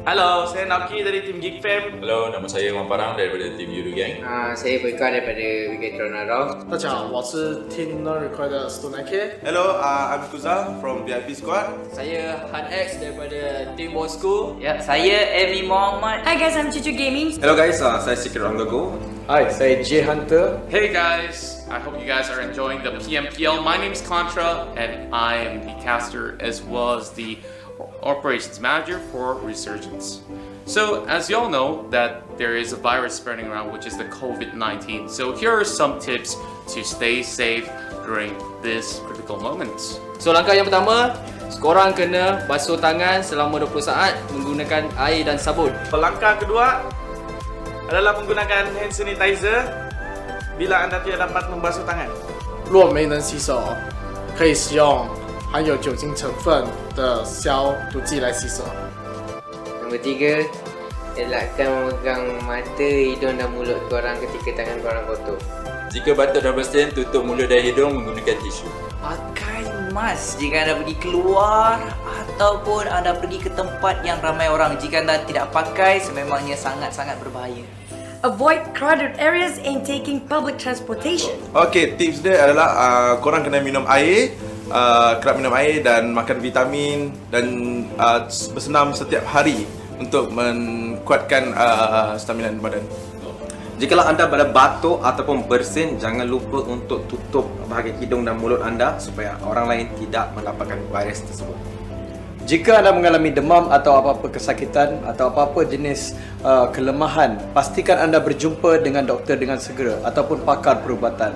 Halo, saya Naki dari tim Geek Fam. Hello, nama saya Wan Parang daripada tim Yoodo Gang. Saya Bapak daripada Bigetron. 大家好，我是 Team NoRecoil 的 Syndicate. Hello, I'm Kuza from VIP Squad. Saya Han X daripada tim Bosskurr. Ya, saya Emi Muhammad. Hi guys, I'm Cucu Gaming. Hello guys, saya Secret Go. Hi, saya J Hunter. Hey guys, I hope you guys are enjoying the PMPL. My name is Contra and I am the caster as well as the operations manager for Resurgence. So as you all know that there is a virus spreading around which is the COVID-19. So here are some tips to stay safe during this critical moment. So langkah yang pertama, korang kena basuh tangan selama 20 saat menggunakan air dan sabun. Langkah kedua adalah menggunakan hand sanitizer bila anda tidak dapat membasuh tangan. 若没能洗手，可以使用含有酒精成分的消毒剂来洗手。 Nombor 3, elakkan memegang mata, hidung dan mulut korang ketika tangan korang kotor. Jika batuk dan bersin, tutup mulut dan hidung menggunakan tisu. Pakai mask jika anda pergi keluar ataupun anda pergi ke tempat yang ramai orang. Jika anda tidak pakai, sememangnya sangat-sangat berbahaya. Avoid crowded areas and taking public transportation. Okay, tips dia adalah korang kena minum air, kerap minum air dan makan vitamin dan bersenam setiap hari untuk menguatkan stamina badan. Jikalau anda berada batuk ataupun bersin, jangan lupa untuk tutup bahagian hidung dan mulut anda supaya orang lain tidak mendapatkan virus tersebut. Jika anda mengalami demam atau apa-apa kesakitan atau apa-apa jenis kelemahan, pastikan anda berjumpa dengan doktor dengan segera ataupun pakar perubatan.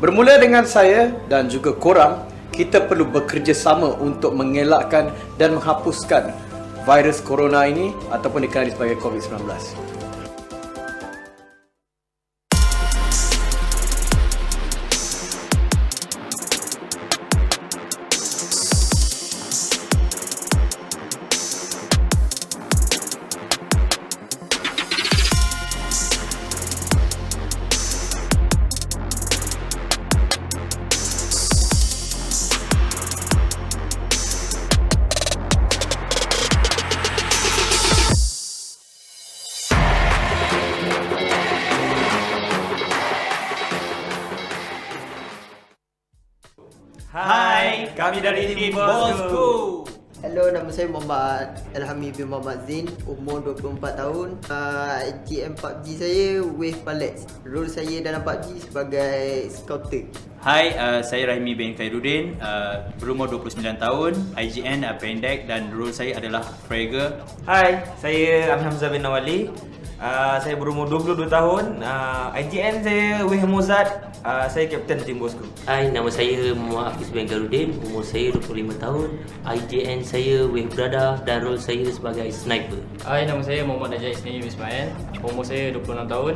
Bermula dengan saya dan juga korang, kita perlu bekerjasama untuk mengelakkan dan menghapuskan virus corona ini ataupun dikenali sebagai COVID-19. Hai, kami dari tim Bosskurr. Hello, nama saya Muhammad Elhami bin Muhammad Zin, umur 24 tahun. GM PUBG saya Wave Palex. Role saya dalam PUBG sebagai scouter. Hai, saya Rahimi bin Khairuddin, berumur 29 tahun, IGN Pendek dan role saya adalah Fragger. Hai, saya Amir Hamzah bin Nawali. Saya berumur 22 tahun. IGN saya Wave Mozart. Saya kapten tim Bosskurr. Hai, nama saya Muhammad Hafiz bin Khairuddin, umur saya 25 tahun. IGN saya Wave Brother dan role saya sebagai sniper. Hai, nama saya Muhammad Najib Ismail, umur saya 26 tahun.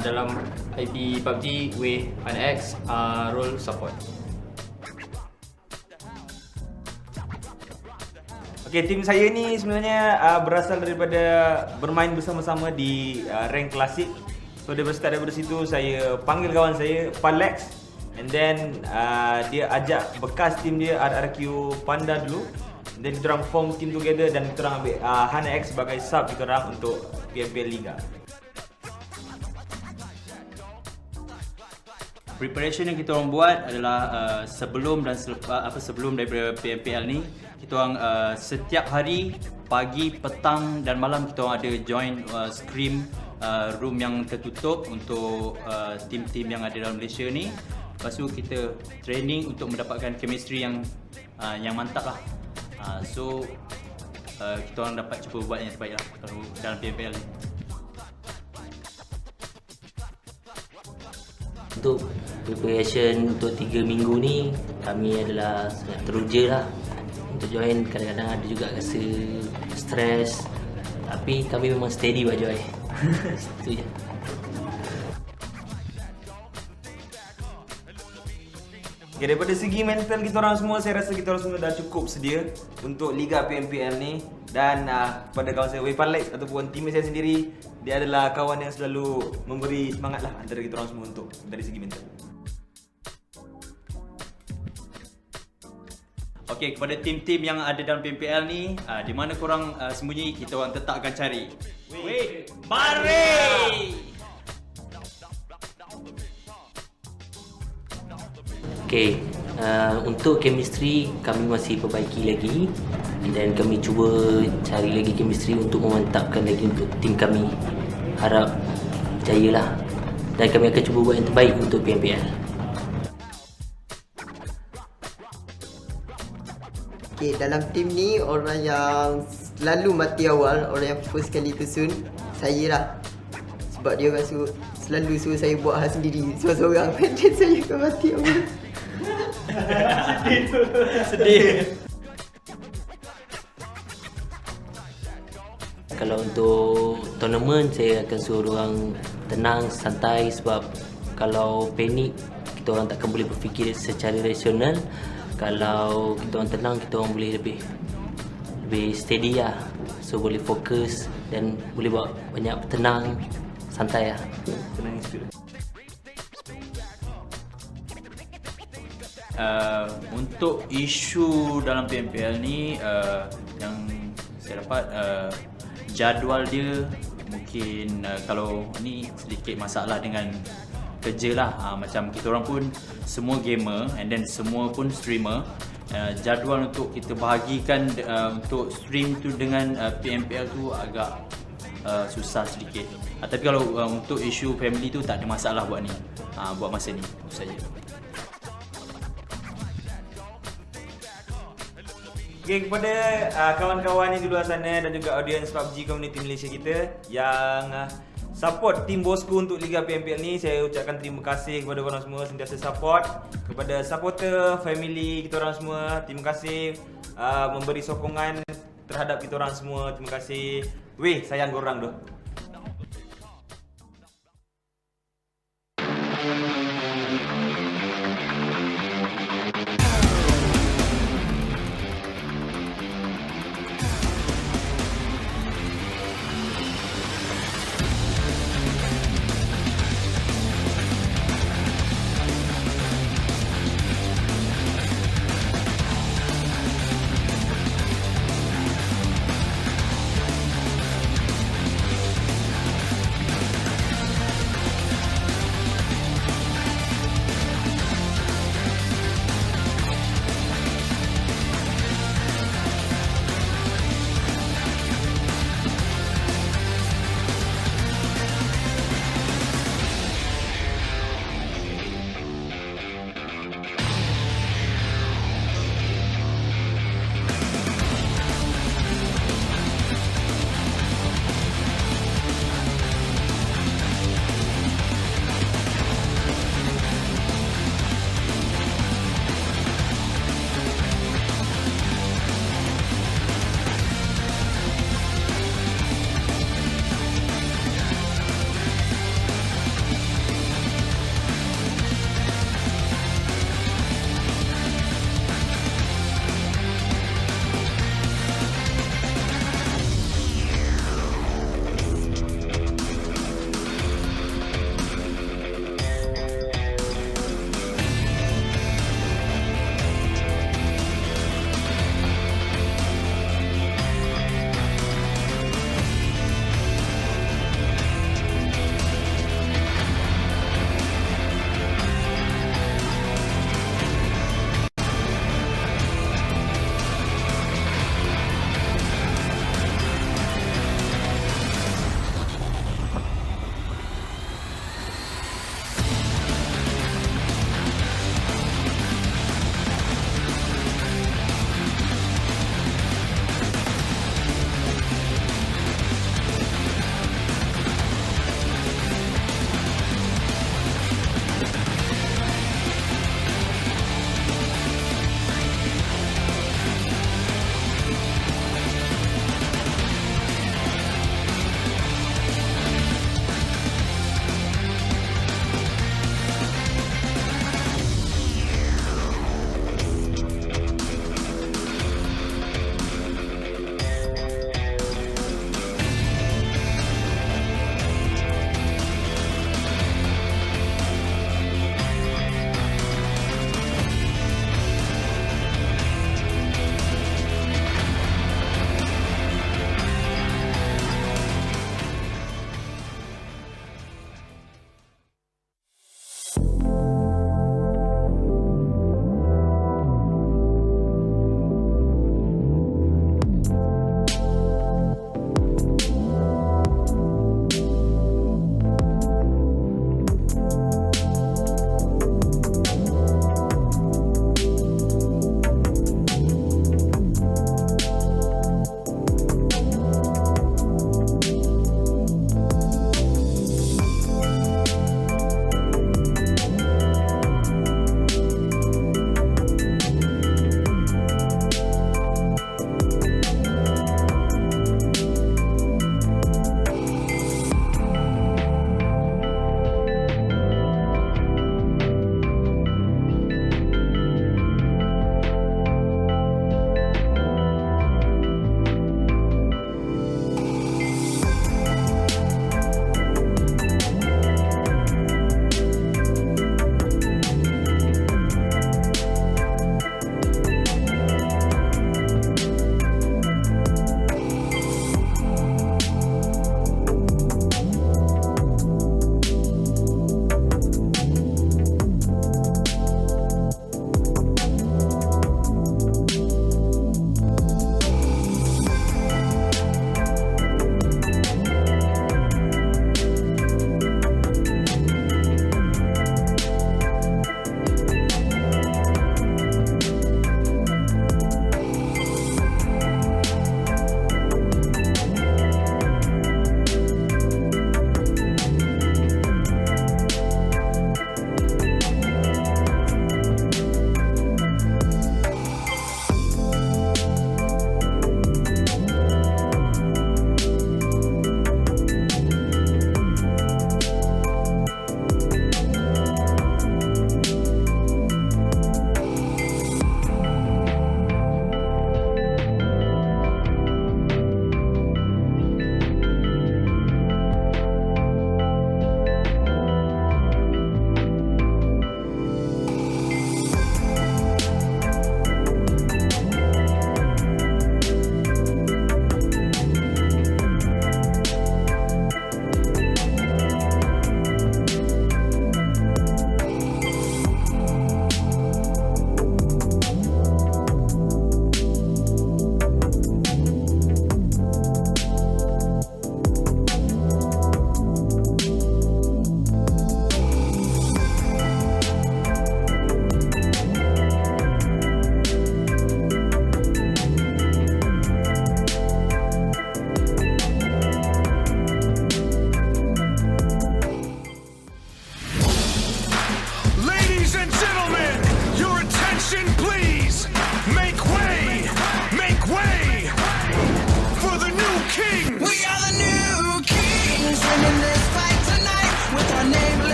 Dalam IP PUBG Wave NX, role support. Okay, tim saya ni sebenarnya berasal daripada bermain bersama-sama di rank klasik. So daripada start daripada situ saya panggil kawan saya Palex, and then dia ajak bekas tim dia RRQ Panda dulu. Dan kita orang form team together dan kita orang ambil Hanex sebagai sub kita orang untuk PMPL Liga. Preparation yang kita orang buat adalah sebelum dan sebelum daripada PMPL ni, kita orang setiap hari pagi, petang dan malam kita orang ada join Scrim room yang tertutup untuk tim-tim yang ada dalam Malaysia ni. Lepas tu kita training untuk mendapatkan chemistry yang mantap lah. So kita orang dapat cuba buat yang terbaik lah kalau dalam PMPL ni. Untuk preparation untuk 3 minggu ni, kami adalah sangat teruja lah untuk join. Kadang-kadang ada juga rasa stres, tapi kami memang steady buat join. Itu je. Okay, daripada segi mental kita orang semua, saya rasa kita orang semua dah cukup sedia untuk Liga PMPL ni. Dan kepada kawan saya Waypalex ataupun tim saya sendiri, dia adalah kawan yang selalu memberi semangat lah antara kita orang semua untuk dari segi mental. Okey, kepada tim-tim yang ada dalam PMPL ni, di mana korang sembunyi, kita orang tetap akan cari. Weh, mari! Okay, untuk chemistry kami masih perbaiki lagi dan kami cuba cari lagi chemistry untuk memantapkan lagi untuk tim kami. Harap berjaya lah, dan kami akan cuba buat yang terbaik untuk PMPL. Okay, dalam tim ni orang yang selalu mati awal, orang yang first kali tersun, saya lah. Sebab dia orang selalu suruh saya buat hal sendiri seorang-seorang. Dan saya akan mati awal. Sedih. Kalau untuk tournament, saya akan suruh orang tenang, santai. Sebab kalau panik, kita orang takkan boleh berfikir secara rasional. Kalau kita orang tenang, kita orang boleh lebih steady lah. So boleh fokus dan boleh buat banyak tenang, santai lah. Tenang spirit. Untuk isu dalam PMPL ni, yang saya dapat, jadual dia mungkin kalau ni sedikit masalah dengan kerja lah. Macam kita orang pun semua gamer and then semua pun streamer, jadual untuk kita bahagikan untuk stream tu dengan PMPL tu agak susah sedikit. Tapi kalau untuk isu family tu tak ada masalah buat ni, buat masa ni itu saja. Okay, kepada kawan-kawan yang di luar sana dan juga audience PUBG Community Malaysia kita yang support tim Bosskurr untuk Liga PMPL ni, saya ucapkan terima kasih kepada korang semua sentiasa support. Kepada supporter, family kita orang semua, terima kasih memberi sokongan terhadap kita orang semua. Terima kasih. Weh, sayang korang doh.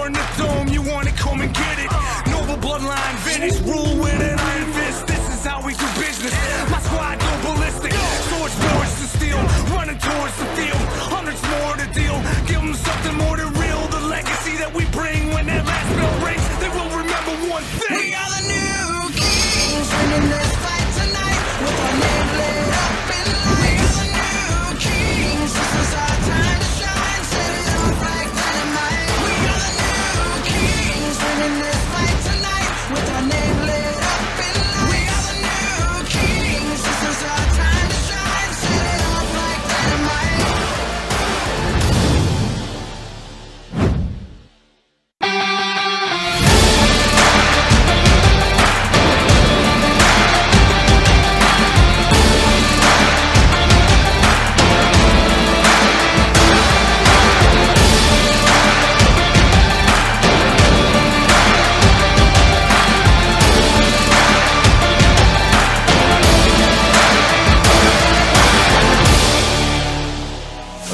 war in the dome, you want it, come and get it. Noble bloodline, vintage, rule with an iron fist. This is how we do business. My squad go ballistic. Swords forged to steel, running towards the field. Hundreds more to deal. Give them something more than real. The legacy that we bring when that last bell rings, they will remember one thing. We are the new kings, winning this fight tonight with our name lit up in lights. We are the new kings. This is our time to shine. Set it off like dynamite. We are the new kings, winning this fight tonight with our name lit up in lights. We are the new kings. This is our time to shine. Set it off like dynamite.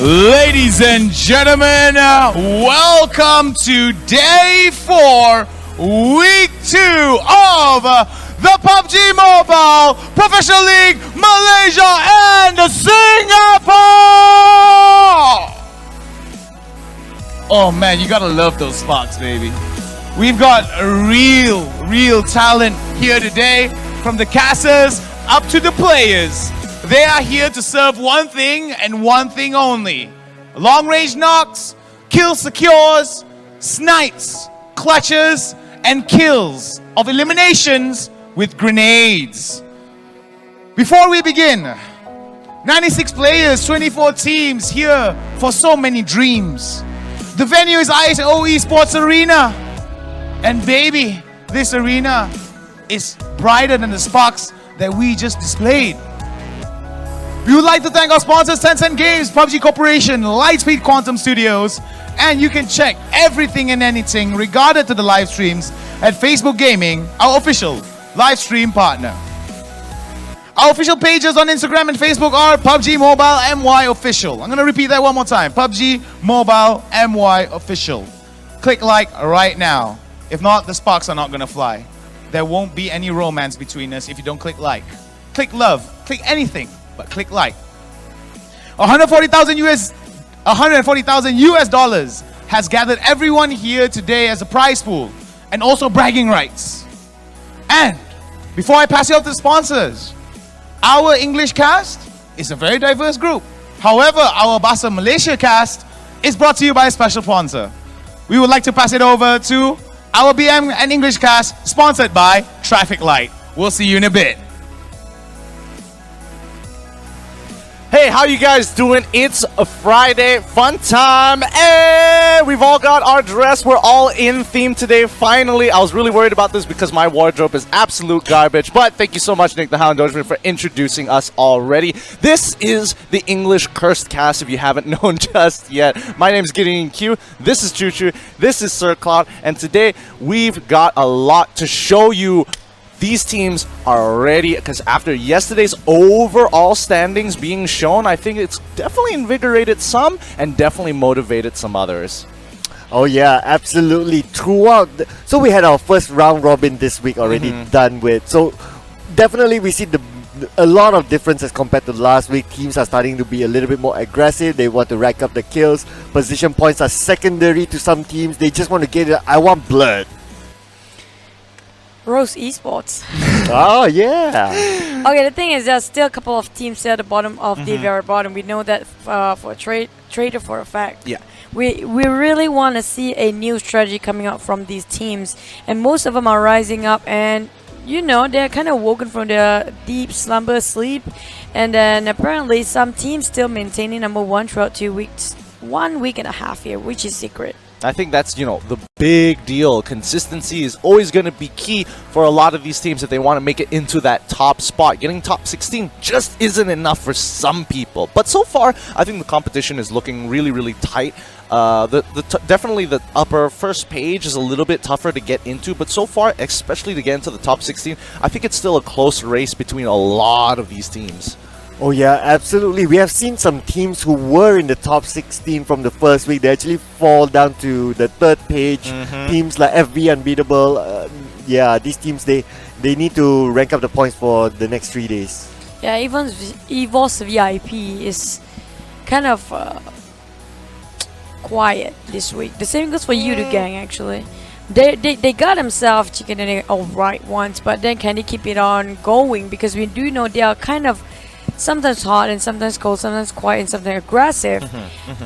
Ladies and gentlemen, welcome to day 4, week 2 of the PUBG Mobile Professional League Malaysia and Singapore! Oh man, you gotta love those spots, baby. We've got real talent here today, from the casters up to the players. They are here to serve one thing and one thing only. Long range knocks, kill secures, snipes, clutches, and kills of eliminations with grenades. Before we begin, 96 players, 24 teams here for so many dreams. The venue is ISO Esports Arena. And baby, this arena is brighter than the sparks that we just displayed. We would like to thank our sponsors, Tencent Games, PUBG Corporation, Lightspeed Quantum Studios, and you can check everything and anything regarding to the live streams at Facebook Gaming, our official live stream partner. Our official pages on Instagram and Facebook are PUBG Mobile MY Official. I'm going to repeat that one more time. PUBG Mobile MY Official. Click like right now. If not, the sparks are not going to fly. There won't be any romance between us if you don't click like. Click love. Click anything. But click like. 140,000 US dollars has gathered everyone here today as a prize pool and also bragging rights. And before I pass it off to the sponsors, our English cast is a very diverse group. However, our Bahasa Malaysia cast is brought to you by a special sponsor. We would like to pass it over to our BM and English cast, sponsored by Traffic Light. We'll see you in a bit. Hey, how you guys doing? It's a Friday, fun time, and we've all got our dress. We're all in theme today, finally. I was really worried about this because my wardrobe is absolute garbage, but thank you so much, Nick the Hound Dogeman, for introducing us already. This is the English Cursed Cast, if you haven't known just yet. My name is Gideon Q, this is Choo Choo, this is Sir Cloud, and today we've got a lot to show you. These teams are ready, because after yesterday's overall standings being shown, I think it's definitely invigorated some and definitely motivated some others. Oh yeah, absolutely. Throughout, so we had our first round robin this week already done with. So definitely we see a lot of differences compared to last week. Teams are starting to be a little bit more aggressive. They want to rack up the kills. Position points are secondary to some teams. They just want to get it. I want blood. Rose Esports. Oh yeah. Okay, the thing is, there's still a couple of teams there at the bottom of the very bottom. We know that for Traitor for a fact. Yeah. We really want to see a new strategy coming out from these teams, and most of them are rising up, and you know, they're kind of woken from their deep slumber sleep, and then apparently some teams still maintaining number 1 throughout 2 weeks, 1 week and a half here, which is secret. I think that's, you know, the big deal. Consistency is always going to be key for a lot of these teams if they want to make it into that top spot. Getting top 16 just isn't enough for some people. But so far, I think the competition is looking really, really tight. Definitely the upper first page is a little bit tougher to get into, but so far, especially to get into the top 16, I think it's still a close race between a lot of these teams. Oh yeah, absolutely. We have seen some teams who were in the top 16 from the first week. They actually fall down to the third page. Teams like FB Unbeatable. These teams, they need to rank up the points for the next 3 days. Yeah, even EVOS VIP is kind of quiet this week. The same goes for Yoodo gang actually. They got themselves chicken and egg alright once, but then can they keep it on going? Because we do know they are kind of sometimes hot and sometimes cold, sometimes quiet and sometimes aggressive.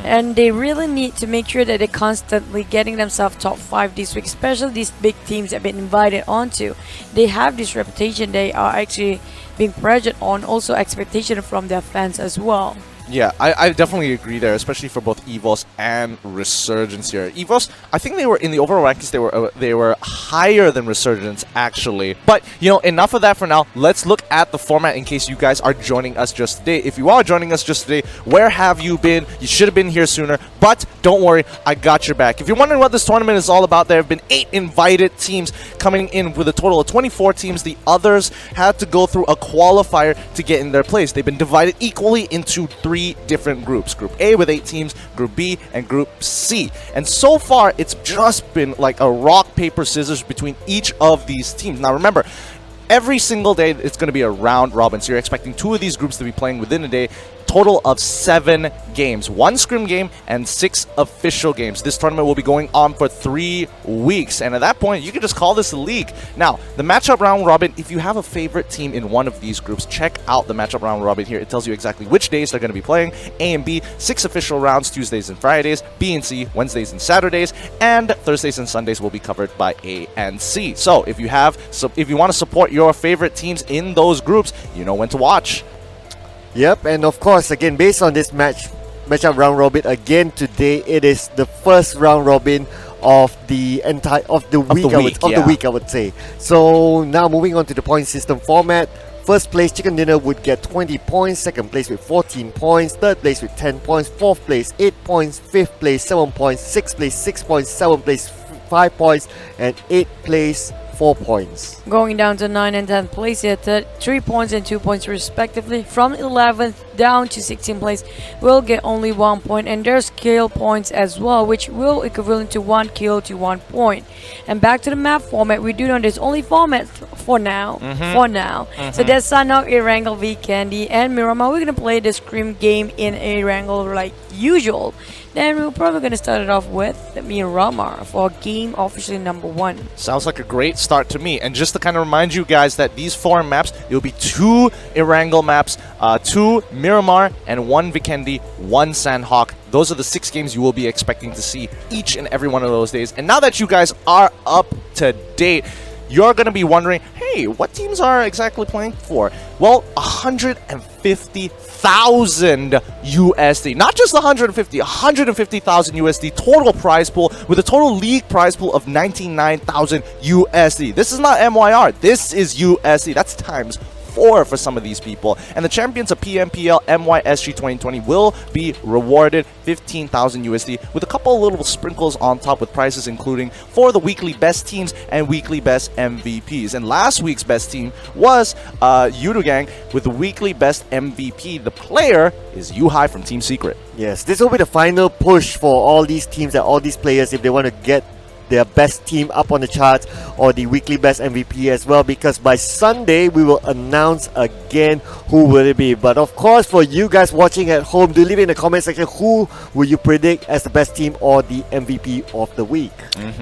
And they really need to make sure that they're constantly getting themselves top 5 this week, especially these big teams that have been invited onto. They have this reputation, they are actually being pressured on, also expectation from their fans as well. Yeah, I definitely agree there, especially for both EVOS and Resurgence here. EVOS, I think they were in the overall rankings. They were higher than Resurgence actually. But you know, enough of that for now. Let's look at the format in case you guys are joining us just today. If you are joining us just today, where have you been? You should have been here sooner. But don't worry, I got your back. If you're wondering what this tournament is all about, there have been 8 invited teams coming in with a total of 24 teams. The others had to go through a qualifier to get in their place. They've been divided equally into 3 different groups. Group A with 8 teams, Group B, and Group C. And so far, it's just been like a rock, paper, scissors between each of these teams. Now remember, every single day it's going to be a round robin, so you're expecting 2 of these groups to be playing within a day. Total of 7 games, 1 scrim game and 6 official games. This tournament will be going on for 3 weeks, and at that point you can just call this a league. Now the matchup round robin, if you have a favorite team in one of these groups, check out the matchup round robin here. It tells you exactly which days they're going to be playing. A and B, 6 official rounds, Tuesdays and Fridays. B and C, Wednesdays and Saturdays, and Thursdays and Sundays will be covered by A and C. So if you want to support your favorite teams in those groups, you know when to watch. Yep, and of course, again, based on this matchup round robin, again today it is the first round robin of the week, I would say. So now moving on to the point system format. First place Chicken Dinner would get 20 points, second place with 14 points, third place with 10 points, fourth place 8 points, fifth place 7 points, sixth place 6 points, seventh place 5 points, and 8th place 4 points. Going down to 9th and 10th place here, 3 points and 2 points respectively. From 11th down to 16th place will get only 1 point, and there's kill points as well, which will equivalent to 1 kill to 1 point. And back to the map format, we do know there's only format for now. So there's Sanhok, Erangel, Vikendi, and Miramar. We're gonna play the Scrim game in Erangel like usual. Then we're probably going to start it off with Miramar for game officially number 1. Sounds like a great start to me. And just to kind of remind you guys that these 4 maps, it will be 2 Erangel maps, 2 Miramar, and 1 Vikendi, 1 Sanhok. Those are the 6 games you will be expecting to see each and every one of those days. And now that you guys are up to date, you're going to be wondering, hey, what teams are exactly playing for? Well, 150,000 USD. Not just 150,000 USD total prize pool, with a total league prize pool of 99,000 USD. This is not MYR. This is USD. That's times 4 for some of these people. And the champions of PMPL MYSG 2020 will be rewarded 15,000 USD with a couple of little sprinkles on top, with prizes including for the weekly best teams and weekly best MVPs. And last week's best team was Yoodo gang with the weekly best MVP. The player is Yuhai from Team Secret. Yes, this will be the final push for all these teams and all these players if they want to get their best team up on the charts or the weekly best MVP as well, because by Sunday we will announce again who will it be. But of course, for you guys watching at home, do leave in the comment section who will you predict as the best team or the MVP of the week.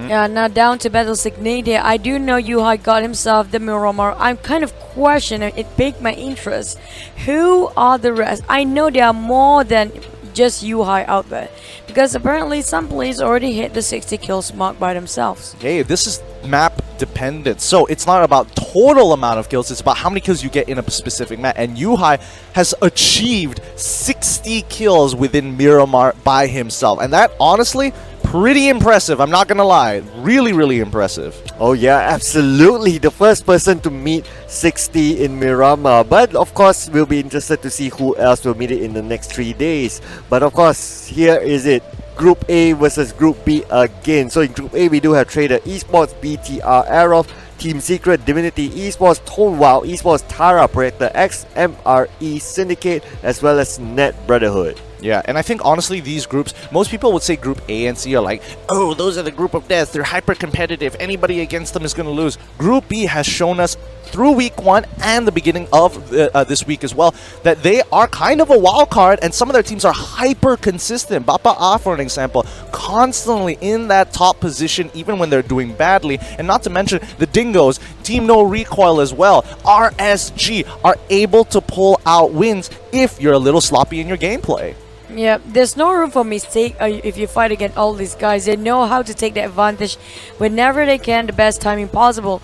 Yeah, now down to Battle Signature. I do know Yuhai got himself the Miramar. I'm kind of questioning, it piqued my interest. Who are the rest? I know there are more than just Yuhai out there, because apparently some players already hit the 60 kills mark by themselves. Hey, this is map dependent, so it's not about total amount of kills, it's about how many kills you get in a specific map. And Yuhai has achieved 60 kills within Miramar by himself, and that honestly pretty impressive. I'm not gonna lie, really impressive. Oh yeah, absolutely, the first person to meet 60 in Miramar. But of course, we'll be interested to see who else will meet it in the next 3 days. But of course, here is it, Group A versus Group B again. So in Group A, we do have Traitor, Esports, BTR, Aerof, Team Secret, DivinityEsport, Tone Wow Esports, Tara, Proyecto X, MRE, Syndicate, as well as Net Brotherhood. Yeah, and I think honestly these groups, most people would say Group A and C are like, oh, those are the group of death, they're hyper competitive, anybody against them is going to lose. Group B has shown us through week 1 and the beginning of this week as well that they are kind of a wild card, and some of their teams are hyper consistent. Bapak, for an example, constantly in that top position even when they're doing badly, and not to mention the Dingoz, Team NoRecoil as well, RSG are able to pull out wins if you're a little sloppy in your gameplay. Yeah, there's no room for mistake if you fight against all these guys. They know how to take the advantage whenever they can, the best timing possible.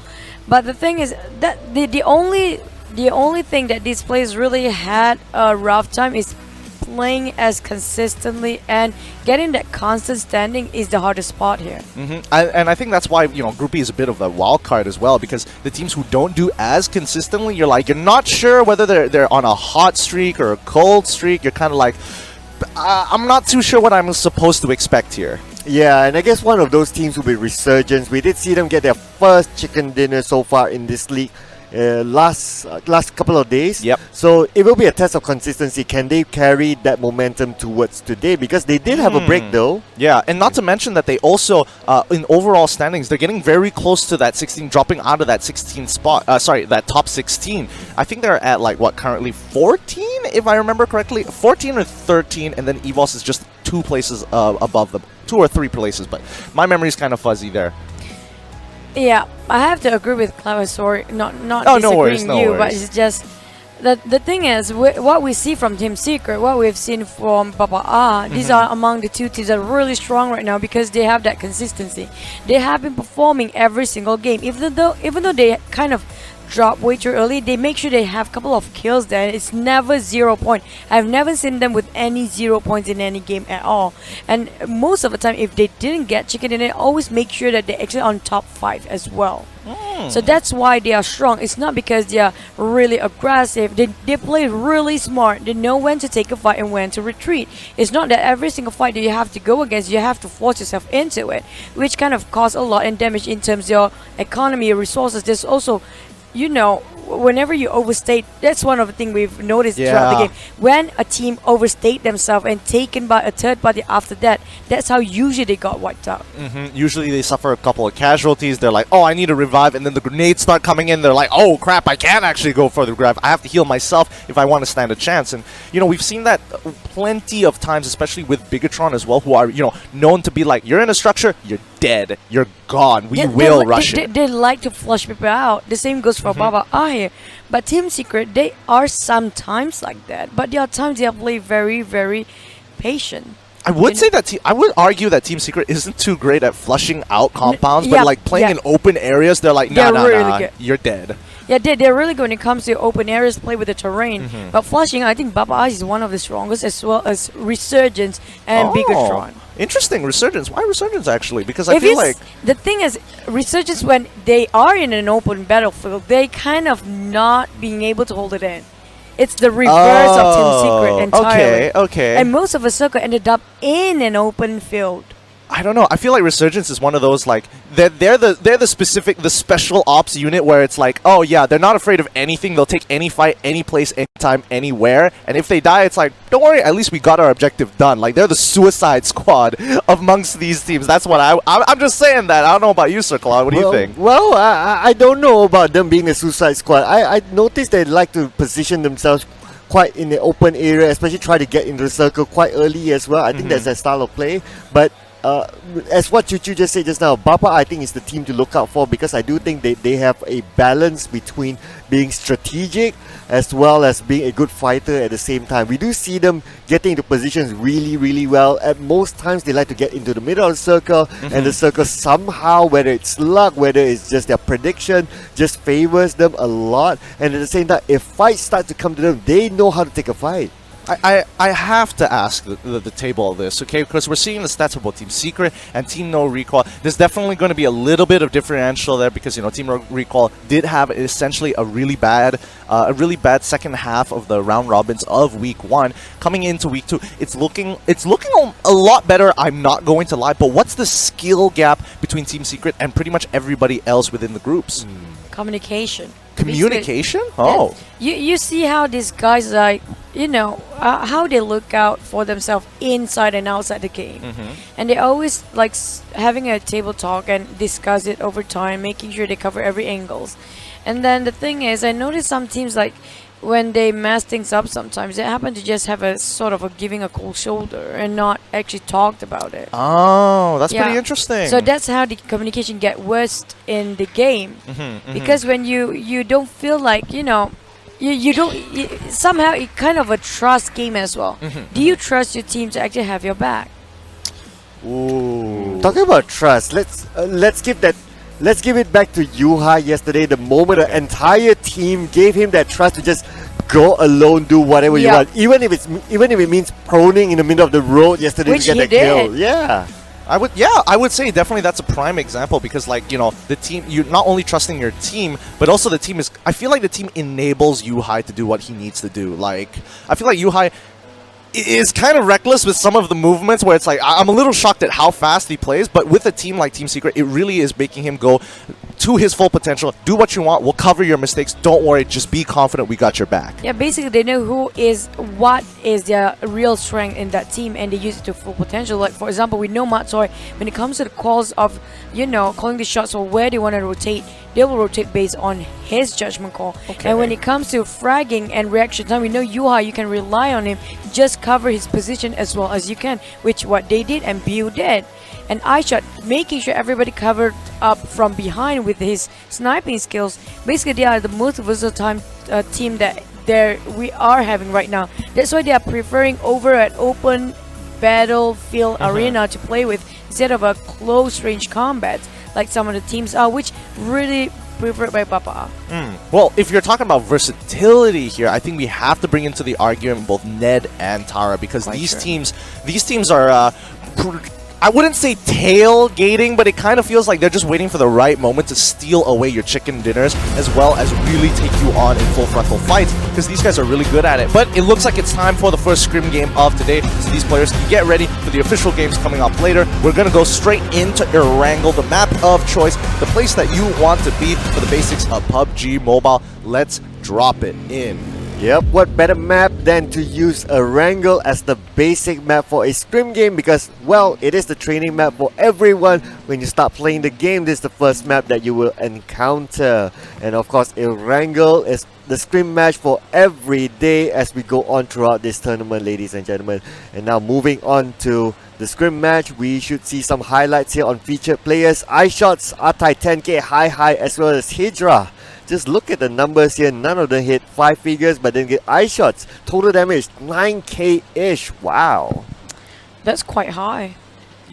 But the thing is that the only thing that these players really had a rough time is playing as consistently, and getting that constant standing is the hardest part here. And I think that's why, you know, Group B is a bit of a wild card as well, because the teams who don't do as consistently, you're not sure whether they're on a hot streak or a cold streak. You're kind of like, I'm not too sure what I'm supposed to expect here. Yeah, and I guess one of those teams will be Resurgence. We did see them get their first chicken dinner so far in this league last couple of days. Yep. So it will be a test of consistency. Can they carry that momentum towards today? Because they did have a break though. Yeah, and not to mention that they also, in overall standings, they're getting very close to that 16, dropping out of that 16 spot. That top 16. I think they're at like what, currently 14, if I remember correctly, 14 or 13, and then EVOS is just 2 places above them, 2 or 3 places. But my memory is kind of fuzzy there. Yeah, I have to agree with Clever. Sorry, not Oh, disagreeing no worries, no you, worries. but it's just the thing is what we see from Team Secret, what we've seen from Bapak, these are among the 2 teams that are really strong right now because they have that consistency. They have been performing every single game, even though they kind of drop way too early. They make sure they have a couple of kills there. It's never 0 point. I've never seen them with any 0 points in any game at all. And most of the time, if they didn't get chicken, then they always make sure that they're actually on top 5 as well. So that's why they are strong. It's not because they are really aggressive. They play really smart. They know when to take a fight and when to retreat. It's not that every single fight that you have to go against, you have to force yourself into it, which kind of cause a lot and damage in terms of your economy, your resources. There's also, you know, whenever you overstate, that's one of the things we've noticed throughout the game. When a team overstate themselves and taken by a third party after that, that's how usually they got wiped out. Usually they suffer a couple of casualties. They're like, oh, I need to revive, and then the grenades start coming in. They're like, oh crap, I can't actually go for the revive. I have to heal myself if I want to stand a chance. And you know, we've seen that plenty of times, especially with Bigetron as well, who are, you know, known to be like, you're in a structure, you're dead, you're gone, we will rush it. They like to flush people out. The same goes for Bapak here. But Team Secret, they are sometimes like that, but there are times they play very, very patient. I would say that I would argue that Team Secret isn't too great at flushing out compounds, but like playing in open areas, they're like, nah, you're dead. Yeah, they're really good when it comes to open areas, play with the terrain. But flushing, I think Bapak is one of the strongest, as well as Resurgence and Bigetron. Interesting, Resurgence. Why Resurgence actually? Because I feel like the thing is, Resurgence, when they are in an open battlefield, they kind of not being able to hold it in. It's the reverse of Team Secret entirely. Okay. And most of the circle ended up in an open field. I don't know. I feel like Resurgence is one of those, like, they're the special ops unit where it's like, oh yeah, they're not afraid of anything. They'll take any fight, any place, anytime, anywhere. And if they die, it's like, don't worry, at least we got our objective done. Like, they're the Suicide Squad amongst these teams. That's what I'm just saying that. I don't know about you, Sir Claude. What do you think? Well, I don't know about them being a Suicide Squad. I noticed they like to position themselves quite in the open area, especially try to get into the circle quite early as well. I think that's their style of play. But as what Chuchu just said just now, Bapak I think is the team to look out for, because I do think they have a balance between being strategic as well as being a good fighter at the same time. We do see them getting into positions really, really well. At most times they like to get into the middle of the circle, and the circle somehow, whether it's luck, whether it's just their prediction, just favors them a lot. And at the same time, if fights start to come to them, they know how to take a fight. I have to ask the table this, okay? Because we're seeing the stats of both Team Secret and Team NoRecoil. There's definitely going to be a little bit of differential there because, you know, Team NoRecoil did have essentially a really bad second half of the round robins of week 1. Coming into week 2, it's looking a lot better, I'm not going to lie, but what's the skill gap between Team Secret and pretty much everybody else within the groups? Communication. Communication? Basically, Oh. You see how these guys, like, you know, how they look out for themselves inside and outside the game. And they always like having a table talk and discuss it over time, making sure they cover every angles. And then the thing is, I noticed some teams, like, when they mess things up sometimes, they happen to just have a sort of a giving a cold shoulder and not actually talked about it. Oh, that's pretty interesting. So that's how the communication get worse in the game. Because when you don't feel like, you know, you don't, somehow it kind of a trust game as well. Do you trust your team to actually have your back? Ooh. Talking about trust, let's give it back to Yuha yesterday. The moment the entire team gave him that trust to just go alone, do whatever you want, even if it means proning in the middle of the road yesterday to get that kill. Yeah. I would say definitely that's a prime example because, like, you know, the team, you're not only trusting your team, but also the team is, I feel like the team enables Yuhai to do what he needs to do. Like, I feel like Yuhai is kind of reckless with some of the movements where it's like, I'm a little shocked at how fast he plays, but with a team like Team Secret, it really is making him go to his full potential. Do what you want, we'll cover your mistakes, don't worry, just be confident, we got your back. Yeah, basically they know what is their real strength in that team and they use it to full potential. Like, for example, we know Matsoi, when it comes to the calls of, you know, calling the shots or where they want to rotate, they will rotate based on his judgment call. And when it comes to fragging and reaction time, we know Yuha, you can rely on him, just cover his position as well as you can, which what they did and Bu did. And iShot, making sure everybody covered up from behind with his sniping skills. Basically, they are the most versatile team that we are having right now. That's why they are preferring over an open battlefield arena to play with instead of a close range combat like some of the teams are, which really preferred by Bapak. Well, if you're talking about versatility here, I think we have to bring into the argument both Ned and Tara because these teams are I wouldn't say tailgating, but it kind of feels like they're just waiting for the right moment to steal away your chicken dinners as well as really take you on in full frontal fights because these guys are really good at it. But it looks like it's time for the first Scrim game of today, so these players can get ready for the official games coming up later. We're going to go straight into Erangel, the map of choice, the place that you want to be for the basics of PUBG Mobile. Let's drop it in. Yep, what better map than to use Erangel as the basic map for a Scrim game because, well, it is the training map for everyone. When you start playing the game, this is the first map that you will encounter. And of course, Erangel is the Scrim match for every day as we go on throughout this tournament, ladies and gentlemen. And now moving on to the Scrim match, we should see some highlights here on featured players. iShots, Atai 10k, Hi as well as Hydra. Just look at the numbers here, none of them hit 5 figures, but then get iShots. Total damage 9k-ish, wow. That's quite high.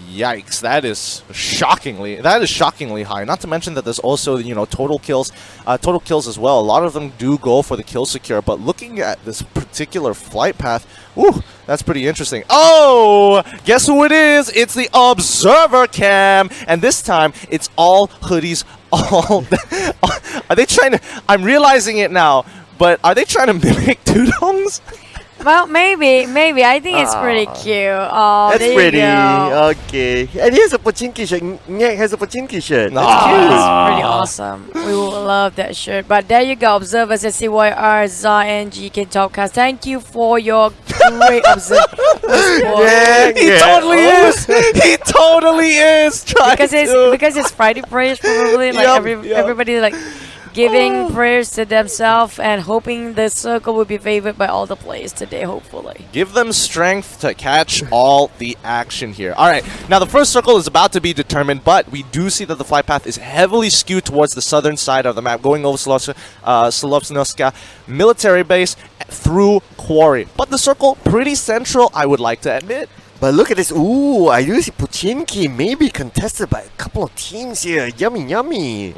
Yikes, that is shockingly high. Not to mention that there's also, you know, total kills as well. A lot of them do go for the kill secure, but looking at this particular flight path, ooh, that's pretty interesting. Oh, guess who it is? It's the Observer Cam, and this time it's all hoodies. Are they trying to? I'm realizing it now, but are they trying to mimic Tudongs? Well, maybe. I think it's pretty cute. Oh, that's there pretty. You go. Okay. And he has a Pochinki shirt. Nyek has a Pochinki shirt. That's cute. That's pretty awesome. We will love that shirt. But there you go, observers at CYR, Za, and Geek and Topcast. Thank you for your great observation. He totally is. He totally is. Because it's Friday prayers, probably. Like everybody like giving prayers to themselves and hoping the circle will be favored by all the players today, hopefully. Give them strength to catch all the action here. All right, now the first circle is about to be determined, but we do see that the flight path is heavily skewed towards the southern side of the map, going over Solovnoska military base through Quarry. But the circle, pretty central, I would like to admit. But look at this. Ooh, I do see Pochinki maybe contested by a couple of teams here. Yummy, yummy.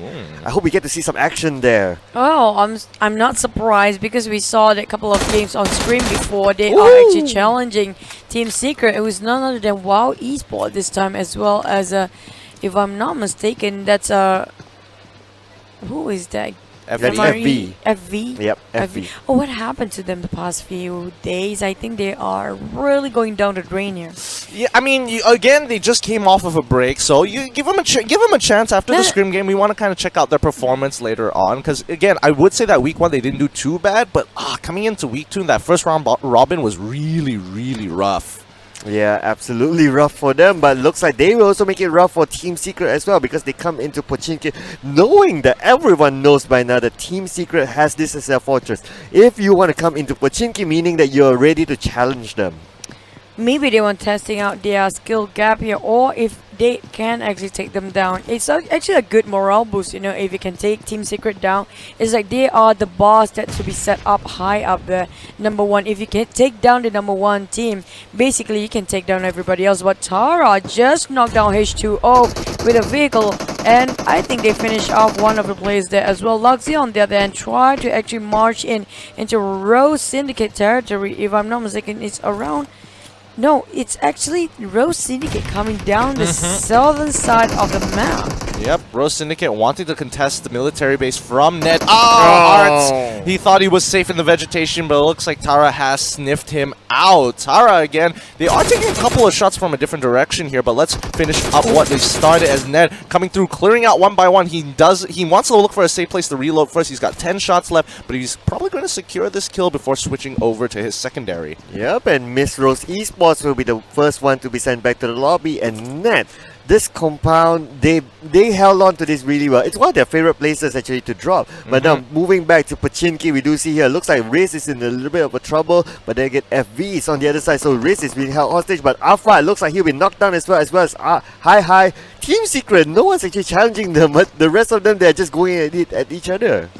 I hope we get to see some action there. Oh, I'm not surprised because we saw that couple of games on Scrim before. They are actually challenging Team Secret. It was none other than WoW Esport this time, as well as if I'm not mistaken, that's who is that? FV. FV? Yep, FV. Oh, what happened to them the past few days? I think they are really going down the drain here. Yeah, I mean, again, they just came off of a break, so you give them a chance after the Scrim game. We want to kind of check out their performance later on, because again, I would say that week 1 they didn't do too bad, but coming into week 2, that first round robin was really, really rough. Yeah, absolutely rough for them, but looks like they will also make it rough for Team Secret as well, because they come into Pochinki knowing that everyone knows by now that Team Secret has this as their fortress. If you want to come into Pochinki, meaning that you're ready to challenge them. Maybe they want testing out their skill gap here, or if they can actually take them down. It's actually a good morale boost, you know, if you can take Team Secret down. It's like they are the boss that should be set up high up there, number 1. If you can take down the number 1 team, basically you can take down everybody else. But Tara just knocked down H2O with a vehicle, and I think they finished off one of the players there as well. Luxy on the other hand tried to actually march into Rose Syndicate territory. If I'm not mistaken, it's around... No, it's actually Rose Syndicate coming down the southern side of the map. Yep, Rose Syndicate wanting to contest the military base from Ned. Arts! He thought he was safe in the vegetation, but it looks like Tara has sniffed him out. Tara again, they are taking a couple of shots from a different direction here, but let's finish up what they started as Ned coming through, clearing out one by one. He wants to look for a safe place to reload first. He's got 10 shots left, but he's probably going to secure this kill before switching over to his secondary. Yep, and Miss Rose Esports will be the first one to be sent back to the lobby, and Ned, this compound, they held on to this really well. It's one of their favorite places actually to drop. But now moving back to Pochinki, we do see here, looks like Riz is in a little bit of a trouble, but they get FVs on the other side, so Riz is being held hostage, but Alpha looks like he'll be knocked down as well as Hi. Team Secret, no one's actually challenging them, but the rest of them, they're just going at each other.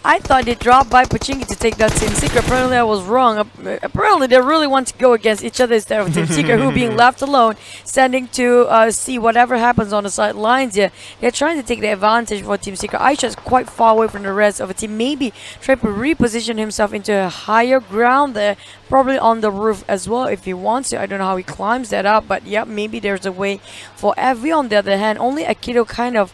I thought they dropped by Pochinki to take that Team Secret. Apparently I was wrong. Apparently they really want to go against each other instead of Team Secret, who being left alone, standing to see whatever happens on the sidelines here. They're trying to take the advantage for Team Secret. Aisha's quite far away from the rest of the team. Maybe try to reposition himself into a higher ground there, probably on the roof as well if he wants to. I don't know how he climbs that up, but yeah, maybe there's a way for Evie. On the other hand, only Aikido kind of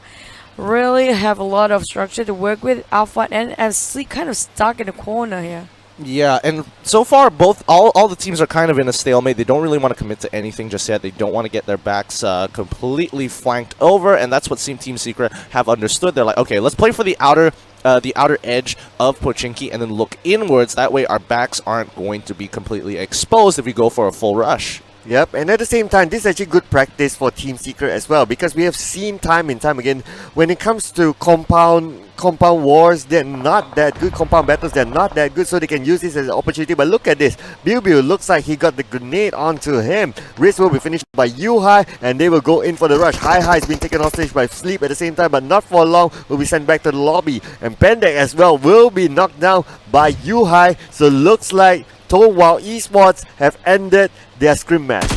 really have a lot of structure to work with. Alpha and Sleep kind of stuck in the corner here. Yeah, and so far all the teams are kind of in a stalemate. They don't really want to commit to anything just yet. They don't want to get their backs completely flanked over, and that's what Team Secret have understood. They're like, okay, let's play for the outer edge of Pochinki and then look inwards. That way our backs aren't going to be completely exposed if we go for a full rush. Yep, and at the same time, this is actually good practice for Team Secret as well, because we have seen time and time again, when it comes to compound wars, they're not that good. Compound battles, they're not that good, so they can use this as an opportunity. But look at this. Biu looks like he got the grenade onto him. Riz will be finished by Yuhai, and they will go in for the rush. Hi has been taken hostage by Sleep at the same time, but not for long, will be sent back to the lobby. And Pendek as well will be knocked down by Yuhai, so looks like WoW Esports have ended their Scrim match.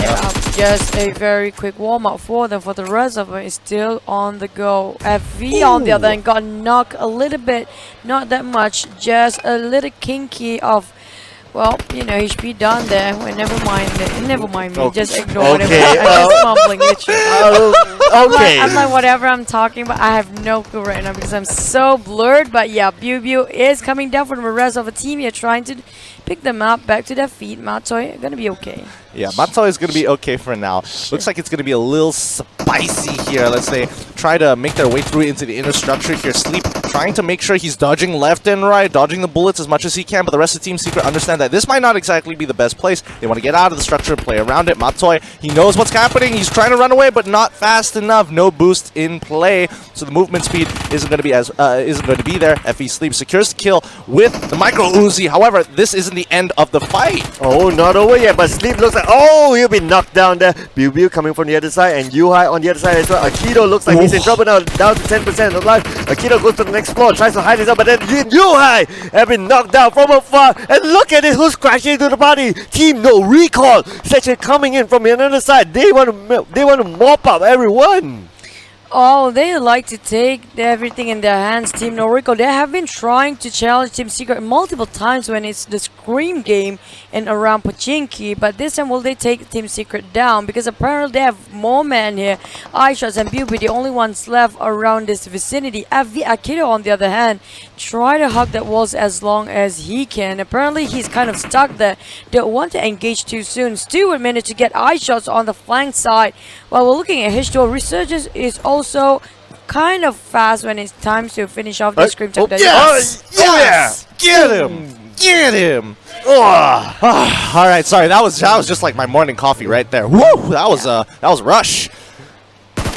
Yeah, just a very quick warm-up for them. For the rest of them, is still on the go. FV on the other hand got knocked a little bit, not that much, just a little kinky of, well, you know, HP done there. Well, never mind me. Just ignore whatever. I'm just mumbling literally. I'm like, whatever I'm talking about, I have no clue right now because I'm so blurred. But yeah, Biu is coming down from the rest of the team here, trying to pick them up back to their feet. Matoi gonna be okay. Yeah, Matoi is going to be okay for now. Looks like it's going to be a little spicy here. Let's say try to make their way through into the inner structure here. Sleep trying to make sure he's dodging left and right, dodging the bullets as much as he can, but the rest of Team Secret understand that this might not exactly be the best place. They want to get out of the structure and play around it. Matoi, he knows what's happening. He's trying to run away, but not fast enough. No boost in play, so the movement speed isn't going to be there. FE Sleep secures the kill with the micro Uzi. However, this isn't the end of the fight. Oh, not over yet, but Sleep looks like, oh, he'll be knocked down there. Biu coming from the other side, and Yuhai on the other side as well. Aikido looks like he's in trouble now, down to 10% of life. Akito goes to the next floor, tries to hide himself, but then Yuhai have been knocked down from afar. And look at it, who's crashing into the party? Team NoRecoil is actually coming in from the other side. They want to mop up everyone. Oh, they like to take everything in their hands, Team NoRecoil. They have been trying to challenge Team Secret multiple times when it's the Scrim game and around Pochinki, but this time will they take Team Secret down because apparently they have more men here. iShots and Bubi, the only ones left around this vicinity. Akito, on the other hand, try to hug that walls as long as he can. Apparently he's kind of stuck there. Don't want to engage too soon. Stewart managed to get iShots on the flank side. While we're looking at H2O, Resurgence is also kind of fast when it's time to finish off the Scrim tech. Yes! Yes! Get him! Get him! All right, sorry, that was just like my morning coffee right there. Woo! That was rush.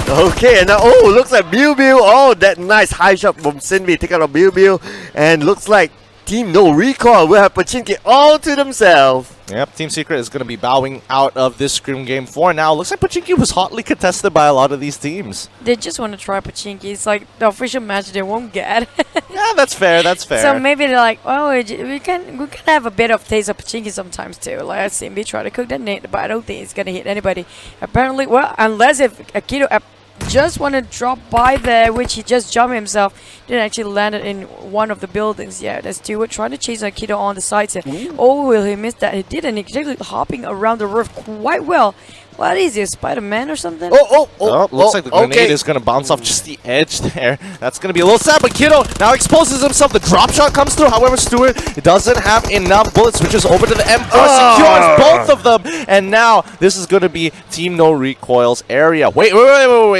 Okay, and now, looks like Biu. Oh, that nice high shot from Sinvi. Take out of Biu. And looks like Team NoRecoil will have Pochinki all to themselves. Yep, Team Secret is going to be bowing out of this Scrim game for now. Looks like Pochinki was hotly contested by a lot of these teams. They just want to try Pochinki. It's like the official match they won't get. Yeah, that's fair. That's fair. So maybe they're like, oh, we can have a bit of taste of Pochinki sometimes too. Like I've seen me try to cook that net, but I don't think it's gonna hit anybody. Apparently, well, unless if Akito just want to drop by there, which he just jumped himself, didn't actually land it in one of the buildings. Yeah, that's Stewart trying to chase Akito on the sides here. Oh, will he miss that? He didn't. He's actually hopping around the roof quite well. What is he, Spider-Man or something? Looks like the grenade is going to bounce off just the edge there. That's going to be a little sad, but Kiddo now exposes himself. The drop shot comes through. However, Stewart doesn't have enough bullets. Switches over to the M4, secures both of them. And now this is going to be Team NoRecoil's area. Wait.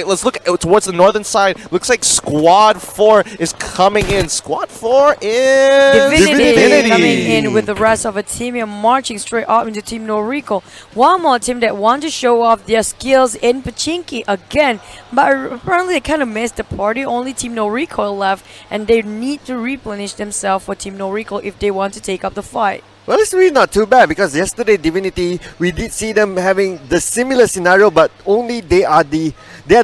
Let's look towards the northern side. Looks like Squad 4 is coming in. Squad 4 is Divinity coming in with the rest of a team here, marching straight up into Team NoRecoil. One more team that wants to show off their skills in Pochinki again, but apparently they kind of missed the party. Only Team NoRecoil left, and they need to replenish themselves for Team NoRecoil if they want to take up the fight. Well, it's really not too bad because yesterday Divinity, we did see them having the similar scenario, but only they are the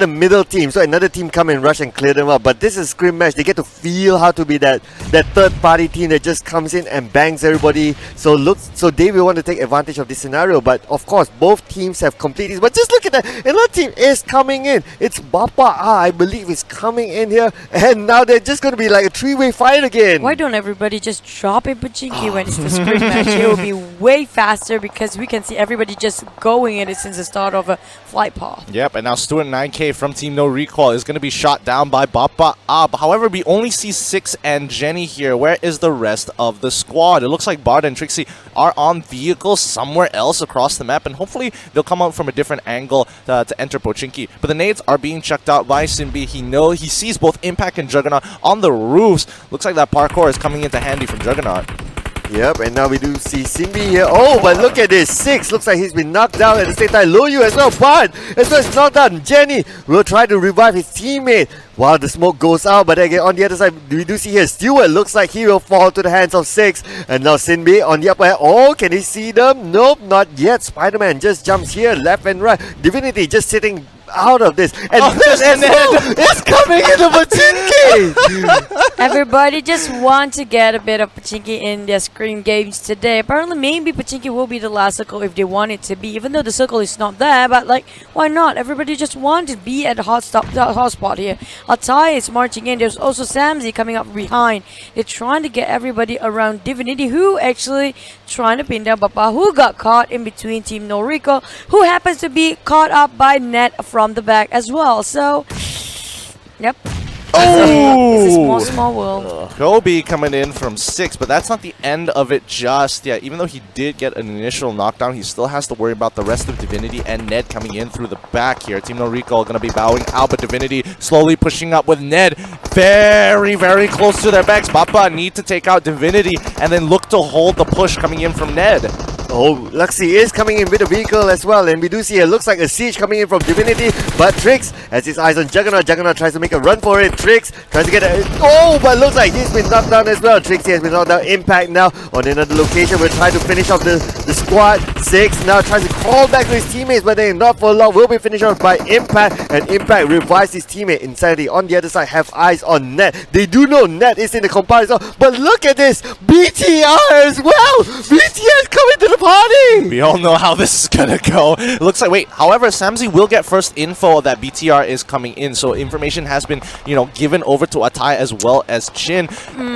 middle team. So another team come and rush and clear them up. But this is a Scrim match. They get to feel how to be that third party team that just comes in and bangs everybody. So they will want to take advantage of this scenario. But of course, both teams have completed. But just look at that. Another team is coming in. It's Bapak, I believe, is coming in here. And now they're just going to be like a three-way fight again. Why don't everybody just drop in Pochinki when it's the Scrim match? It will be way faster because we can see everybody just going in it since the start of a flight path. Yep, and now Stuart 9K from Team NoRecoil is going to be shot down by Bapak. However, we only see Six and Jenny here. Where is the rest of the squad? It looks like Bard and Trixie are on vehicles somewhere else across the map, and hopefully they'll come out from a different angle to enter Pochinki. But the nades are being checked out by Simbi. He sees both Impact and Juggernaut on the roofs. Looks like that parkour is coming into handy from Juggernaut. Yep, and now we do see Simbi here. Oh, but look at this. Six looks like he's been knocked down at the same time. Loyu as well. Bard as well is knocked down. Jenny will try to revive his teammate while the smoke goes out. But again, on the other side, we do see here Stewart looks like he will fall to the hands of Six. And now Sinbi on the upper hand. Oh, can he see them? Nope, not yet. Spider-Man just jumps here left and right. Divinity just sitting out of this, and this is coming into Pochinki. Everybody just want to get a bit of Pochinki in their Scrim games today. Apparently, maybe Pochinki will be the last circle if they want it to be, even though the circle is not there. But like, why not? Everybody just want to be at the hot spot here. Atai is marching in. There's also Samzy coming up behind. They're trying to get everybody around Divinity, who actually trying to pin down Bapak, who got caught in between Team NoRecoil, who happens to be caught up by Net from the back as well. So, yep. It's a small world. Kobe coming in from 6, but that's not the end of it just yet. Even though he did get an initial knockdown, he still has to worry about the rest of Divinity and Ned coming in through the back here. Team NoRecoil going to be bowing out, but Divinity slowly pushing up with Ned very, very close to their backs. Papa need to take out Divinity and then look to hold the push coming in from Ned. Oh, Luxy is coming in with a vehicle as well, and we do see it looks like a siege coming in from Divinity, but Trix has his eyes on Juggernaut. Juggernaut tries to make a run for it. Trix tries to get a... Oh, but looks like he's been knocked down as well. Trixie has been knocked down. Impact now on another location. We're trying to finish off the squad. Six now tries to fall back to his teammates, but then not for long. Will be finished off by Impact, and Impact revives his teammate. Insanity on the other side have eyes on Net. They do know Net is in the comparison, but look at this, BTR as well. BTR coming to the party. We all know how this is gonna go. It looks like, wait, however, Samzy will get first info that BTR is coming in, so information has been, given over to Atai as well as Chin.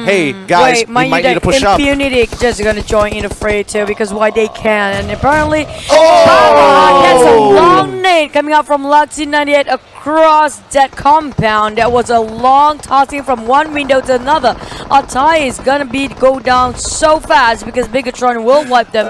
Hey, guys, we might need to push up. Impunity just gonna join in the fray too, because why they can, and apparently Bapak gets a long nade coming out from Luxy 98 across that compound. That was a long tossing from one window to another. Atai is gonna go down so fast because Bigetron will wipe them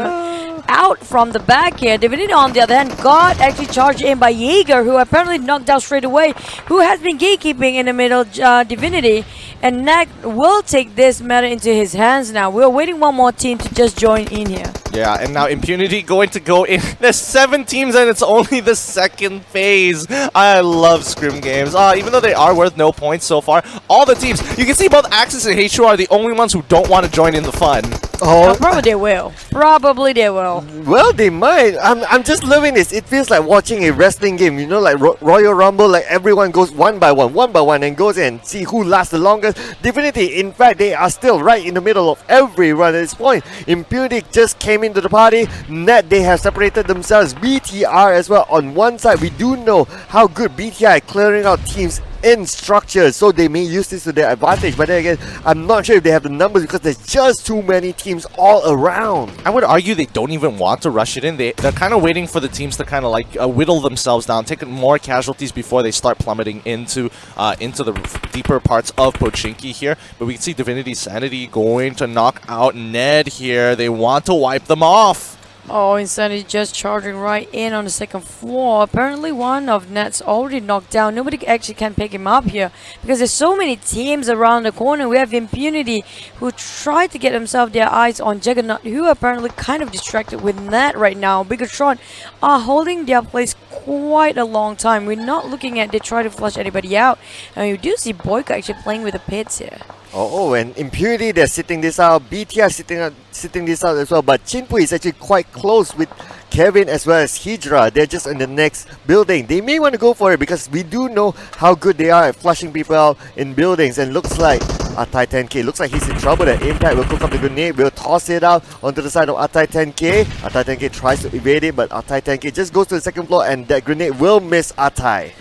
out from the back here. Divinity on the other hand got actually charged in by Jaeger, who apparently knocked out straight away, who has been gatekeeping in the middle. Divinity and Nak will take this matter into his hands now. We're waiting one more team to just join in here. Yeah, and now Impunity going to go in. There's 7 teams and it's only the second phase. I love Scrim games. Even though they are worth no points so far, all the teams, you can see both Axis and HU are the only ones who don't want to join in the fun. Probably they will. Probably they will. Well, they might. I'm just loving this. It feels like watching a wrestling game, like Royal Rumble, like everyone goes one by one, and goes in and see who lasts the longest. Divinity, in fact, they are still right in the middle of every run at this point. Impunity just came into the party. Net, they have separated themselves. BTR as well. On one side, we do know how good BTR are clearing out teams in structure, so they may use this to their advantage, but then again, I'm not sure if they have the numbers because there's just too many teams all around. I would argue they don't even want to rush it in. They're kind of waiting for the teams to kind of like whittle themselves down, take more casualties before they start plummeting into the deeper parts of Pochinki here. But we can see Divinity Sanity going to knock out Ned here. They want to wipe them off. Oh, Insanity just charging right in on the second floor. Apparently one of Net's already knocked down. Nobody actually can pick him up here because there's so many teams around the corner. We have Impunity, who tried to get themselves their eyes on Juggernaut, who are apparently kind of distracted with Net right now. Bigetron are holding their place quite a long time. We're not looking at they try to flush anybody out. And we do see Boyka actually playing with the pits here. Oh, and Impunity, they're sitting this out. BTR sitting this out as well. But Chinpui is actually quite close with Kevin as well as Hydra. They're just in the next building. They may want to go for it because we do know how good they are at flushing people out in buildings. And looks like Atai 10K, looks like he's in trouble. That Impact will cook up the grenade, will toss it out onto the side of Atai 10K. Atai 10K tries to evade it, but Atai 10K just goes to the second floor and that grenade will miss Atai.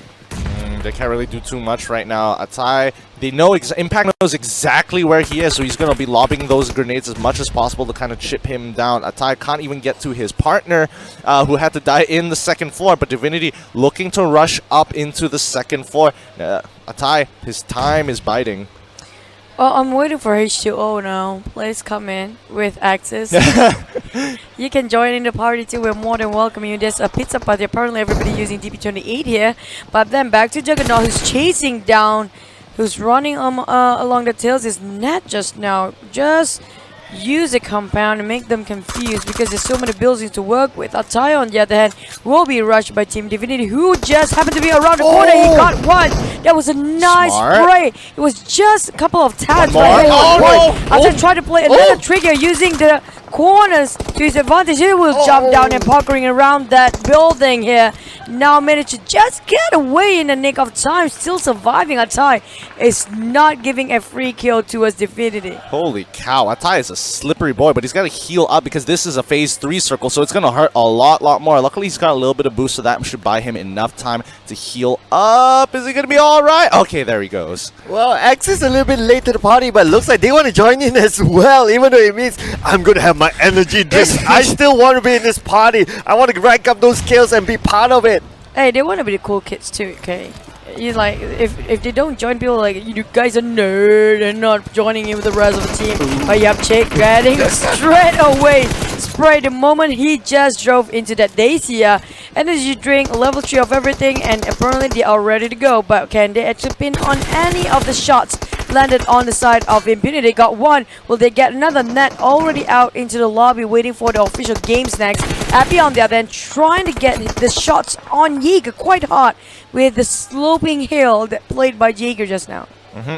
They can't really do too much right now. Atai, they know Impact knows exactly where he is, so he's going to be lobbing those grenades as much as possible to kind of chip him down. Atai can't even get to his partner, who had to die in the second floor, but Divinity looking to rush up into the second floor. Atai, his time is biting. Well, I'm waiting for H2O now. Please come in with access. You can join in the party too. We're more than welcoming you. There's a pizza party. Apparently everybody using DP28 here. But then back to Juggernaut, who's chasing down, who's running along the tails. Is Net just now. Just use a compound and make them confused because there's so many buildings to work with. Atai, on the other hand, will be rushed by Team Divinity, who just happened to be around the corner. He got one. That was a nice spray. It was just a couple of taps. Atai tried to play another trigger using the corners to his advantage. He will jump down and puckering around that building here. Now managed to just get away in the nick of time. Still surviving. Atai is not giving a free kill towards Divinity. Holy cow, Atai is a slippery boy, but he's got to heal up because this is a phase 3 circle, so it's going to hurt a lot more. Luckily, he's got a little bit of boost, so that should buy him enough time to heal up. Is he going to be all right? Okay, there he goes. Well, X is a little bit late to the party, but looks like they want to join in as well, even though it means I'm going to have my energy drink. I still want to be in this party. I want to rank up those kills and be part of it. Hey, they want to be the cool kids too, okay? You like, if they don't join people like, you guys are nerd and not joining in with the rest of the team. But you have Jake getting straight away spray the moment he just drove into that Dacia. Energy drink, level 3 of everything, and apparently they are ready to go. But can they actually pin on any of the shots landed on the side of Impunity? They got one. Will they get another? Net already out into the lobby waiting for the official game snacks. Abby on the other end trying to get the shots on Jaeger quite hard with the sloping hill that played by Jaeger just now.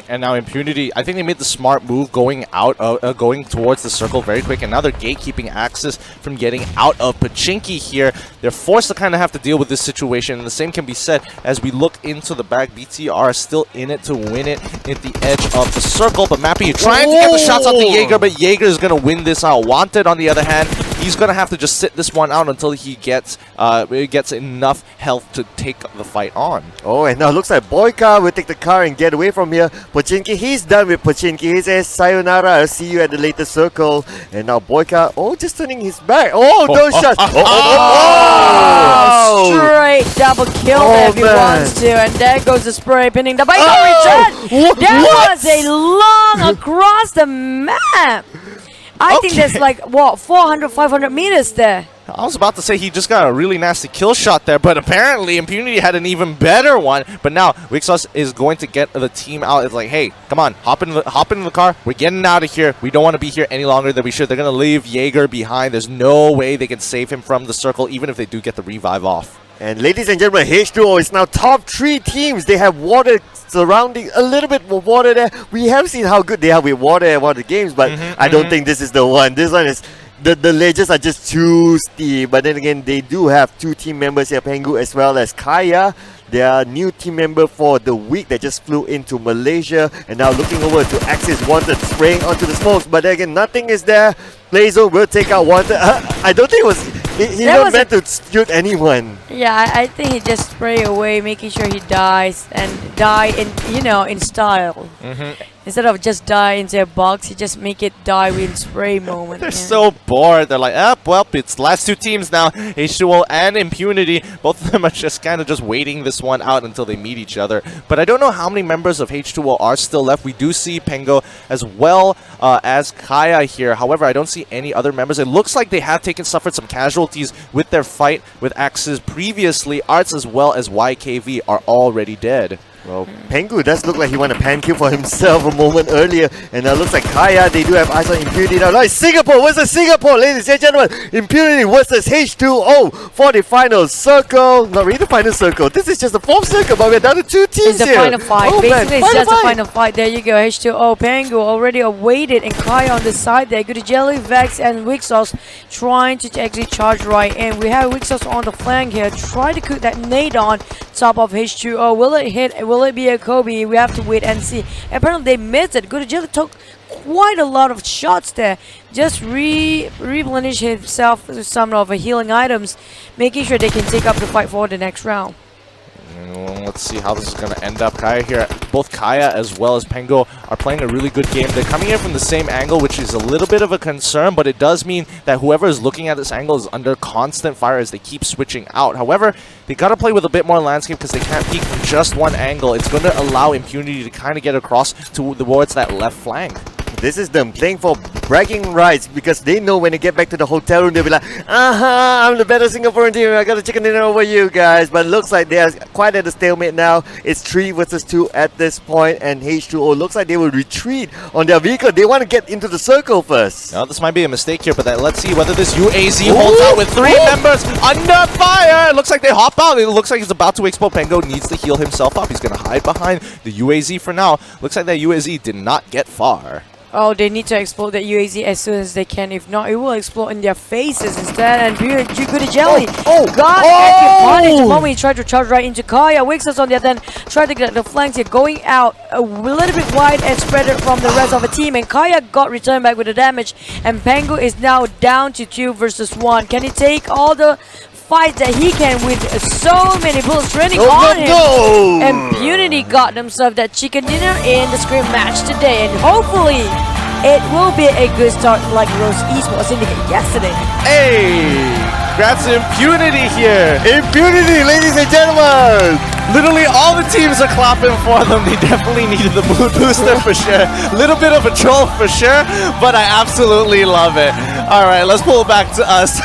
And now Impunity, I think they made the smart move going out, going towards the circle very quick, and now they're gatekeeping Axis from getting out of Pachinki here. They're forced to kind of have to deal with this situation, and the same can be said as we look into the back. BTR still in it to win it at the edge of the circle, but Mappy trying to get the shots off the Jaeger, but Jaeger is going to win this out. Wanted, on the other hand, he's going to have to just sit this one out until he gets enough health to take the fight on. Oh, and now it looks like Boyka will take the car and get away from here. Pachinki, he's done with Pachinki. He says, sayonara, I'll see you at the later circle. And now Boyka, just turning his back. Oh, those shots. Straight double kill if he wants to. And there goes the spray, pinning the bike. There was a long across the map. I think there's like, 400, 500 meters there. I was about to say he just got a really nasty kill shot there, but apparently Impunity had an even better one. But now Wixos is going to get the team out. It's like, hey, come on, hop in the car. We're getting out of here. We don't want to be here any longer than we should. They're going to leave Jaeger behind. There's no way they can save him from the circle, even if they do get the revive off. And ladies and gentlemen, H2O is now top 3 teams. They have water surrounding, a little bit more water there. We have seen how good they are with water at one of the games, but I don't think this is the one. This one is, the ledges are just too steep. But then again, they do have 2 team members here, Pengu as well as Kaya. They are new team member for the week that just flew into Malaysia. And now looking over to Axis Wanted, spraying onto the smokes. But then again, nothing is there. Blazo will take out Wanted. I don't think it was... He not meant to shoot anyone. Yeah, I think he just spray away, making sure he dies and die in style. Instead of just die into a box, he just make it die with spray moment. They're so bored. They're like, well, it's the last 2 teams now, H2O and Impunity. Both of them are just kind of just waiting this one out until they meet each other. But I don't know how many members of H2O are still left. We do see Pengo as well as Kaya here. However, I don't see any other members. It looks like they have suffered some casualties with their fight with Axis previously. Arts as well as YKV are already dead. Well, Pengu does look like he won a pan kill for himself a moment earlier. And now looks like Kaya, they do have eyes on Impunity now. Like Singapore versus Singapore, ladies and gentlemen. Impunity versus H2O for the final circle. Not really the final circle. This is just the 4th circle, but we're down to 2 teams It's the here. final fight. Basically, it's just the final fight. There you go. H2O, Pengu already awaited, and Kaya on the side there. Good to Jelly, Vex, and Wixos trying to actually charge right in. We have Wixos on the flank here. Try to cook that nade on top of H2O. Will it hit? Will it be a Kobe? We have to wait and see. Apparently they missed it. Good Jelly took quite a lot of shots there. Just replenish himself with some of the healing items, making sure they can take up the fight for the next round. Let's see how this is going to end up. Kaya here, both Kaya as well as Pengo are playing a really good game. They're coming in from the same angle, which is a little bit of a concern, but it does mean that whoever is looking at this angle is under constant fire as they keep switching out. However, they got to play with a bit more landscape because they can't peek from just one angle. It's going to allow Impunity to kind of get across towards that left flank. This is them playing for bragging rights because they know when they get back to the hotel room, they'll be like, I'm the better Singaporean team. I got a chicken dinner over you guys. But it looks like they are quite at a stalemate now. It's 3 versus 2 at this point, and H2O looks like they will retreat on their vehicle. They want to get into the circle first. Now, this might be a mistake here, but let's see whether this UAZ holds out with 3 members under fire. It looks like they hop out. It looks like he's about to explode. Pengo needs to heal himself up. He's going to hide behind the UAZ for now. Looks like that UAZ did not get far. Oh, they need to explode that UAZ as soon as they can. If not, it will explode in their faces instead. And Good Jelly got punished the moment he tried to charge right into Kaya. Wixos on the other end tried to get the flanks here, going out a little bit wide and spread it from the rest of the team. And Kaya got returned back with the damage. And Pengu is now down to 2 versus 1. Can he take all the fight that he can with so many bullets raining on him? Impunity got themselves that chicken dinner in the Scrim match today, and hopefully it will be a good start like Rose Esports Syndicate yesterday. Hey, congrats to Impunity here. Impunity, ladies and gentlemen. Literally all the teams are clapping for them. They definitely needed the mood booster for sure. A little bit of a troll for sure, but I absolutely love it. All right, let's pull it back to us.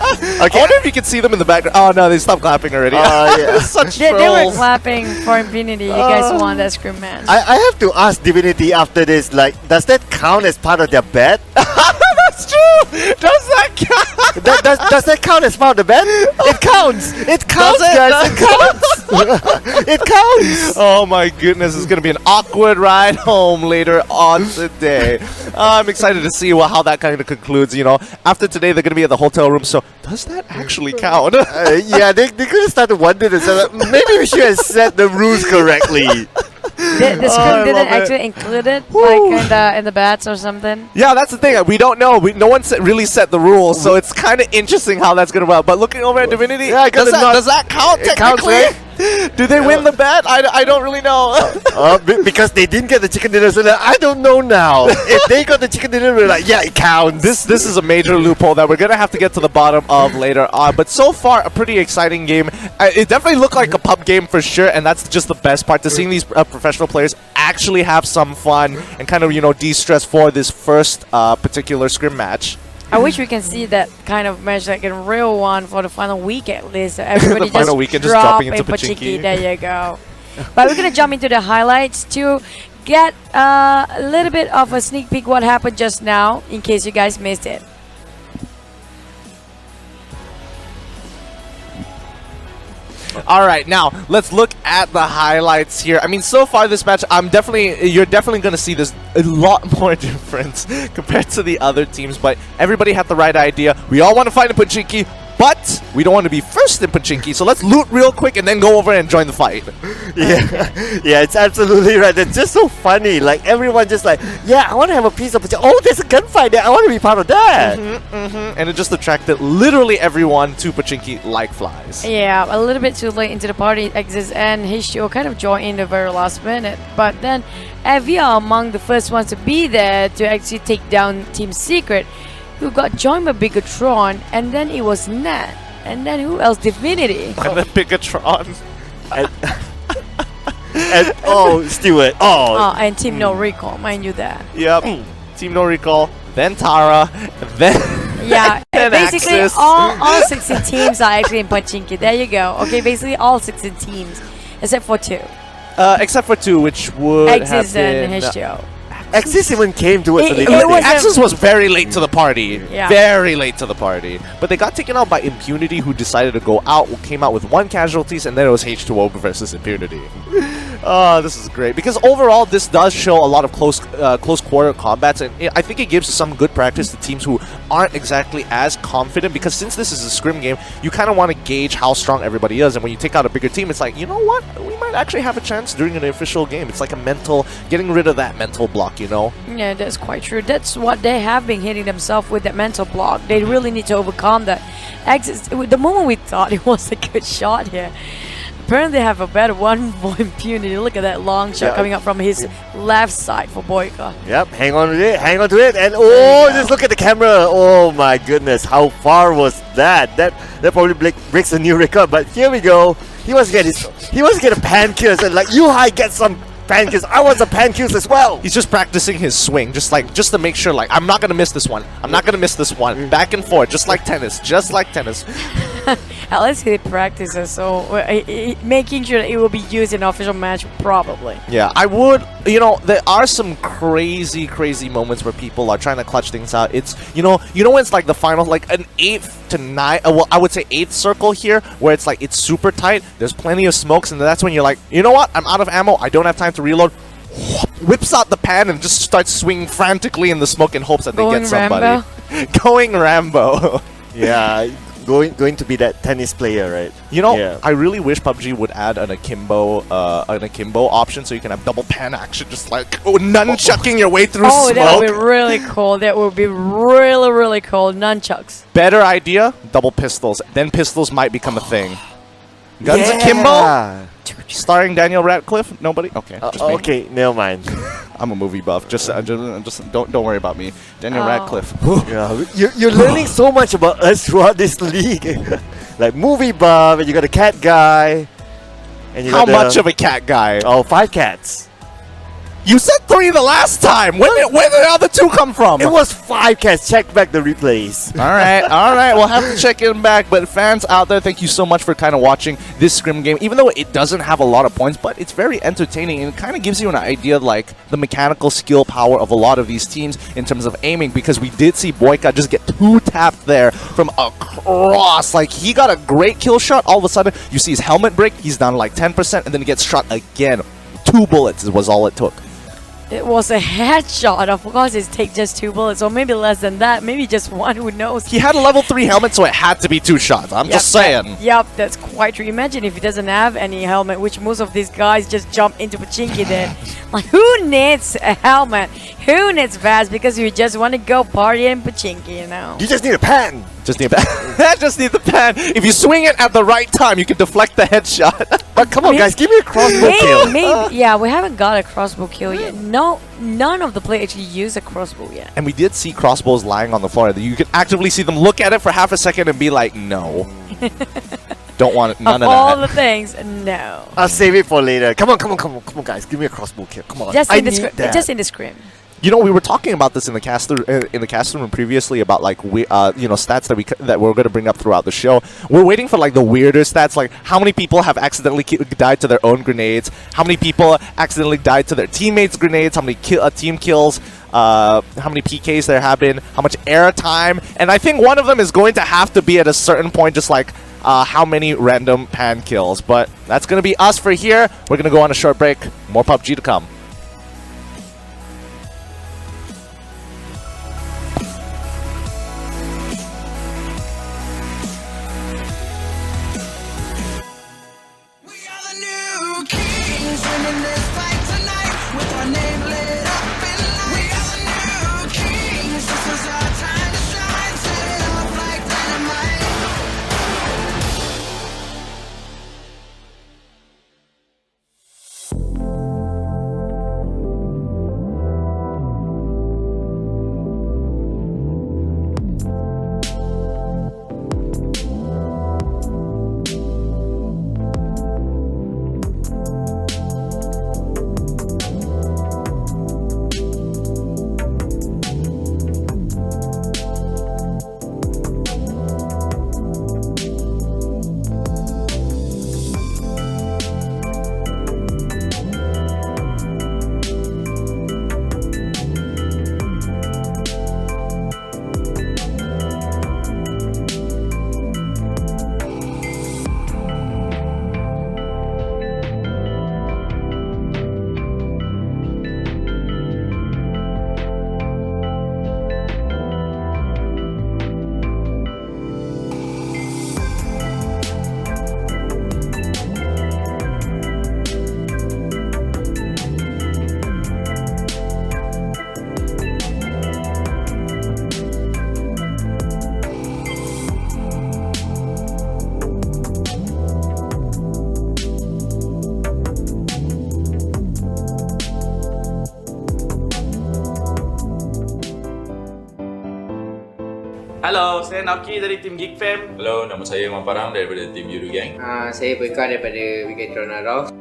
Okay. I wonder if you can see them in the background. Oh no, they stopped clapping already. Yeah. Such they were clapping for Impunity. You guys won that Scrim match. I have to ask Divinity after this, like, does that count as part of their bet? That's That's true. Does that count? Does that count as part of the bet? It counts. It counts, guys. It counts. It counts. Oh my goodness, it's gonna be an awkward ride home later on today. I'm excited to see how that kind of concludes. After today they're gonna be at the hotel room. So does that actually count? Yeah, they could have started wondering themselves. Maybe we should have set the rules correctly. The Scrim didn't actually include it, like in the bats or something. Yeah, that's the thing. We don't know. No one really set the rules, so it's kind of interesting how that's gonna work. But looking over at Divinity, does that count technically? Counts, right? Do they win the bet? I don't really know. Because they didn't get the chicken dinner, so I don't know now. If they got the chicken dinner, we're like, yeah, it counts. This is a major loophole that we're gonna have to get to the bottom of later on. But so far, a pretty exciting game. It definitely looked like a pub game for sure, and that's just the best part, to seeing these professional players actually have some fun and kind of de-stress for this first particular Scrim match. I wish we can see that kind of match, like in real one, for the final week at least. Everybody The final weekend, just dropping into Pachinki. There you go. But we're gonna jump into the highlights to get a little bit of a sneak peek what happened just now, in case you guys missed it. All right, now let's look at the highlights here. I mean, so far this match, you're definitely going to see this a lot more difference compared to the other teams, but everybody had the right idea. We all want to fight in Pachinki, but we don't want to be first in Pachinki, so let's loot real quick and then go over and join the fight. Yeah, it's absolutely right. It's just so funny. Like, everyone just like, yeah, I want to have a piece of Pachinki. Oh, there's a gunfight there. I want to be part of that. And it just attracted literally everyone to Pachinki like flies. Yeah, a little bit too late into the party exits, and Hishio kind of joined in the very last minute. But then, we are among the first ones to be there to actually take down Team Secret, who got joined by Bigetron, and then it was Nat, and then who else? Divinity. And then Bigetron. and Stewart. And Team NoRecoil, mind you that. Yep. Team NoRecoil, then Tara, then yeah, then basically Axis. all 16 teams are actually in Pachinki. There you go. Okay, basically all 16 teams, except for 2. Except for 2, which would Axis have been and Hishio. Axis even came towards the lead. Axis was very late to the party. Yeah. Very late to the party. But they got taken out by Impunity, who decided to go out, came out with 1 casualties, and then it was H2O versus Impunity. This is great. Because overall, this does show a lot of close quarter combats, and I think it gives some good practice to teams who aren't exactly as confident, because since this is a Scrim game, you kind of want to gauge how strong everybody is, and when you take out a bigger team, it's like, you know what? We might actually have a chance during an official game. It's like getting rid of that mental block. Yeah, that's quite true. That's what they have been hitting themselves with, that mental block. They really need to overcome that. The moment we thought it was a good shot here, apparently they have a better one for Impunity. Look at that long shot coming up from his left side for Boyka. Yep, hang on to it, and just look at the camera. Oh my goodness, how far was that? That probably breaks a new record. But here we go. He wants to get a pan kiss, and like, Yuhai gets some pan kills. I want some pan kills as well. He's just practicing his swing, just to make sure, like, I'm not gonna miss this one. I'm not gonna miss this one. Back and forth, just like tennis. At least he practices, so making sure that it will be used in an official match, probably. Yeah, I would. There are some crazy moments where people are trying to clutch things out. It's when it's like the final, like an 8th to 9. Well, I would say 8th circle here, where it's like it's super tight. There's plenty of smokes, and that's when you're like, you know what? I'm out of ammo. I don't have time to reload. Whips out the pan and just starts swinging frantically in the smoke in hopes that they get somebody. Going Rambo. Yeah. Going to be that tennis player, right? I really wish PUBG would add an akimbo option, so you can have double pan action, just like nunchucking your way through smoke. That would be really cool. That would be really cool. Nunchucks. Better idea, double pistols. Then pistols might become a thing. Guns akimbo? Starring Daniel Radcliffe? Nobody? Okay. Okay, never mind. I'm a movie buff. Just don't worry about me. Daniel Radcliffe. Yeah, you're learning so much about us throughout this league. Like movie buff, and you got a cat guy. And you How much of a cat guy? Oh, 5 cats. You said 3 the last time. Where did the other 2 come from? It was 5 cats. Check back the replays. All right. We'll have to check it back. But fans out there, thank you so much for kind of watching this Scrim game. Even though it doesn't have a lot of points, but it's very entertaining and it kind of gives you an idea of like the mechanical skill power of a lot of these teams in terms of aiming. Because we did see Boyka just get 2 tapped there from across. Like he got a great kill shot. All of a sudden, you see his helmet break. He's down like 10%, and then he gets shot again. 2 bullets was all it took. It was a headshot. Of course, it takes just 2 bullets, or maybe less than that. Maybe just 1. Who knows? He had a level 3 helmet, so it had to be 2 shots. I'm just saying. Yep, that's quite true. Imagine if he doesn't have any helmet, which most of these guys just jump into Pachinki then. Like, who needs a helmet? Who needs vest? Because you just want to go party in Pachinki, you know? You just need a pan. Just need a pan. Just need the pan. If you swing it at the right time, you can deflect the headshot. But come on, guys, give me a crossbow kill. Maybe, yeah, we haven't got a crossbow kill yet. No, none of the players actually use a crossbow yet. And we did see crossbows lying on the floor. You could actively see them look at it for half a second and be like, no. Don't want it, none of that. All the things, no. I'll save it for later. Come on, guys. Give me a crossbow kill. Come on. Just in the Scrim. You know, we were talking about this in the cast room previously about like stats that we're going to bring up throughout the show. We're waiting for like the weirder stats, like how many people have accidentally died to their own grenades, how many people accidentally died to their teammates' grenades, how many team kills, how many PKs there have been, how much air time, and I think one of them is going to have to be at a certain point, just like how many random pan kills. But that's going to be us for here. We're going to go on a short break. More PUBG to come. Halo, saya Naoki dari tim Geek Fam. Hello, nama saya Mamparang daripada tim Yoodo Gang. Saya Bosskurr daripada Bigetron.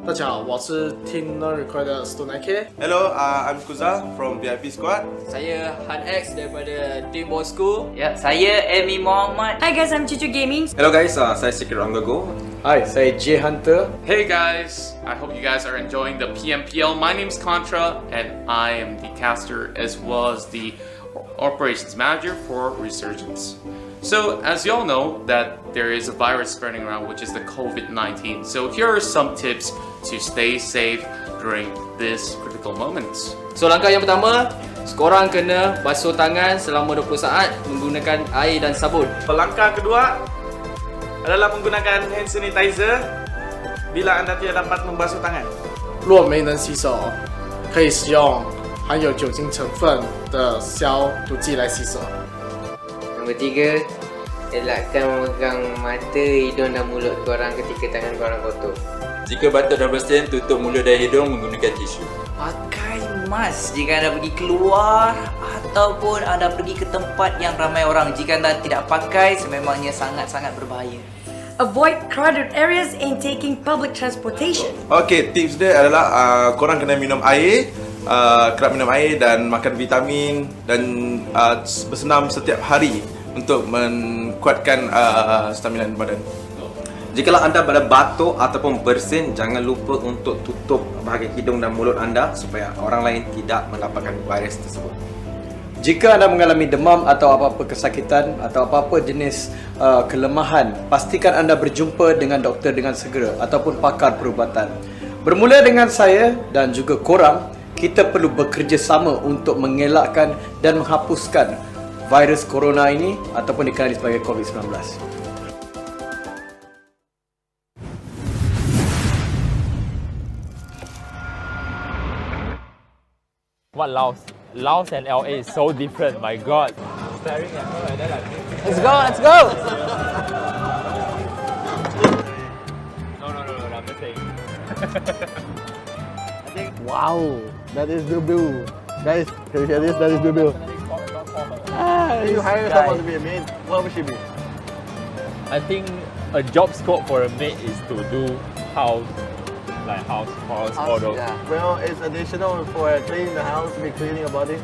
大家好，我是 Team NoRecoil 的 Stone。 Hello, I'm Kuza from VIP Squad. Saya Han X daripada tim Bosskurr. Ya, saya Amy Muhammad. Hi guys, I'm Chuchu Gaming. Hello guys, saya Secret on the Go. Hi, saya J Hunter. Hey guys, I hope you guys are enjoying the PMPL. My name's Contra, and I am the caster as well as the operations manager for Resurgence. So, as y'all know, that there is a virus spreading around, which is the COVID-19. So, here are some tips to stay safe during this critical moments. So, langkah yang pertama, korang kena basuh tangan selama 20 saat menggunakan air dan sabun. Langkah kedua adalah menggunakan hand sanitizer bila anda tidak dapat membasuh tangan. 若没能洗手，可以使用含有酒精成分的消毒剂来洗手。 Nombor 3, elakkan memegang mata, hidung dan mulut korang ketika tangan korang kotor. Jika batuk dan bersin, tutup mulut dan hidung menggunakan tisu. Pakai mask jika anda pergi keluar ataupun anda pergi ke tempat yang ramai orang. Jika anda tidak pakai, sememangnya sangat-sangat berbahaya. Avoid crowded areas and taking public transportation. Okay, tips dia adalah korang kena minum air, kerap minum air dan makan vitamin dan bersenam setiap hari untuk menguatkan stamina badan. Jikalau anda berada batuk ataupun bersin, jangan lupa untuk tutup bahagian hidung dan mulut anda supaya orang lain tidak mendapatkan virus tersebut. Jika anda mengalami demam atau apa-apa kesakitan atau apa-apa jenis kelemahan, pastikan anda berjumpa dengan doktor dengan segera ataupun pakar perubatan. Bermula dengan saya dan juga korang, kita perlu bekerjasama untuk mengelakkan dan menghapuskan virus corona ini ataupun dikenali sebagai COVID-19. What Laos? Laos and LA is so different, my god. Staring at her and then like... Let's go, let's go! No, I'm just saying. Wow, that is Bill. Guys, can you hear this? That is Bill. If you hire someone to be a maid, what would she be? I think a job scope for a maid is to do house, all those. Yeah. Well, it's additional for cleaning the house, be cleaning your body.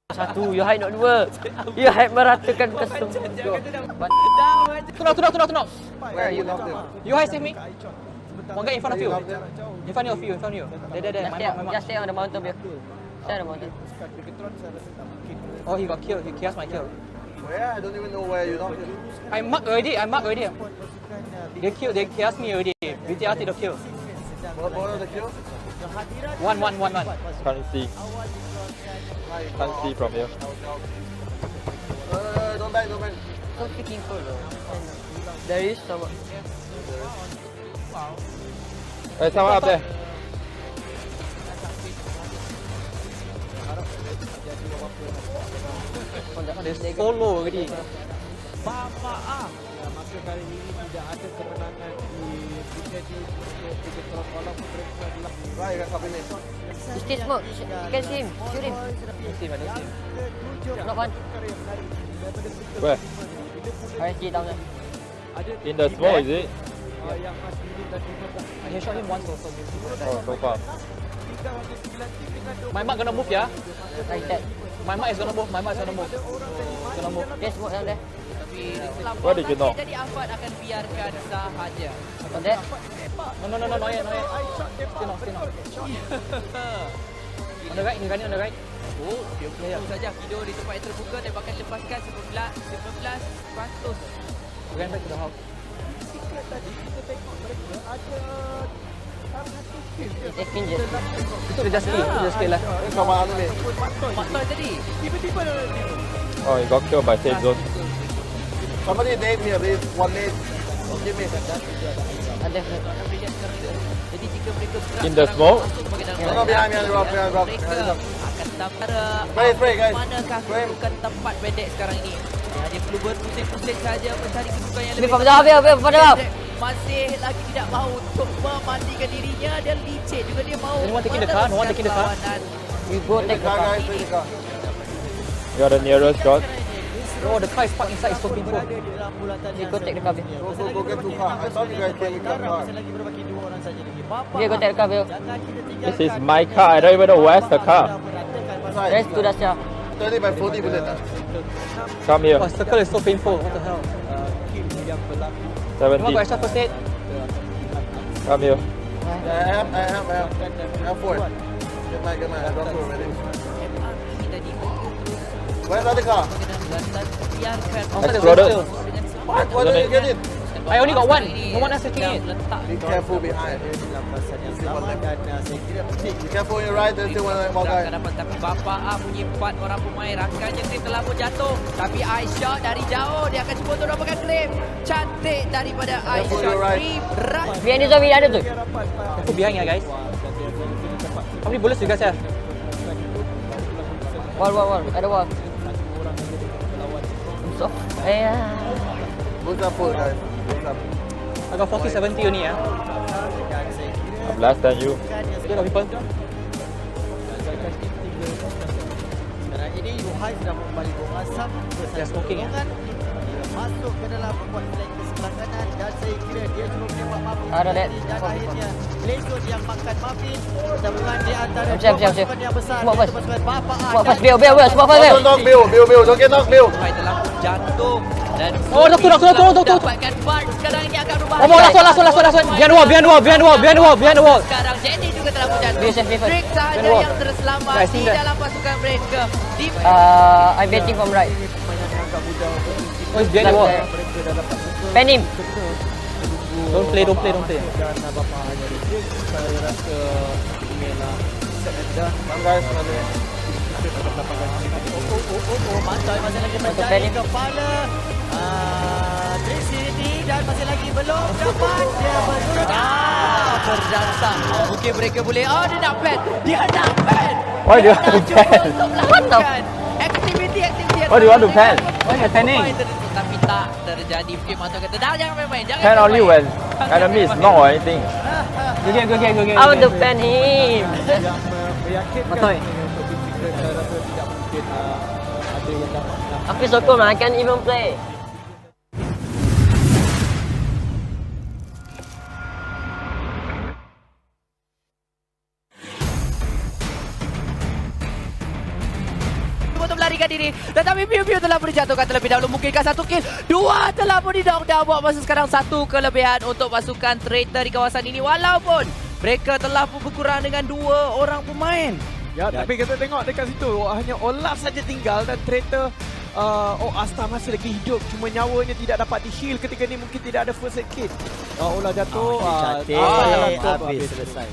Satu, you hide not dua. You hide meratakan kesemua. Tunok. Where are you? You hide save me. One guy in front of you. In front of you. There. Just stay on the mountain, Bill. Stay on the mountain. Oh, he got killed. He chaos my kill. Where? I don't even know where you knocked him. I marked already. They killed. They chaos me already. VTR did the kill. What are the kills? One. Can't see. Can't see from here. Don't back. So freaking cool though. There is someone. Hey, someone up there. They so low already. Bapak maka kali ini tidak ada kemenangan di Vikendi untuk Bigetron walaupun mereka adalah Right, kat cabinet. Stay smoke. You can see him. Shoot him. I don't see him. Not one. Where? RSG down there. In the smoke, is it? I shot him once also. Oh, so far. My mark gonna move ya. Like that. My mark is gonna move. Gonna move. Yes, smoke down there. Where did you know? Jadi Ahmad akan biarkan sahaja. On that? No, not yet. Still not. On the right, ni running on the right. Oh, dia pun saja video di tempat yang terbuka dan bahkan lepaskan 11 Ran back to the house. It's injured. Itu dia just kill lah. Sama anu ni. Patah tadi. Tiba-tiba Oh, he got killed by safe zone. Somebody nade here, please. One nade. Give me. Jadi jika mereka bergerak In the smoke? No, behind me, rock. akan tampar Spray, guys. manakah kedudukan tempat pendek sekarang ini. Dia perlu berpusing-pusing saja mencari kedudukan yang lebih Padahal. Masih lagi tidak mahu untuk memandikan dirinya dan licin juga dia mahu. No one taking the car. You go take the car. You are the nearest shot. Oh, the car is parked inside. It's so painful. You go take the car. Go get two car. I thought you guys came with the car. Yeah, go take the car, Bill. This is my car. I don't even know where's the car. Rest to the shop. 30 by 40 bullet. Come here. Oh, circle is so painful. What the hell? 70. You want to extra first aid? Come here. I have 4. Get my doctor ready. Where's the other car? Exploded. What? Why don't you get it? I only got one. No one else taking it. Be careful behind. Be careful on your right, there's still one guy. Tapi Bapak punya 4 orang pemain rakannya Scrim telah pun jatuh. Tapi Aisyah dari jauh dia akan cuba untuk dapatkan claim. Cantik daripada Aisyah. Scrim Behind ni zombie ada tu. Aku behind ya guys. How many bullets you guys have? Wall. Ada wall. So, What's up, guys? I got 40-70 only ya. I'm less than you. Still got people. Sekarang ini Yuhai sedang membalik bom asap. They're smoking ya. masuk ke dalam membuat flank ke sebelah kanan dan saya kira dia cuba menembak Muffin Ada, Dek. dan akhirnya Leson yang makan Muffin. Pertemuan di antara Siap. pasukan yang besar Buat iaitu first. pasukan Bapak Buat first, Bill. Semua first, Bill. Bill, joget knock, Bill. Sampai telah pun jatuh dan Oh, doktor. dapatkan part. Sekarang ini akan berubah. Oh, last one. Behind the wall. Sekarang Jenny juga telah pun jatuh. Bill, safe. Drake sahaja Behind the wall. yang terselamat Guys, di see that? dalam pasukan mereka. Di I'm betting from right. Oh, it's behind the wall. Pen him. Don't play. Dan Bapak hanya reject. Saya rasa inilah set and done. Guys, Mantai masih lagi mencari Panic. kepala Trinity dan masih lagi belum dapat. Dia menurut berdasar. Mungkin mereka boleh. Oh, dia nak ban. why do you want to ban? Untuk melakukan aktiviti Why do you want to ban? Why you panning? Tapi tak terjadi. Mungkin Mantai kata, jangan main-main. Ban only when enemy is knocked or anything. Go get. I want to ban him. yang meyakinkan Betul. untuk tim Secret. Saya rasa tidak mungkin ada yang dapat Aku sokong, I can't even play. untuk melarikan diri, tetapi Piu telah dijatuhkan terlebih dahulu. Mungkinkah satu kill? Dua telah pun di-knockdown. Buat masa sekarang satu kelebihan untuk pasukan Traitor di kawasan ini. Walaupun mereka telah pun berkurang dengan 2 orang pemain. Ya, tapi kita tengok dekat situ hanya Olaf saja tinggal dan Traitor Asta masih lagi hidup, cuma nyawanya tidak dapat di-heal ketika ni, mungkin tidak ada first aid kit. Olaf jatuh, habis selesai.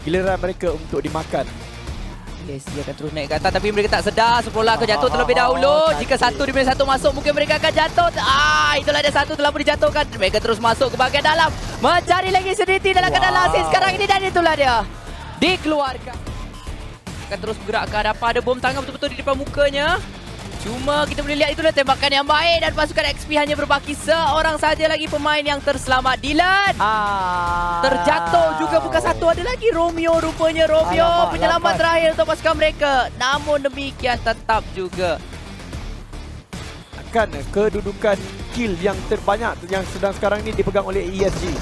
Giliran mereka untuk dimakan. Yes, dia akan terus naik ke atas tapi mereka tak sedar. Sepola akan jatuh terlebih dahulu. Jika satu demi satu masuk, mungkin mereka akan jatuh. Itulah dia, satu telah pun dijatuhkan. Mereka terus masuk ke bahagian dalam, mencari lagi Syndicate dalam keadaan lasin sekarang ini, dan itulah dia dikeluarkan. Akan terus bergerak ke hadapan. Ada bom tangan betul-betul di depan mukanya. Cuma kita boleh lihat itulah tembakan yang baik, dan pasukan XP hanya berbaki seorang saja lagi pemain yang terselamat. Dylan terjatuh juga, bukan satu, ada lagi Romeo rupanya. Romeo penyelamat terakhir untuk pasukan mereka. Namun demikian tetap juga Akan kedudukan kill yang terbanyak yang sedang sekarang ini dipegang oleh ESG.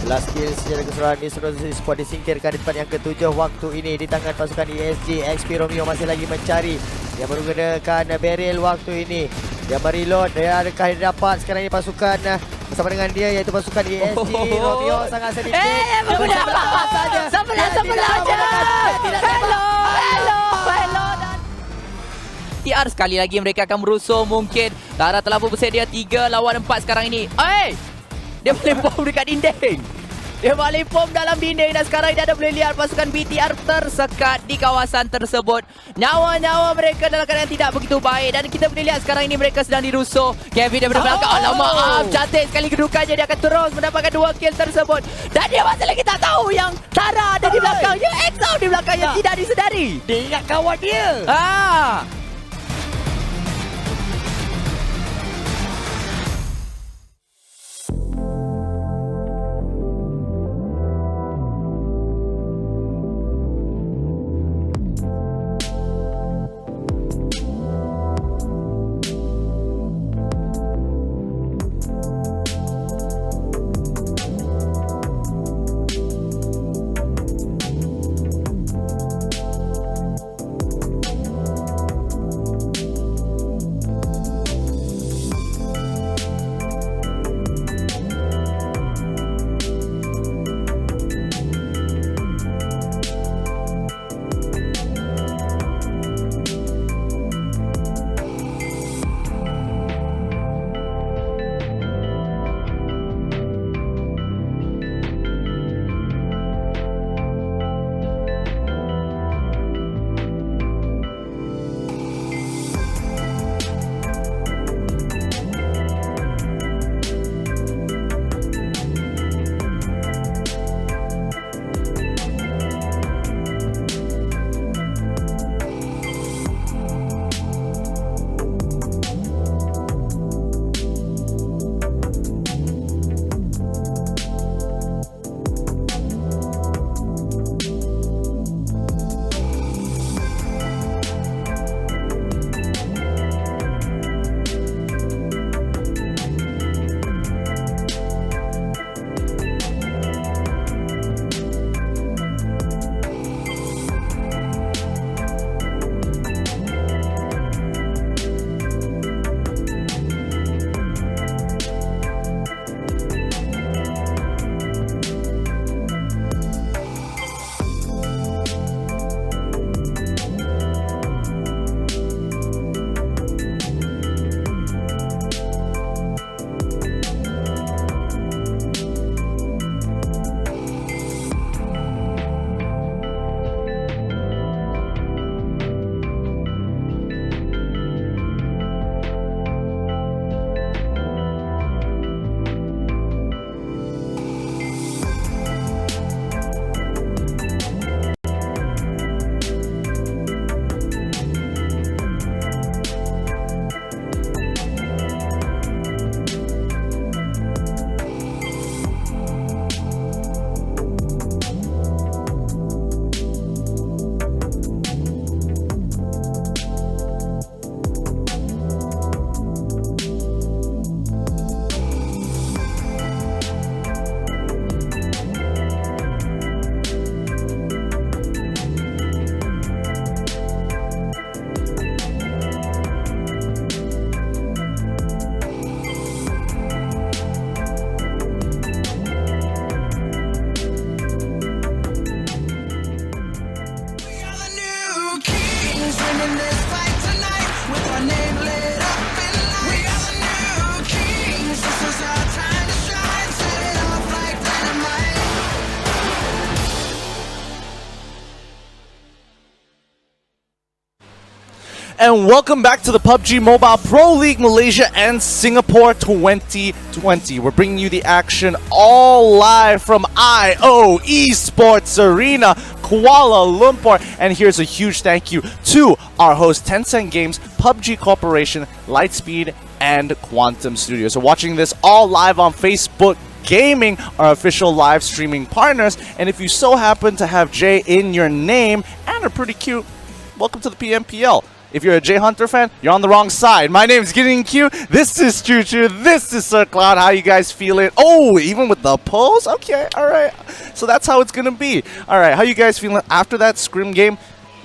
11 kill secara keseluruhan Esports disingkirkan di tempat yang ke-7 waktu ini di tangan pasukan ESG. XP Romeo masih lagi mencari. Dia menggunakan barrel waktu ini. Dia mereload. Dia adakah dia dapat sekarang ini pasukan bersama dengan dia, iaitu pasukan ESG. Romeo sangat sedikit. Sebelah aja. Hello. TR sekali lagi mereka akan merusuh mungkin. Tara telah pun bersedia 3 lawan 4 sekarang ini. Dia boleh bom dekat dinding. Dia boleh bom dalam dinding, dan sekarang ini ada boleh lihat pasukan BTR tersekat di kawasan tersebut. Nyawa-nyawa mereka dalam keadaan tidak begitu baik, dan kita boleh lihat sekarang ini mereka sedang dirusuh. Kevin daripada belakang. Alamak, cantik sekali kedudukannya. Dia akan terus mendapatkan 2 kill tersebut. Dan dia masih lagi tak tahu yang Tara ada di belakangnya. Exo di belakangnya, tidak disedari. Dia ingat kawan dia. win this fight tonight with our name lit up in lights. We are the new kings. This is our time to shine. Set it off like dynamite. And welcome back to the PUBG Mobile Pro League Malaysia and Singapore 2020. We're bringing you the action all live from Esports Arena, Kuala Lumpur. And here's a huge thank you to our host, Tencent Games, PUBG Corporation, Lightspeed, and Quantum Studios. So watching this all live on Facebook Gaming, our official live streaming partners. And if you so happen to have J in your name and are pretty cute, welcome to the PMPL. If you're a J Hunter fan, you're on the wrong side. My name's Getting Q. This is Choo Choo. This is Sir Cloud. How you guys feeling? Oh, even with the pose? Okay, all right. So that's how it's gonna be. All right, how you guys feeling after that Scrim game?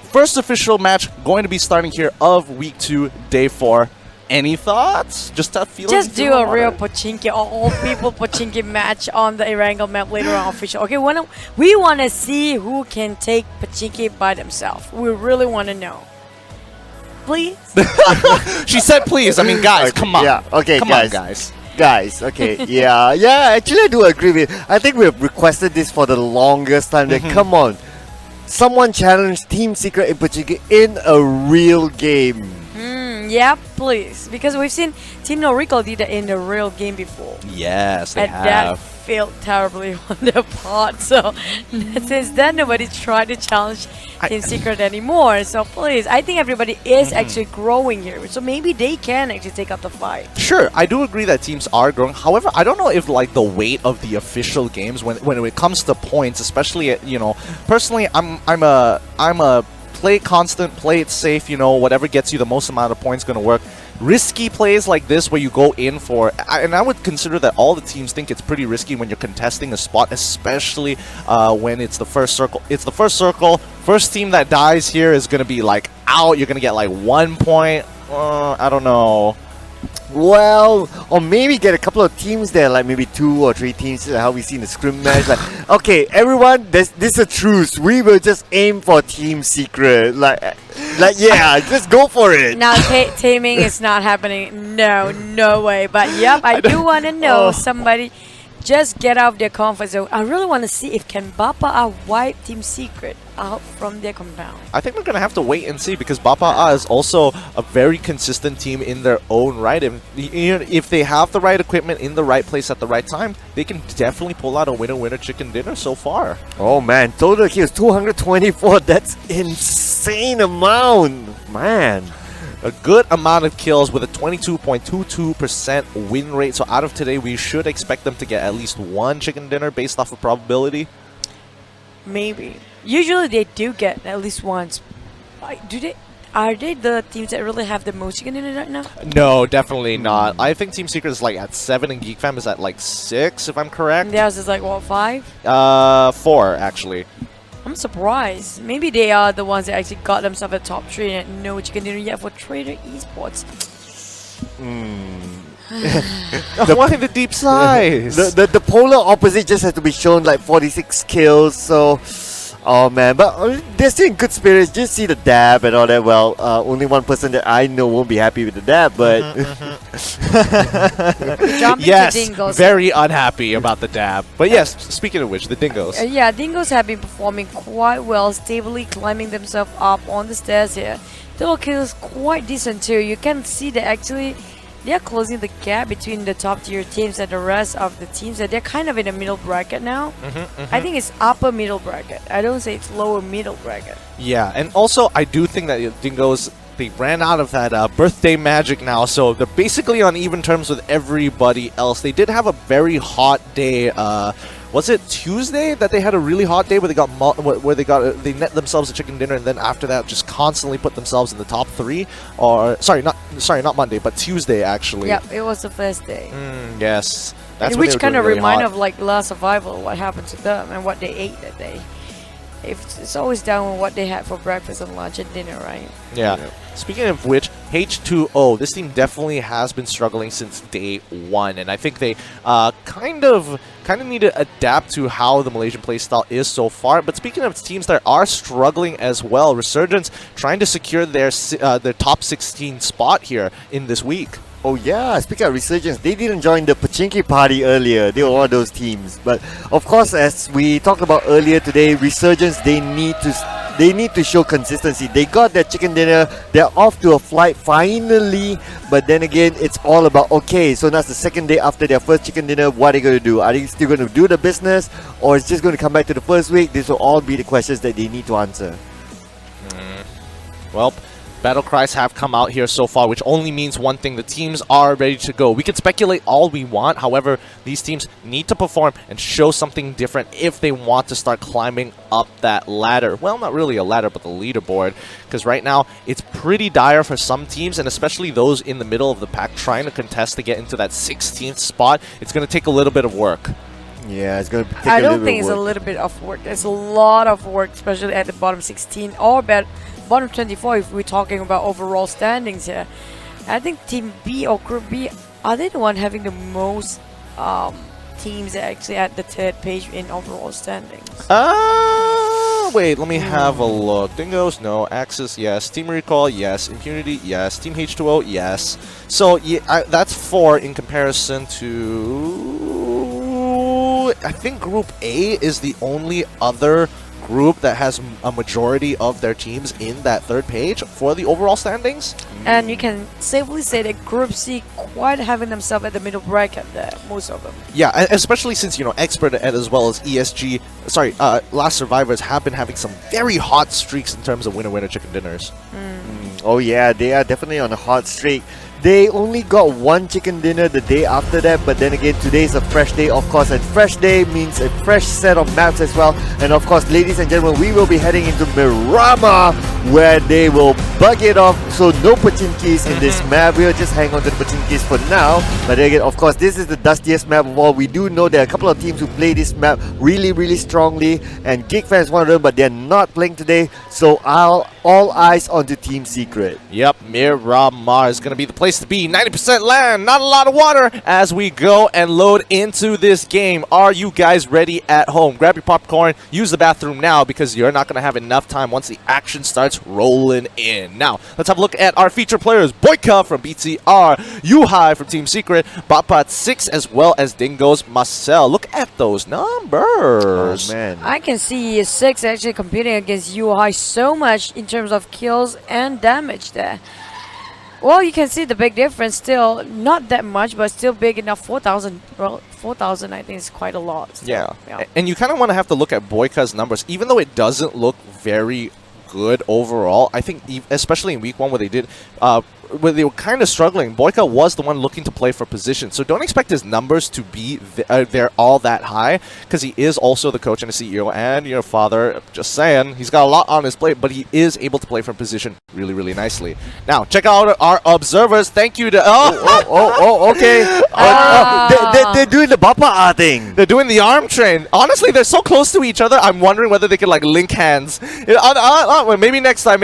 First official match going to be starting here of week 2, day 4. Any thoughts? Just tough feeling. Just do a real Pochinki or all people Pochinki match on the Erangel map later on official. Okay, we want to see who can take Pochinki by themselves. We really want to know. Please. She said please. I mean, guys, Okay, come on. Yeah, okay, come guys. on, guys. Guys, okay, yeah, actually I do agree with. I think we've requested this for the longest time. That come on, someone challenge Team Secret in Pochinki in a real game. Yeah, please. Because we've seen Team NoRecoil did that in the real game before. Yes, they and have. that failed terribly on their part. So since then, nobody's tried to challenge Team Secret anymore. So please, I think everybody is actually growing here. So maybe they can actually take up the fight. Sure, I do agree that teams are growing. However, I don't know if like the weight of the official games when it comes to points, especially at, personally, I'm a play it constant, play it safe, whatever gets you the most amount of points going to work. Risky plays like this where you go in for, and I would consider that all the teams think it's pretty risky when you're contesting a spot, especially when it's the first circle. It's the first circle. First team that dies here is going to be like out. You're going to get like 1 point. I don't know. Well, or maybe get a couple of teams there, like maybe 2 or 3 teams, how we see in the Scrim match. Like, okay, everyone, this is a truce. We will just aim for Team Secret. Like yeah, just go for it. Now, taming is not happening. No way. But yep, I do want to know somebody just get out of their comfort zone. I really want to see if can Bapak wipe Team Secret out from their compound. I think we're going to have to wait and see because Bapak is also a very consistent team in their own right. If they have the right equipment in the right place at the right time, they can definitely pull out a winner chicken dinner so far. Oh man, total kills 224. That's insane amount, man. A good amount of kills with a 22.22% win rate. So out of today, we should expect them to get at least 1 chicken dinner based off of probability. Maybe. Usually they do get at least once. Are they the teams that really have the most chicken dinner right now? No, definitely not. I think Team Secret is like at 7 and Geek Fam is at like 6, if I'm correct. Theirs is like what, 5? 4 actually. I'm surprised. Maybe they are the ones that actually got themselves a top 3 and no chicken dinner yet for Traitor Esports. Why the deep sighs? The polar opposite just has to be shown like 46 kills. So, oh man, but they're still in good spirits. Just see the dab and all that. Well, only one person that I know won't be happy with the dab, but yes, very unhappy about the dab. But yes, speaking of which, the Dingoz. Yeah, Dingoz have been performing quite well, stably climbing themselves up on the stairs here. Total kills quite decent too. You can see that actually they are closing the gap between the top tier teams and the rest of the teams. That they're kind of in the middle bracket now. I think it's upper middle bracket. I don't say it's lower middle bracket. Yeah, and also I do think that Dingoz, they ran out of that birthday magic now, so they're basically on even terms with everybody else. They did have a very hot day. Was it Tuesday that they had a really hot day where they got they net themselves a chicken dinner, and then after that just constantly put themselves in the top 3? Or sorry, not Monday, but Tuesday actually. Yeah, it was the first day. Yes, that's which kind of really remind hot. of like Last Survival, what happened to them and what they ate that day. It's always down with what they had for breakfast and lunch and dinner, right? Yeah. Speaking of which, H2O, this team definitely has been struggling since day 1, and I think they kind of kind of need to adapt to how the Malaysian playstyle is so far. But speaking of teams that are struggling as well, Resurgence trying to secure their top 16 spot here in this week. Oh yeah, speaking of Resurgence, they didn't join the Pachinki party earlier. They were one of those teams. But of course, as we talked about earlier today, Resurgence, they need to show consistency. They got their chicken dinner, they're off to a flight finally, but then again, it's all about, okay, so that's the second day after their first chicken dinner, what are they going to do? Are they still going to do the business, or it's just going to come back to the first week? These will all be the questions that they need to answer. Well, battle cries have come out here so far, which only means one thing: the teams are ready to go. We can speculate all we want, however, these teams need to perform and show something different if they want to start climbing up that ladder. Well, not really a ladder, but the leaderboard, because right now it's pretty dire for some teams, and especially those in the middle of the pack trying to contest to get into that 16th spot. It's going to take a little bit of work. Yeah, it's going to take I don't think it's a little bit of work. There's a lot of work, especially at the bottom 16 or bottom 24 if we're talking about overall standings here. I think Team B or Group B, are they the one having the most teams actually at the third page in overall standings? Wait, let me have a look. Dingoz, no. Axis, yes. Team NoRecoil, yes. Impunity, yes. Team H2O, yes. So yeah, that's 4 in comparison to... I think Group A is the only other group that has a majority of their teams in that third page for the overall standings. And you can safely say that Group C quite having themselves at the middle bracket there, most of them. Yeah, especially since, you know, XPERT as well as ESG, Last Survivors have been having some very hot streaks in terms of winner-winner chicken dinners. Oh yeah, they are definitely on a hot streak. They only got one chicken dinner the day after that, but then again, today is a fresh day, of course, and fresh day means a fresh set of maps as well. And of course, ladies and gentlemen, we will be heading into Miramar, where they will bug it off, so no Pachinkis in this map. We'll just hang on to the Pachinkis for now. But then again, of course, this is the dustiest map of all. We do know there are a couple of teams who play this map really, really strongly, and Geek Fan is one of them, but they're not playing today, so all eyes onto Team Secret. Yep, Miramar is going to be the place to be. 90% land, not a lot of water, as we go and load into this game. Are you guys ready at home? Grab your popcorn, use the bathroom now, because you're not going to have enough time once the action starts rolling in. Now, let's have a look at our feature players. Boyka from BTR, Yuhai from Team Secret, Bapak 6, as well as Dingoz Marcel. Look at those numbers. Oh, man. I can see 6 actually competing against Yuhai so much in terms of kills and damage there. Well, you can see the big difference still. Not that much, but still big enough. 4,000. Well, 4,000 I think is quite a lot. Still. Yeah. And you kind of want to have to look at Boyka's numbers. Even though it doesn't look very good overall, I think especially in week 1 where they did... where they were kind of struggling, Boyka was the one looking to play for position. So don't expect his numbers to be there all that high, because he is also the coach and the CEO and your father. Just saying, he's got a lot on his plate, but he is able to play from position really, really nicely. Now, check out our observers. Thank you to... Okay. They're doing the Bapak thing. They're doing the arm train. Honestly, they're so close to each other, I'm wondering whether they could like link hands. Maybe next time,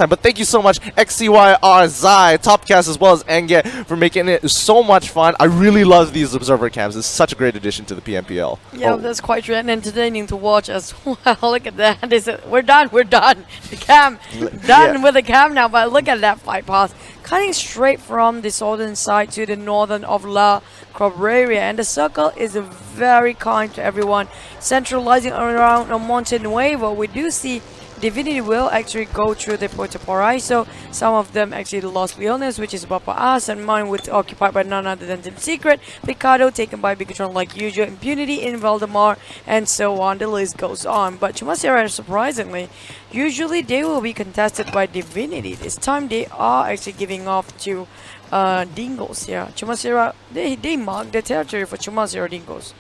But thank you so much, XCYR, Zai, Topcast, as well as Enge, for making it so much fun. I really love these observer cams. It's such a great addition to the PMPL. Yeah, that's quite entertaining to watch as well. Look at that. They said, we're done. The cam. Done with the cam now, but look at that fight path. Cutting straight from the southern side to the northern of La Cabrera, and the circle is very kind to everyone. Centralizing around a mountain wave, we do see Divinity will actually go through the Puerto Paraiso. Some of them actually lost illness, which is Bapak, and mine was occupied by none other than Team Secret. Picado taken by Bigetron like usual. Impunity in Valdemar, and so on. The list goes on. But Chumasera, surprisingly, usually they will be contested by Divinity. This time they are actually giving off to Dingoz here. Chumasera, they mark the territory for Chumasera Dingoz.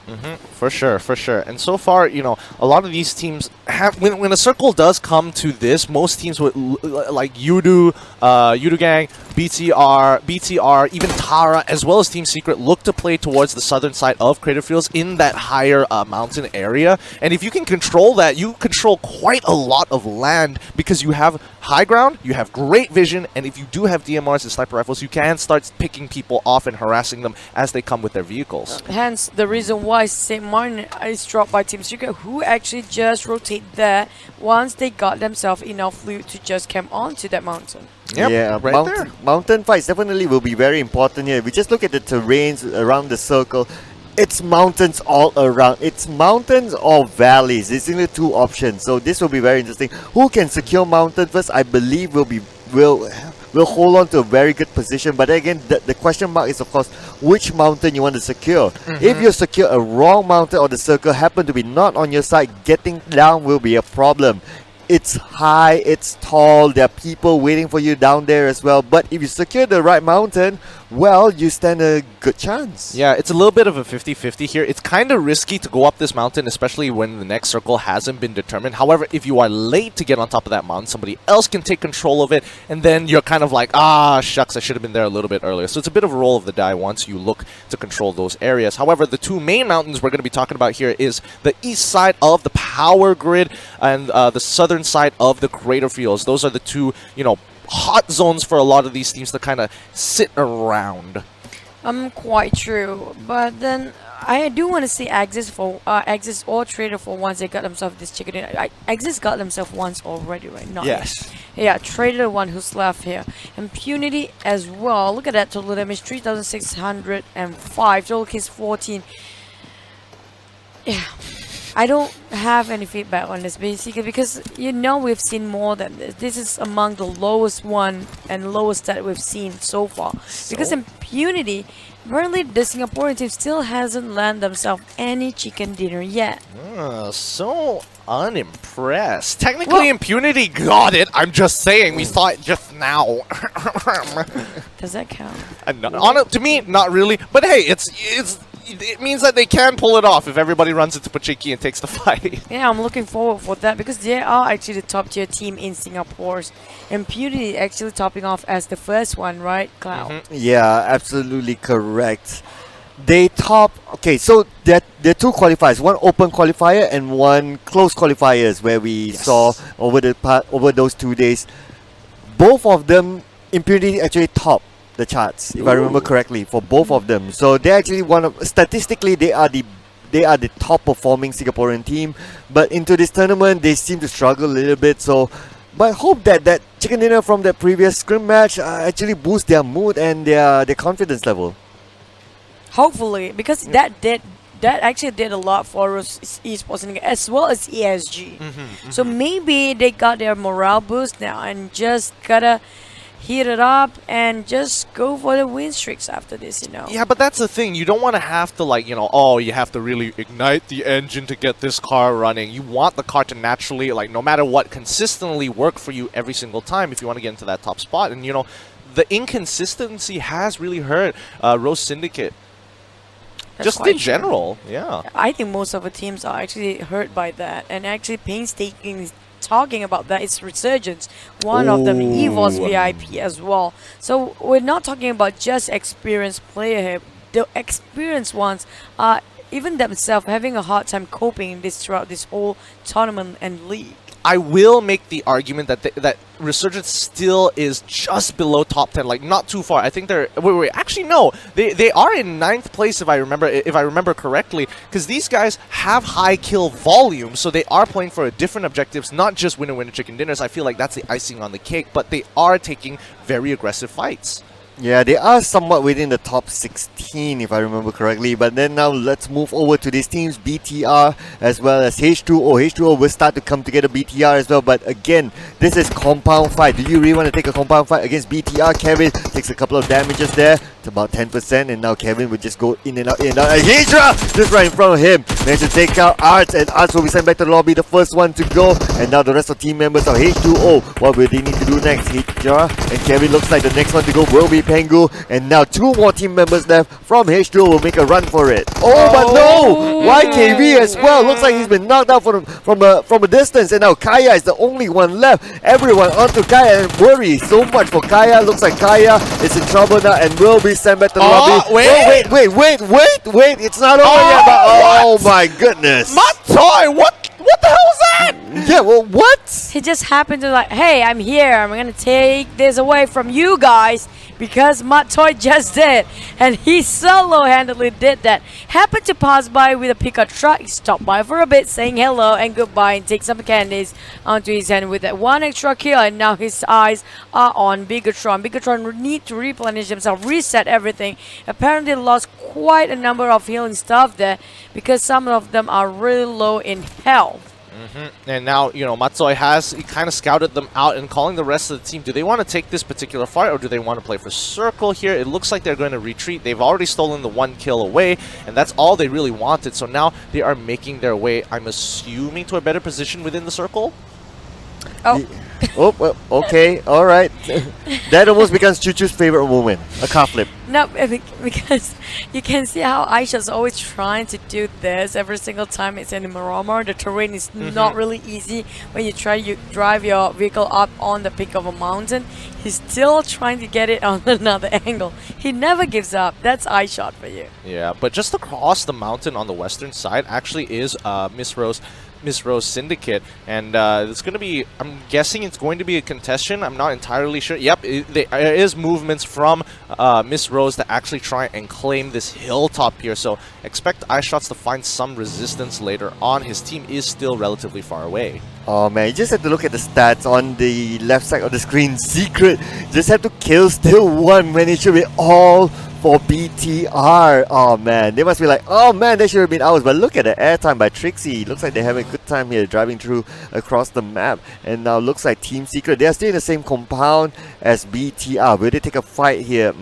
For sure. And so far, you know, a lot of these teams have, when a circle does come to this, most teams would, like Yoodo, Yoodo Gang, BTR, even Tara, as well as Team Secret, look to play towards the southern side of Crater Fields in that higher mountain area. And if you can control that, you control quite a lot of land, because you have high ground, you have great vision, and if you do have DMRs and sniper rifles, you can start picking people off and harassing them as they come with their vehicles. Hence the reason why St. Martin is dropped by Team Secret, who actually just rotate there once they got themselves enough loot to just camp onto that mountain. Yep, yeah, right mountain fights definitely will be very important here. We just look at the terrains around the circle. It's mountains all around. It's mountains or valleys. It's only two options. So this will be very interesting. Who can secure mountain first? I believe will hold on to a very good position. But again, the question mark is of course which mountain you want to secure. If you secure a wrong mountain or the circle happen to be not on your side, getting down will be a problem. It's high, it's tall, there are people waiting for you down there as well. But if you secure the right mountain, well, you stand a good chance. Yeah, it's a little bit of a 50-50 here. It's kind of risky to go up this mountain, especially when the next circle hasn't been determined. However, if you are late to get on top of that mountain, somebody else can take control of it, and then you're kind of like, ah, shucks, I should have been there a little bit earlier. So it's a bit of a roll of the die once you look to control those areas. However, the two main mountains we're going to be talking about here is the east side of the power grid and the southern side of the crater fields. Those are the two, hot zones for a lot of these teams to kind of sit around. Quite true. But then I do want to see Axis or Traitor for once they got themselves this chicken dinner. Axis got themselves once already, right? Not yes. Yeah, Traitor the one who's left here. Impunity as well. Look at that total damage, 3,605. Total kills 14. Yeah. I don't have any feedback on this basically because we've seen more than this. This is among the lowest one and lowest that we've seen so far. Because Impunity, apparently the Singaporean team still hasn't landed themselves any chicken dinner yet. So unimpressed. Technically Impunity got it. I'm just saying, we saw it just now. Does that count? To me, not really. But hey, it means that they can pull it off if everybody runs into Pachiki and takes the fight. Yeah, I'm looking forward for that because they are actually the top tier team in Singapore. Impunity actually topping off as the first one, right, Cloud? Yeah, absolutely correct. They top. Okay, so there are two qualifiers, one open qualifier and one closed qualifiers where we saw over those 2 days. Both of them, Impunity actually top the charts, if I remember correctly, for both of them. So they're actually statistically they are the top performing Singaporean team, but into this tournament they seem to struggle a little bit. So but hope that chicken dinner from that previous scrim match actually boosts their mood and their confidence level. Hopefully, because that actually did a lot for us Esports as well as ESG. So maybe they got their morale boost now and just gotta heat it up and just go for the win streaks after this, Yeah, but that's the thing. You don't want to have to you have to really ignite the engine to get this car running. You want the car to naturally, no matter what, consistently work for you every single time if you want to get into that top spot. And, the inconsistency has really hurt Rose Syndicate. That's just in general, yeah. I think most of the teams are actually hurt by that and actually painstakingly talking about that. It's Resurgence, one of them EVOS VIP as well. So we're not talking about just experienced player here. The experienced ones are even themselves having a hard time coping throughout this whole tournament and league. I will make the argument that Resurgence still is just below top 10, not too far. I think they're actually no, they are in 9th place if I remember correctly, because these guys have high kill volume, so they are playing for different objectives, not just winner chicken dinners. I feel like that's the icing on the cake, but they are taking very aggressive fights. Yeah, they are somewhat within the top 16 if I remember correctly. But then now let's move over to these teams, BTR as well as H2O. H2O will start to come together, BTR as well. But again, this is compound fight. Do you really want to take a compound fight against BTR? Kevin takes a couple of damages there. It's about 10%, and now Kevin will just go in and out, And Hydra just right in front of him. Managed to take out Arts, and Arts will be sent back to the lobby, the first one to go. And now the rest of team members of H2O. What will they need to do next? Hydra and Kevin looks like the next one to go will be Pengu. And now 2 more team members left from H2O will make a run for it. But no! YKV as well. Looks like he's been knocked out from a distance. And now Kaya is the only one left. Everyone onto Kaya and worry so much for Kaya. Looks like Kaya is in trouble now and will be sent back to the lobby. Wait! It's not over yet. But, oh my goodness! Matoy, what the hell is that? Yeah, well, what? He just happened to like, hey, I'm here. I'm gonna take this away from you guys because Matoy just did, and he solo-handedly did that. Happened to pass by with a pickup truck. He stopped by for a bit, saying hello and goodbye, and take some candies onto his hand with that one extra kill. And now his eyes are on Bigetron. Bigetron need to replenish himself, reset everything. Apparently lost quite a number of healing stuff there because some of them are really low in health. And now, you know, Matsoi has kind of scouted them out and calling the rest of the team. Do they want to take this particular fight or do they want to play for Circle here? It looks like they're going to retreat. They've already stolen the 1 kill away, and that's all they really wanted. So now they are making their way, I'm assuming, to a better position within the Circle? Oh. Oh, well, okay, all right. That almost becomes Chuchu's favorite moment, a car flip. No, because you can see how Aisha's always trying to do this every single time it's in Miramar. The terrain is not really easy when you drive your vehicle up on the peak of a mountain. He's still trying to get it on another angle. He never gives up. That's iShot for you. Yeah, but just across the mountain on the western side actually is Miss Rose Syndicate, and it's going to be, I'm guessing it's going to be a contestation. I'm not entirely sure. Yep, there is movements from Miss Rose to actually try and claim this hilltop here, so expect iShots to find some resistance later on. His team is still relatively far away. Oh man, you just have to look at the stats on the left side of the screen. Secret just have to kill still 1 when it should be all for BTR. Oh man, they must be like, oh man, that should have been ours. But look at the airtime by Trixie. Looks like they're having a good time here, driving through across the map. And now looks like Team Secret, they're still in the same compound as BTR. Will they take a fight here?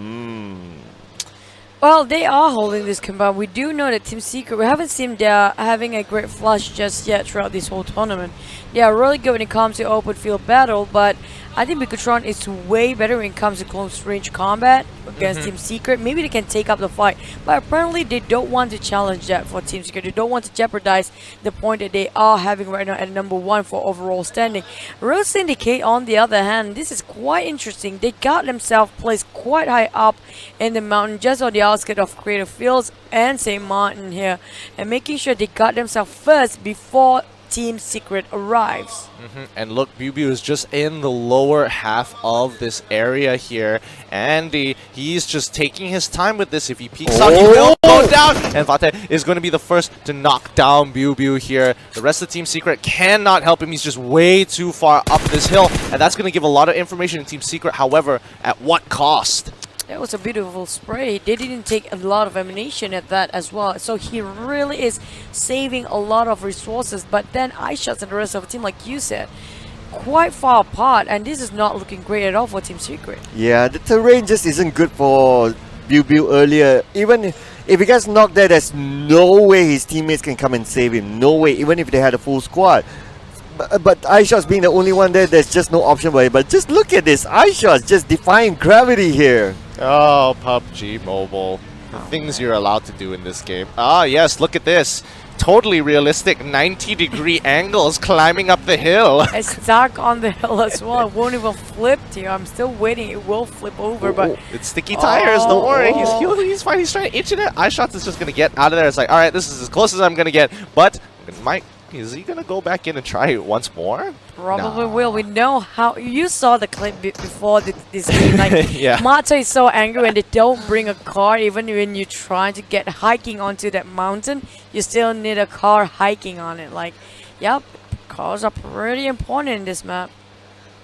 Well, they are holding this compound. We do know that Team Secret, we haven't seen them having a great flush just yet throughout this whole tournament. They are really good when it comes to open field battle, but I think Bigetron is way better when it comes to close range combat against Team Secret. Maybe they can take up the fight, but apparently they don't want to challenge that for Team Secret. They don't want to jeopardize the point that they are having right now at number 1 for overall standing. Rose Syndicate, on the other hand, this is quite interesting. They got themselves placed quite high up in the mountain, just on the outskirts of Creative Fields and St. Martin here, and making sure they got themselves first before Team Secret arrives. And look, Biu is just in the lower half of this area here, and he's just taking his time with this. If he peeks out, he will go down, and Vate is going to be the first to knock down Biu here. The rest of Team Secret cannot help him. He's just way too far up this hill, and that's going to give a lot of information to Team Secret. However, at what cost? That was a beautiful spray. They didn't take a lot of ammunition at that as well. So he really is saving a lot of resources. But then iShots and the rest of the team, like you said, quite far apart. And this is not looking great at all for Team Secret. Yeah, the terrain just isn't good for Biu earlier. Even if he gets knocked there, there's no way his teammates can come and save him. No way, even if they had a full squad. But iShots being the only one there, there's just no option for it. But just look at this, iShots just defying gravity here. Oh, PUBG Mobile. The things you're allowed to do in this game. Ah, yes, look at this. Totally realistic 90-degree angles climbing up the hill. It's stuck on the hill as well. It won't even flip to you. I'm still waiting. It will flip over, but... It's sticky tires, don't worry. He's fine. He's trying to itch it. iShots is just going to get out of there. It's like, alright, this is as close as I'm going to get. But, is he going to go back in and try it once more? Probably will. We know how. You saw the clip before this game. Like, yeah. Mato is so angry when they don't bring a car. Even when you're trying to get hiking onto that mountain, you still need a car hiking on it. Like, yep, cars are pretty important in this map.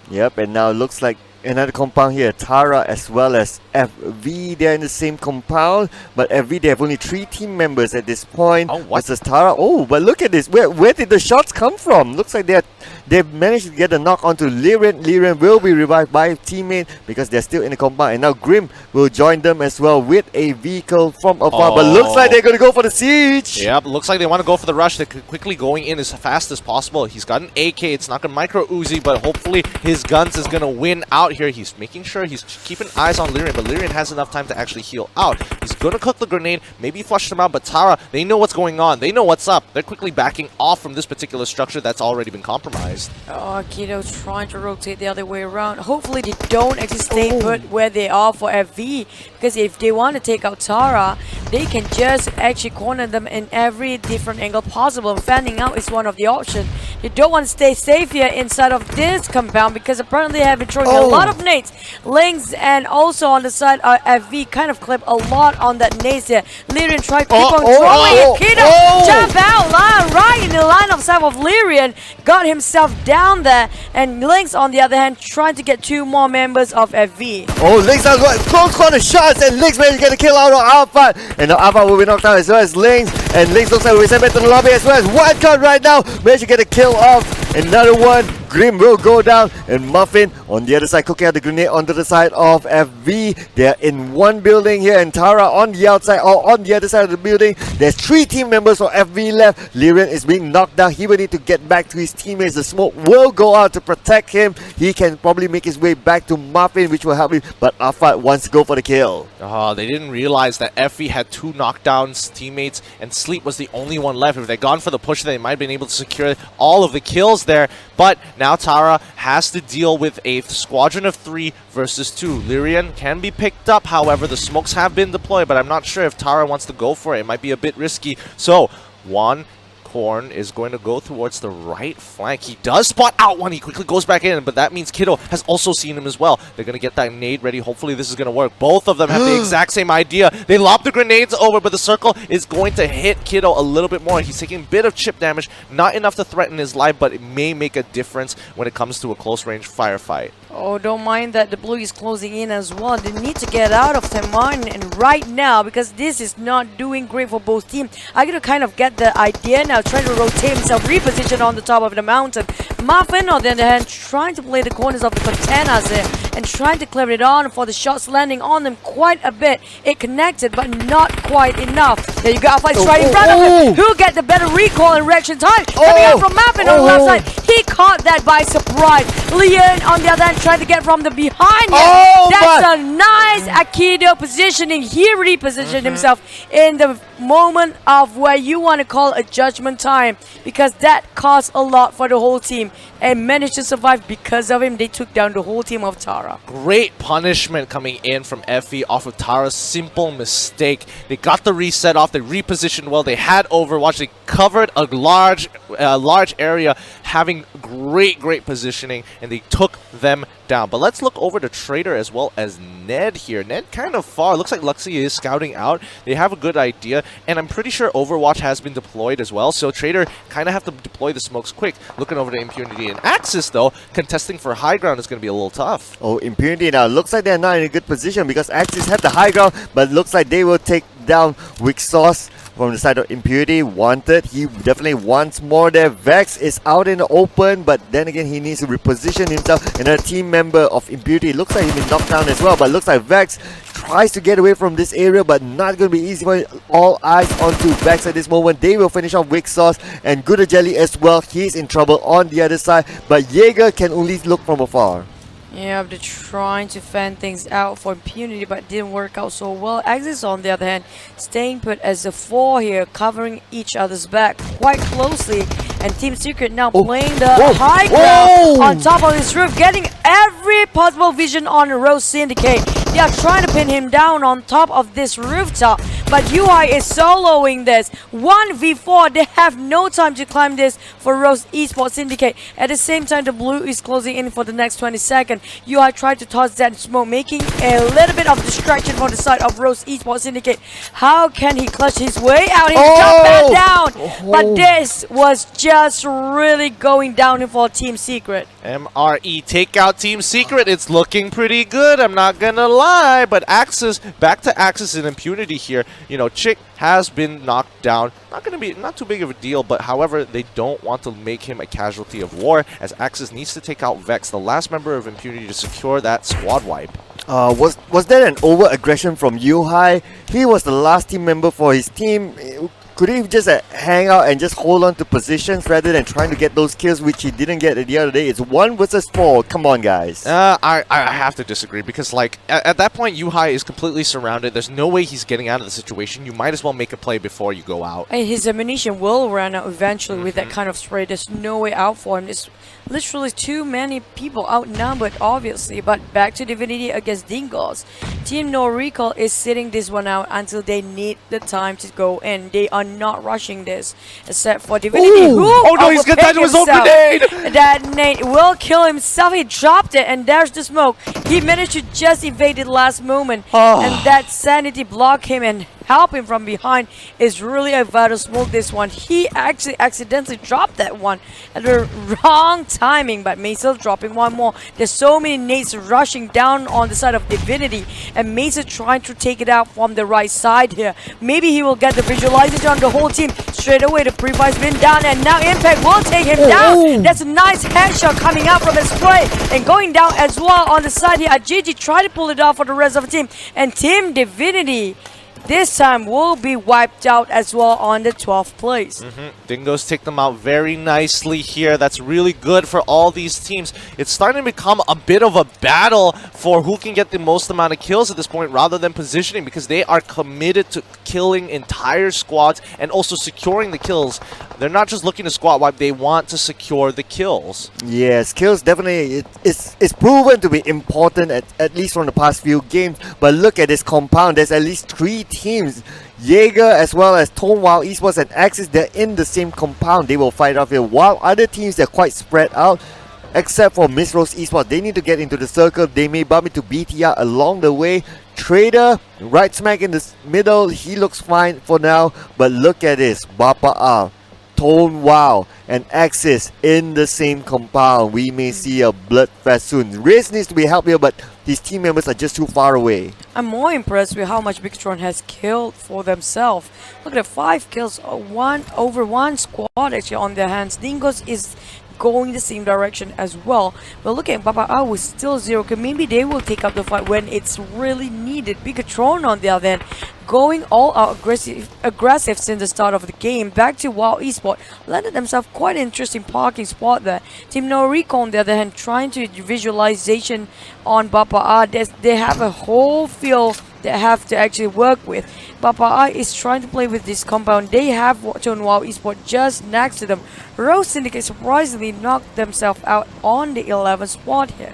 Yep, and now it looks like another compound here. Tara as well as FV, they're in the same compound, but FV, they have only 3 team members at this point. Oh, what? Versus Tara. Oh, but look at this. Where did the shots come from? Looks like they've managed to get a knock onto Liren. Liren will be revived by a teammate because they're still in the compound, and now Grim will join them as well with a vehicle from afar. But looks like they're going to go for the siege. Yep, looks like they want to go for the rush. They're quickly going in as fast as possible. He's got an AK. It's not going to micro Uzi, but hopefully his guns is going to win out here. He's making sure he's keeping eyes on Liren, but Liren has enough time to actually heal out. He's going to cook the grenade, maybe flush them out, but Tara, they know what's going on. They know what's up. They're quickly backing off from this particular structure that's already been compromised. neutralized. Oh, Kido's trying to rotate the other way around. Hopefully they don't actually stay put where they are for FV, because if they want to take out Tara, they can just actually corner them in every different angle possible. Fanning out is one of the options. They don't want to stay safe here inside of this compound, because apparently they have been throwing a lot of nades. Links and also on the side FV kind of clip a lot on that nades there. Lyrian tried to keep on throwing it. Kido jump out right in the line of sight of Lyrian. Got himself down there, and Lynx on the other hand trying to get 2 more members of FV. Oh, Lynx has got close corner shots, and Lynx managed to get a kill out of Alpha. And now Alpha will be knocked out as well as Lynx. And Lynx looks like we're sent back to the lobby as well as Wildcard right now. Managed to get a kill off. Another one. Grim will go down, and Muffin on the other side cooking out the grenade onto the side of FV. They're in one building here, and Tara on the outside or on the other side of the building. There's 3 team members of FV left. Lyrian is being knocked down. He will need to get back to his teammates. The smoke will go out to protect him. He can probably make his way back to Muffin, which will help him, but Afat wants to go for the kill. Oh, they didn't realize that FV had 2 knockdowns teammates, and Sleep was the only one left. If they'd gone for the push, they might have been able to secure all of the kills there. But now Tara has to deal with a squadron of 3 versus 2. Lyrian can be picked up, however, the smokes have been deployed, but I'm not sure if Tara wants to go for it. It might be a bit risky. So, Juan Korn is going to go towards the right flank. He does spot out one. He quickly goes back in, but that means Kiddo has also seen him as well. They're going to get that nade ready. Hopefully this is going to work. Both of them have the exact same idea. They lob the grenades over, but the circle is going to hit Kiddo a little bit more. He's taking a bit of chip damage. Not enough to threaten his life, but it may make a difference when it comes to a close-range firefight. Oh, don't mind that the blue is closing in as well. They need to get out of Teman and right now, because this is not doing great for both teams. I'm going to kind of get the idea now, trying to rotate himself, reposition on the top of the mountain. Muffin, on the other hand, trying to play the corners of the containers there and trying to clear it on for the shots landing on them quite a bit. It connected, but not quite enough. There you go, Alpha is right in front of him. Who'll get the better recoil and reaction time? Coming out from Muffin on the left side. He caught that by surprise. Leon, on the other hand, trying to get from the behind. That's a nice Aikido positioning. He repositioned himself in the moment of where you want to call a judgment time, because that cost a lot for the whole team and managed to survive. Because of him, they took down the whole team of Tara. Great punishment coming in from FE off of Tara's simple mistake. They got the reset off, they repositioned well, they had Overwatch, they covered a large area, having great positioning, and they took them down. But let's look over to Traitor as well as Ned here. Ned kind of far. Looks like Luxie is scouting out. They have a good idea, and I'm pretty sure Overwatch has been deployed as well, so Traitor kind of have to deploy the smokes quick. Looking over to Impunity and Axis, though, contesting for high ground is going to be a little tough. Oh, Impunity now. Looks like they're not in a good position because Axis have the high ground, but looks like they will take down Weak Sauce from the side of Impunity. Wanted. He definitely wants more there. Vex is out in the open, but then again, he needs to reposition himself. Another team member of Impunity. Looks like he's been knocked down as well, but looks like Vex tries to get away from this area, but not going to be easy for him. All eyes onto Vex at this moment. They will finish off Weak Sauce and Good Jelly as well. He's in trouble on the other side, but Jaeger can only look from afar. Yeah, they're trying to fan things out for Impunity, but it didn't work out so well. Axis, on the other hand, staying put as a 4 here, covering each other's back quite closely. And Team Secret now playing the high ground on top of this roof, getting every possible vision on Rose Syndicate. They are trying to pin him down on top of this rooftop, but UI is soloing this. 1v4, they have no time to climb this for Rose Esports Syndicate. At the same time, the blue is closing in for the next 20 seconds. UI tried to toss that smoke, making a little bit of distraction from the side of Rose Esports Syndicate. How can he clutch his way out? He jumped back down, but this was just really going down for Team Secret. MRE take out Team Secret. It's looking pretty good, I'm not gonna lie, but Axis, back to Axis and Impunity here. You know, Chick has been knocked down. Not too big of a deal, but however, they don't want to make him a casualty of war, as Axis needs to take out Vex, the last member of Impunity, to secure that squad wipe. Was there an over-aggression from Yuhai? He was the last team member for his team. Could he just hang out and just hold on to positions rather than trying to get those kills, which he didn't get the other day? It's 1 versus 4. Come on, guys. I have to disagree, because like at that point, Yuhai is completely surrounded. There's no way he's getting out of the situation. You might as well make a play before you go out. And his ammunition will run out eventually with that kind of spray. There's no way out for him. Literally too many people outnumbered, obviously. But back to Divinity against Dingoz. Team NoRecoil is sitting this one out until they need the time to go in. They are not rushing this, except for Divinity. Ooh. Who Oh no, he's gonna die to his own grenade! That nade will kill himself. He dropped it, and there's the smoke. He managed to just evade it last moment, and that sanity block him and help him from behind is really a vital smoke. This one, he actually accidentally dropped that one at the wrong timing, but Mesa dropping one more. There's so many nades rushing down on the side of Divinity, and Mesa trying to take it out from the right side here. Maybe he will get the visualization on the whole team straight away. The pre-fight's been down, and now Impact will take him down. That's a nice headshot coming out from his play and going down as well on the side here. Gigi tried to pull it off for the rest of the team, and Team Divinity this time will be wiped out as well on the 12th place. Dingoz take them out very nicely here. That's really good for all these teams. It's starting to become a bit of a battle for who can get the most amount of kills at this point rather than positioning, because they are committed to killing entire squads and also securing the kills. They're not just looking to squad wipe, they want to secure the kills. Yes, kills definitely, it's proven to be important at least from the past few games. But look at this compound, there's at least 3 teams. Jaeger as well as Tonewall Esports and Axis, they're in the same compound. They will fight off here, while other teams, they're quite spread out. Except for Miss Rose Esports, they need to get into the circle. They may bump into BTR along the way. Traitor, right smack in the middle, he looks fine for now. But look at this, Bapak, Tonewall and Axis in the same compound. We may see a bloodfest soon. Riz needs to be helped here, but his team members are just too far away. I'm more impressed with how much Bigetron has killed for themselves. Look at 5 kills, over one squad actually on their hands. Dingoz is going the same direction as well. But look at Bapak with still 0 kills. Maybe they will take up the fight when it's really needed. Bigetron on the other hand, going all out aggressive since the start of the game. Back to WoW Esport, landed themselves quite an interesting parking spot there. Team NoRecoil on the other hand, trying to visualization on Bapak. They have a whole field they have to actually work with. Bapak is trying to play with this compound. They have Tonewall Esport just next to them. Rose Syndicate surprisingly knocked themselves out on the 11th spot here.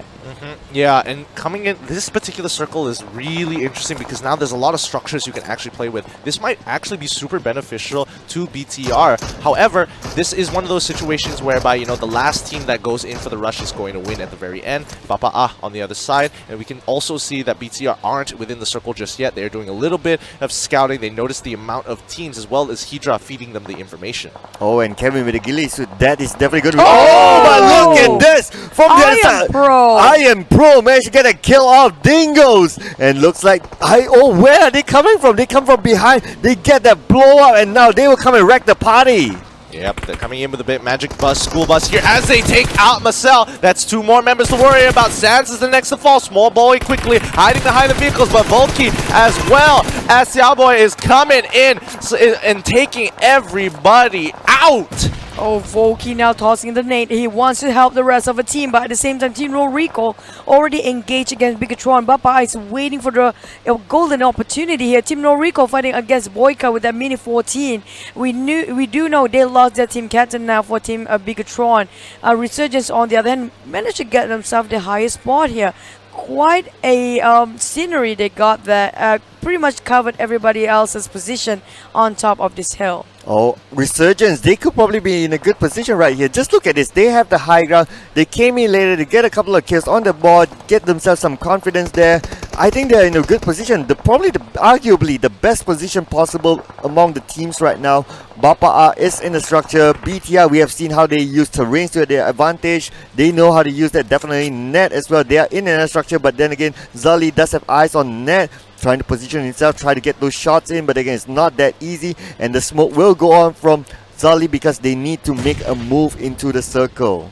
Yeah, and coming in, this particular circle is really interesting because now there's a lot of structures you can actually play with. This might actually be super beneficial to BTR. However, this is one of those situations whereby, you know, the last team that goes in for the rush is going to win at the very end. Bapak on the other side, and we can also see that BTR aren't within the circle just yet. They're doing a little bit of scouting. They notice the amount of teams as well as Hydra feeding them the information. Oh, and Kevin with the ghillie suit, that is definitely good. Oh, but look at this! From the other side, I am pro, managed to get a kill off Dingoz, and looks like where are they coming from? They come from behind. They get that blow up, and now they will come and wreck the party. Yep, they're coming in with a bit magic bus, school bus here as they take out Marcel. That's 2 more members to worry about. Sans is the next to fall. Small boy quickly hiding behind the vehicles, but Volky as well as Xiaoboy is coming in and taking everybody out. Oh, Volky now tossing the nade. He wants to help the rest of the team, but at the same time, Team NoRecoil already engaged against Bigetron. Bapak is waiting for the golden opportunity here. Team NoRecoil fighting against Boyka with that Mini 14. We do know they lost their team captain now for Team Bigetron. Resurgence on the other hand managed to get themselves the highest spot here. Quite a scenery they got there. Pretty much covered everybody else's position on top of this hill. Oh, Resurgence, they could probably be in a good position right here. Just look at this. They have the high ground. They came in later to get a couple of kills on the board, get themselves some confidence there. I think they're in a good position. Arguably the best position possible among the teams right now. Bapak is in the structure. BTR, we have seen how they use terrains to their advantage. They know how to use that. Definitely Net as well. They are in a structure, but then again, Zali does have eyes on Net, trying to position himself, try to get those shots in, but again, it's not that easy, and the smoke will go on from Zali because they need to make a move into the circle.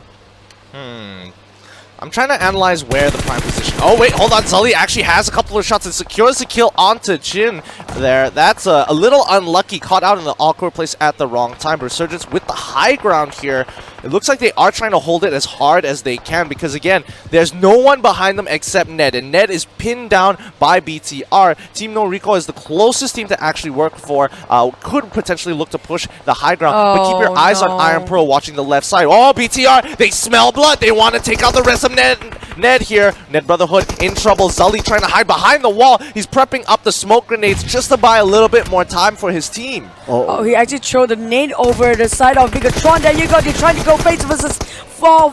I'm trying to analyze where the prime position. Oh wait, hold on. Zali actually has a couple of shots and secures the kill onto Jin. there. That's a little unlucky, caught out in the awkward place at the wrong time. Resurgence with the high ground here. It looks like they are trying to hold it as hard as they can because, again, there's no one behind them except Ned, and Ned is pinned down by BTR. Team NoRecoil is the closest team to actually work for. Could potentially look to push the high ground, but keep your eyes on Iron Pearl watching the left side. Oh, BTR, they smell blood. They want to take out the rest of Ned here. Ned Brotherhood in trouble. Zully trying to hide behind the wall. He's prepping up the smoke grenades just to buy a little bit more time for his team. Oh, he actually threw the nade over the side of Bigetron. There you go. They're trying to go face versus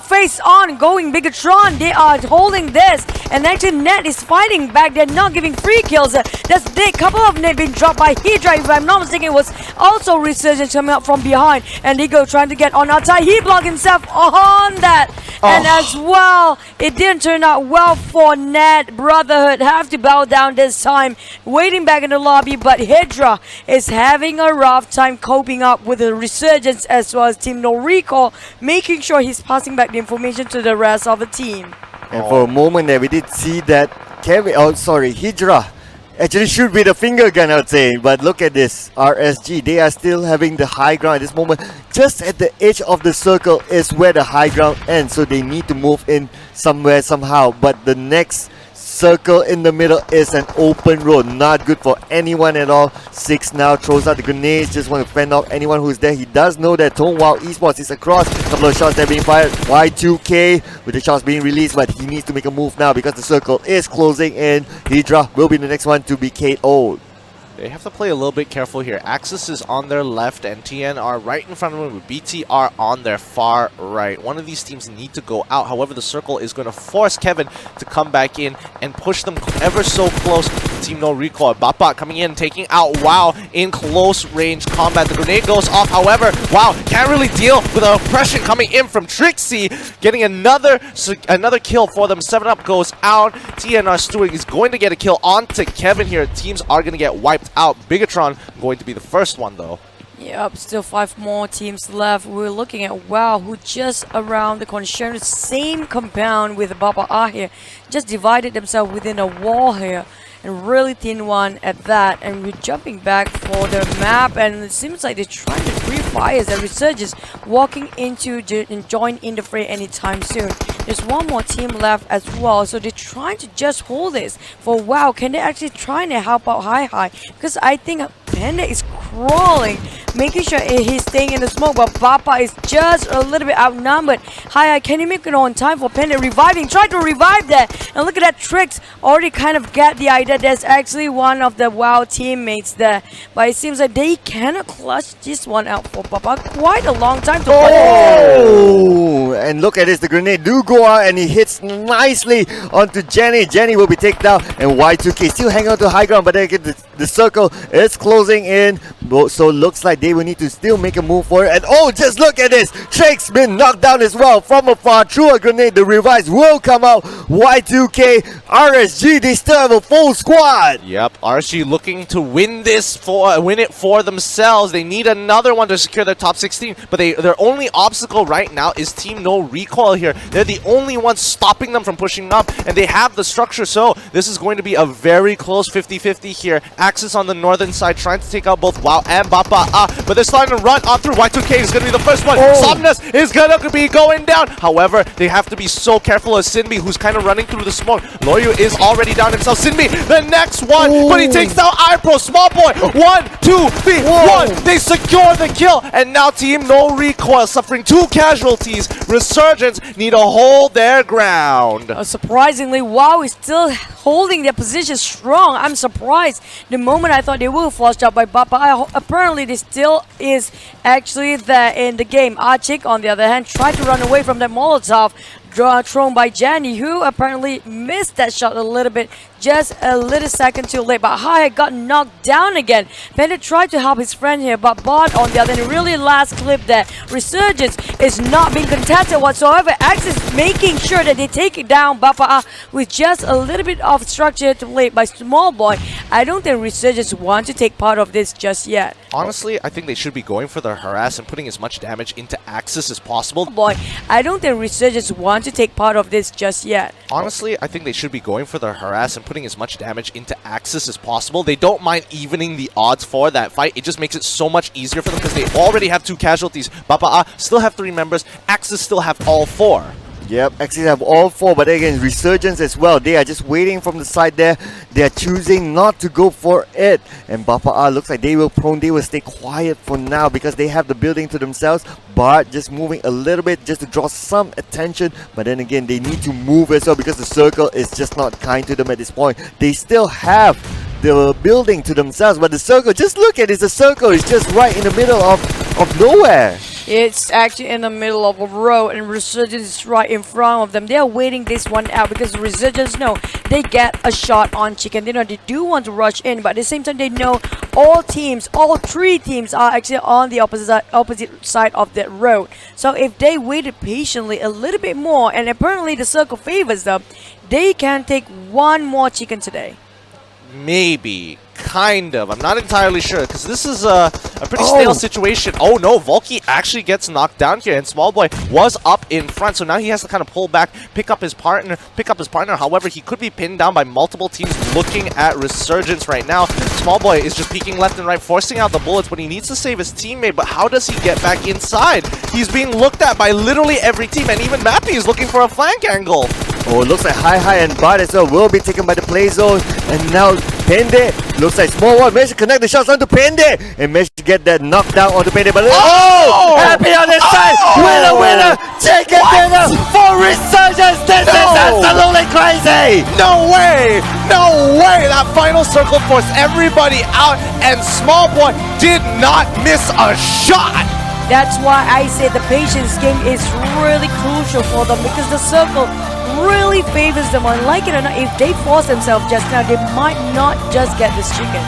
face on going Bigetron. They are holding this, and actually Ned is fighting back. They're not giving free kills. That's a couple of Ned being dropped by Hydra. If I'm not mistaken, it was also Resurgence coming up from behind, and Dingo trying to get on outside. He blocked himself on that, and as well, it didn't turn out well for Ned. Brotherhood have to bow down this time, waiting back in the lobby, but Hydra is having a rough time coping up with the Resurgence as well as Team NoRecoil, making sure he's passing back the information to the rest of the team. And for a moment there, we did see that Hydra actually should be the finger gun, I would say. But look at this, RSG, they are still having the high ground at this moment. Just at the edge of the circle is where the high ground ends, so they need to move in somewhere somehow. But the next circle in the middle is an open road, not good for anyone at all. Six now throws out the grenades, just want to fend off anyone who's there. He does know that Tonghua Esports is across. A couple of shots that are being fired. Y2K with the shots being released, but he needs to make a move now because the circle is closing in. Hydra will be the next one to be KO'd. They have to play a little bit careful here. Axis is on their left and TN are right in front of them with BTR on their far right. One of these teams need to go out. However, the circle is going to force Kevin to come back in and push them ever so close to Team NoRecoil. Bapak coming in, taking out WoW in close range combat. The grenade goes off. However, WoW can't really deal with the oppression coming in from Trixie. Getting another kill for them. 7-Up goes out. TNR Stewart is going to get a kill onto Kevin here. Teams are going to get wiped out. Bigetron going to be the first one though. Yep, still 5 more teams left. We're looking at WoW, who just around the corner, sharing the same compound with Bapak here. Just divided themselves within a wall here, and really thin one at that. And we're jumping back for the map, and it seems like they're trying to free fire as Resurgence walking into and join in the fray anytime soon. There's one more team left as well, so they're trying to just hold this for WoW. Can they actually trying to help out Hi? Because I think Panda is crawling, making sure he's staying in the smoke, but Bapak is just a little bit outnumbered. Hi, can you make it on time for Panda reviving? Try to revive that, and look at that. Tricks already kind of get the idea. There's actually one of the WoW teammates there, but it seems like they cannot clutch this one out for Bapak. Quite a long time to Oh, and look at this, the grenade do go out and he hits nicely onto Jenny. Jenny will be taken down, and Y2K still hanging on to high ground, but then again the circle is closing in, so looks like they will need to still make a move for it. And oh, just look at this, Trick's been knocked down as well from afar through a grenade. The revives will come out. Y2K, RSG, they still have a full squad. Yep, RSG looking to win it for themselves. They need another one to secure their top 16, but their only obstacle right now is Team NoRecoil here. They're the only ones stopping them from pushing up, and they have the structure, so this is going to be a very close 50-50 here. Axis on the northern side trying to take out both WoW and Bapak, but they're starting to run on through. Y2K is going to be the first one. Somnus is going to be going down. However, they have to be so careful of Sinbi, who's kind of running through the smoke. Loyu is already down himself. Sinbi, the next one, but he takes down iPro. Small boy, 1, 2, 3, 1. They secure the kill, and now Team NoRecoil suffering 2 casualties. Resurgence need to hold their ground. Surprisingly, WoW is still holding their position strong. I'm surprised. The moment I thought they were flushed out by Bapak, apparently they still is actually there in the game. Archik, on the other hand, tried to run away from that Molotov thrown by Jenny, who apparently missed that shot a little bit, just a little second too late. But Hi got knocked down again. Panda tried to help his friend here, but Bot on the other end, really last clip there. Resurgence is not being contested whatsoever. Axis making sure that they take it down Bapak with just a little bit of structure too late by Small Boy. I don't think Resurgence want to take part of this just yet. Honestly, I think they should be going for the harass and putting as much damage into Axis as possible. Boy, I don't think Resurgence want to take part of this just yet. Honestly, I think they should be going for the harass and putting as much damage into Axis as possible. They don't mind evening the odds for that fight. It just makes it so much easier for them because they already have 2 casualties. Bapak still have 3 members. Axis still have all 4. Yep, Axis have all 4, but again, Resurgence as well. They are just waiting from the side there. They are choosing not to go for it. And Bapak looks like they will stay quiet for now because they have the building to themselves, but just moving a little bit just to draw some attention. But then again, they need to move as well because the circle is just not kind to them at this point. They still have the building to themselves, but the circle, just look at it, the circle is just right in the middle of nowhere. It's actually in the middle of a road and Resurgence is right in front of them. They are waiting this one out because Resurgence know they get a shot on Chicken Dinner. They do want to rush in, but at the same time they know all 3 teams are actually on the opposite side of that road. So if they waited patiently a little bit more, and apparently the circle favors them, they can take 1 more chicken today. Maybe. Kind of. I'm not entirely sure because this is a pretty stale situation. Oh no, Volky actually gets knocked down here and Smallboy was up in front, so now he has to kind of pull back, pick up his partner. However, he could be pinned down by multiple teams looking at Resurgence right now. Smallboy is just peeking left and right, forcing out the bullets, but he needs to save his teammate. But how does he get back inside? He's being looked at by literally every team, and even Mappy is looking for a flank angle. Oh, it looks like Hi and Bart as well will be taken by the play zone. And now Pende, looks like Small One managed to connect the shots onto Pende and managed to get that knockdown onto Pende. But Happy on his side! Winner! Chicken Dinner for Resurgence! This is absolutely crazy! No way! No way! That final circle forced everybody out, and Small Boy did not miss a shot! That's why I say the patience game is really crucial for them because the circle really favors them. And like it or not, if they force themselves just now, they might not just get this chicken.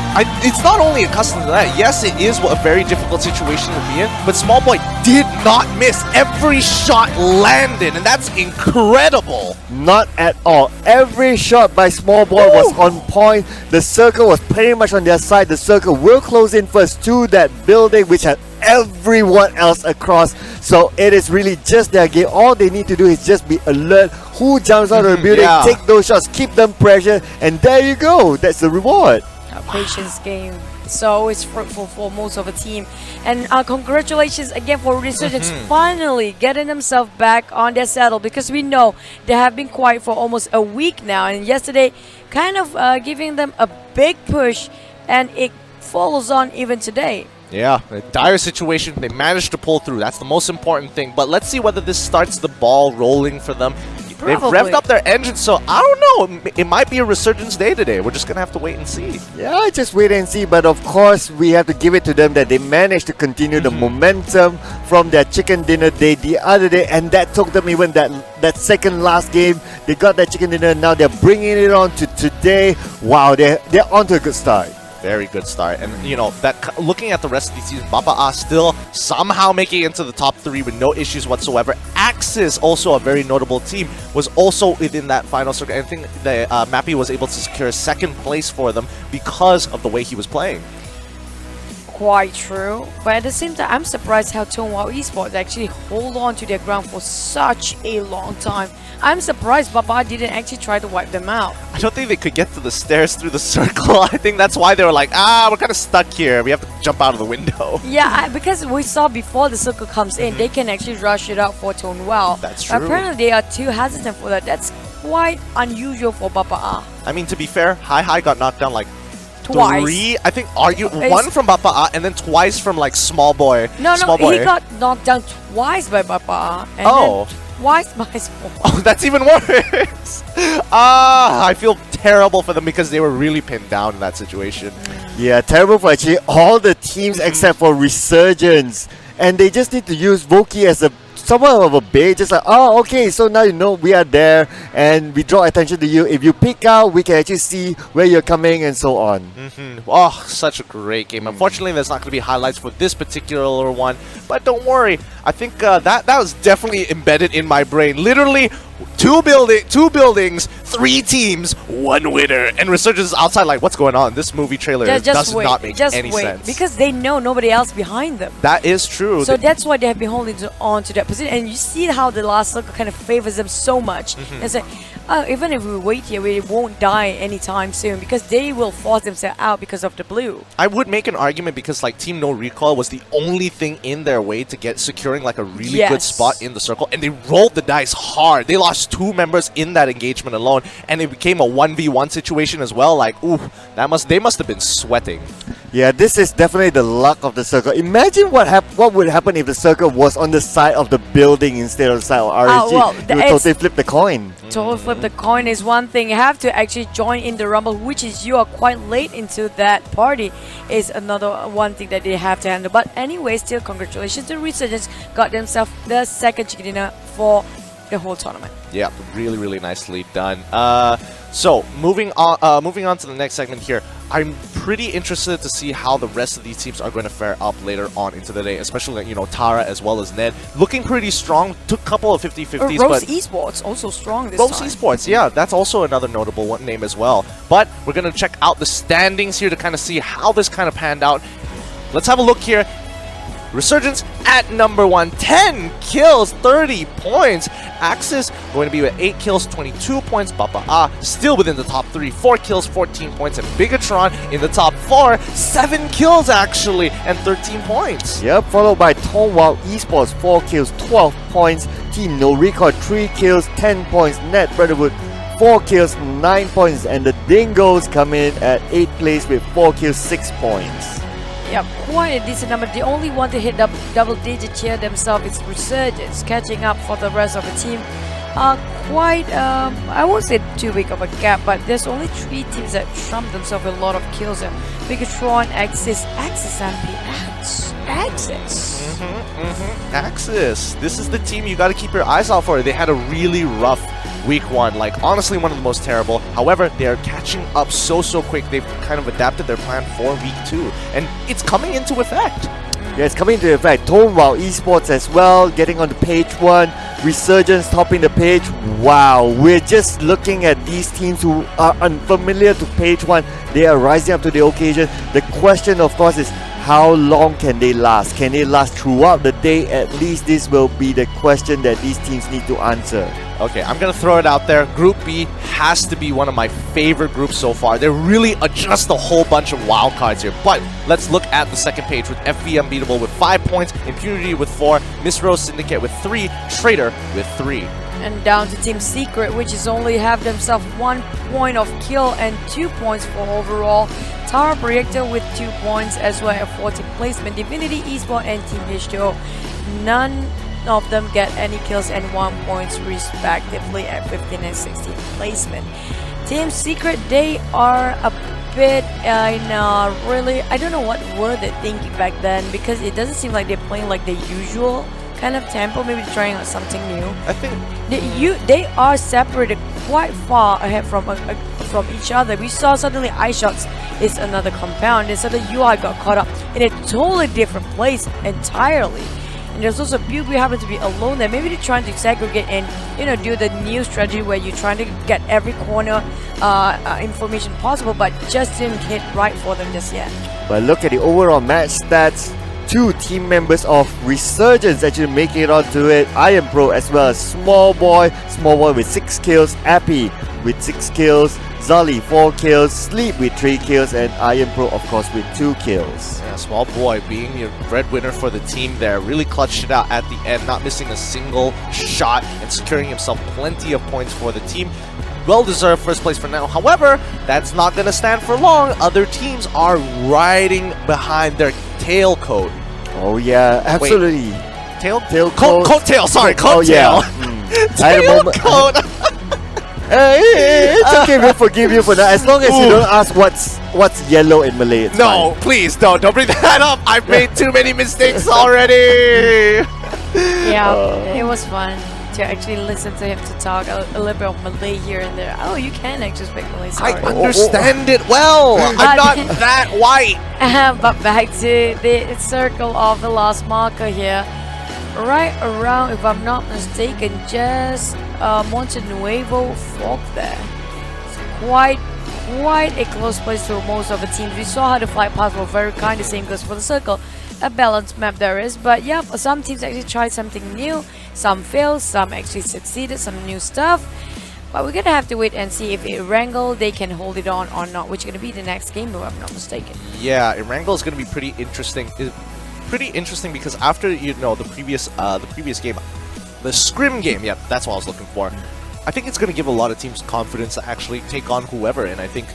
It's not only accustomed to that. Yes, it is a very difficult situation to be in, but Small Boy did not miss. Every shot landed, and that's incredible. Not at all. Every shot by Small Boy was on point. The circle was pretty much on their side. The circle will close in first to that building, which had everyone else across. So it is really just their game. All they need to do is just be alert. Who jumps out of the building, take those shots, keep them pressured, and there you go. That's the reward. A patience game. It's always fruitful for most of the team. And congratulations again for Resurgence finally getting themselves back on their saddle, because we know they have been quiet for almost a week now. And yesterday kind of giving them a big push, and it follows on even today. Yeah, a dire situation. They managed to pull through. That's the most important thing. But let's see whether this starts the ball rolling for them. They've revved up their engines, so I don't know. It might be a Resurgence day today. We're just going to have to wait and see. Yeah, just wait and see. But of course, we have to give it to them that they managed to continue the momentum from their chicken dinner day the other day. And that took them even that second last game. They got that chicken dinner. Now they're bringing it on to today. Wow, they're on to a good start. Very good start. And, you know, that looking at the rest of the season, Bapak still somehow making it into the top 3 with no issues whatsoever. Axis, also a very notable team, was also within that final circle. I think that Mappy was able to secure 2nd place for them because of the way he was playing. Quite true, but at the same time, I'm surprised how Tonghua Esports actually hold on to their ground for such a long time. I'm surprised Bapak didn't actually try to wipe them out. I don't think they could get to the stairs through the circle. I think that's why they were like, we're kind of stuck here. We have to jump out of the window. Yeah, because we saw before the circle comes in, they can actually rush it out for Tonghua. That's true. Apparently, they are too hesitant for that. That's quite unusual for Bapak. I mean, to be fair, Hi got knocked down like twice. 3, I think, one from Bapak and then twice from like Small Boy. No, Small Boy. he got knocked down twice by Bapak. And then twice by Small Boy. Oh, that's even worse. I feel terrible for them because they were really pinned down in that situation. Yeah, terrible for actually all the teams except for Resurgence. And they just need to use Voki as somewhat of a bait, just like, oh, okay, so now you know we are there and we draw attention to you. If you peek out, we can actually see where you're coming and so on. Oh, such a great game. Unfortunately, there's not going to be highlights for this particular one, but don't worry. I think that was definitely embedded in my brain. Literally, two buildings, 3 teams, 1 winner. And Resurgence is outside like, what's going on? This movie trailer does not make any sense. Because they know nobody else behind them. That is true. So that's why they have been holding on to that position. And you see how the last circle kind of favors them so much. It's like, oh, even if we wait here, we won't die anytime soon because they will force themselves out because of the blue. I would make an argument because like Team NoRecoil was the only thing in their way to get securing like a really good spot in the circle, and they rolled the dice hard. They lost 2 members in that engagement alone, and it became a 1v1 situation as well. Like, ooh, they must have been sweating. Yeah, this is definitely the luck of the circle. Imagine what would happen if the circle was on the side of the building instead of the side of RSG. You would totally flip the coin. Totally flip the coin is one thing. You have to actually join in the rumble, which is you are quite late into that party, is another one thing that they have to handle. But anyway, still congratulations to Resurgence, got themselves the second chicken dinner for the whole tournament. Yeah, really nicely done. So moving on to the next segment here. I'm pretty interested to see how the rest of these teams are going to fare up later on into the day, especially, you know, Tara as well as Ned. Looking pretty strong, took a couple of 50-50s. Rose Esports also strong this time. Rose Esports, yeah, that's also another notable one name as well. But we're going to check out the standings here to kind of see how this kind of panned out. Let's have a look here. Resurgence at number 1, 10 kills, 30 points. Axis going to be with 8 kills, 22 points. Bapak still within the top 3, 4 kills, 14 points. And Bigetron in the top 4, 7 kills actually, and 13 points. Yep, followed by Tonwald Esports, 4 kills, 12 points. Team NoRecoil, 3 kills, 10 points. Net Brotherhood, 4 kills, 9 points. And the Dingoz come in at 8th place with 4 kills, 6 points. Yeah, quite a decent number. The only one to hit double digit here themselves is Resurgence, catching up for the rest of the team. Quite, I won't say too big of a gap, but there's only 3 teams that trump themselves with a lot of kills. Bigetron, Axis, and Axis. Axis. This is the team you got to keep your eyes out for. They had a really rough week 1, like honestly one of the most terrible. However, they are catching up so quick. They've kind of adapted their plan for week 2, and it's coming into effect. Yeah, it's coming into effect. Tonwald Esports as well, getting on the page 1. Resurgence topping the page. Wow, we're just looking at these teams who are unfamiliar to page 1. They are rising up to the occasion. The question, of course, is how long can they last? Can they last throughout the day? At least this will be the question that these teams need to answer. Okay, I'm going to throw it out there. Group B has to be one of my favorite groups so far. They really adjust a whole bunch of wild cards here. But let's look at the second page with FV Unbeatable with 5 points, Impunity with 4, Miss Rose Syndicate with 3, Traitor with 3. And down to Team Secret, which is only have themselves 1 point of kill and 2 points for overall. Tara Proyecto with 2 points as well as 14th placement. DivinityEsport and Team H2O. None of them get any kills and 1 point respectively at 15th and 16th placement. Team Secret, they are a bit really, I don't know what were they thinking back then, because it doesn't seem like they're playing like the usual kind of tempo. Maybe they're trying out something new. I think they are separated quite far ahead from each other. We saw suddenly iShots is another compound, and suddenly UI got caught up in a totally different place entirely. And there's also Butte, we happen to be alone there. Maybe they're trying to segregate and, you know, do the new strategy where you're trying to get every corner information possible, but just didn't hit right for them just yet. But look at the overall match stats. 2 team members of Resurgence actually making it onto it. I Am Pro as well as Small Boy with 6 kills, Appy with 6 kills, Zali 4 kills, Sleep with 3 kills, and I Am Pro of course with 2 kills. Yeah, Small Boy being your breadwinner for the team there, really clutched it out at the end, not missing a single shot and securing himself plenty of points for the team. Well-deserved first place for now. However, that's not going to stand for long. Other teams are riding behind their tailcoat. Oh yeah, absolutely. Tailcoat? Coattail, sorry, coattail. Oh, yeah. Tailcoat. It's okay, we'll forgive you for that. As long as you don't ask what's yellow in Malay, it's no, fine. Please don't bring that up. I've made too many mistakes already. Yeah, it was fun to actually listen to him to talk a little bit of Malay here and there. Oh, you can actually speak Malay. Sorry. I understand it well. I'm not that white. But back to the circle of the last marker here. Right around, if I'm not mistaken, just Monte Nuevo Folk there. quite a close place to most of the teams. We saw how the flight paths were very kind. The same goes for the circle. A balanced map there is, but yeah, some teams actually tried something new. Some failed, some actually succeeded, some new stuff. But we're gonna have to wait and see if Erangel they can hold it on or not, which is gonna be the next game, if I'm not mistaken. Yeah, Erangel is gonna be pretty interesting. Because after the previous game, the Scrim game, yeah, that's what I was looking for. I think it's gonna give a lot of teams confidence to actually take on whoever, and I think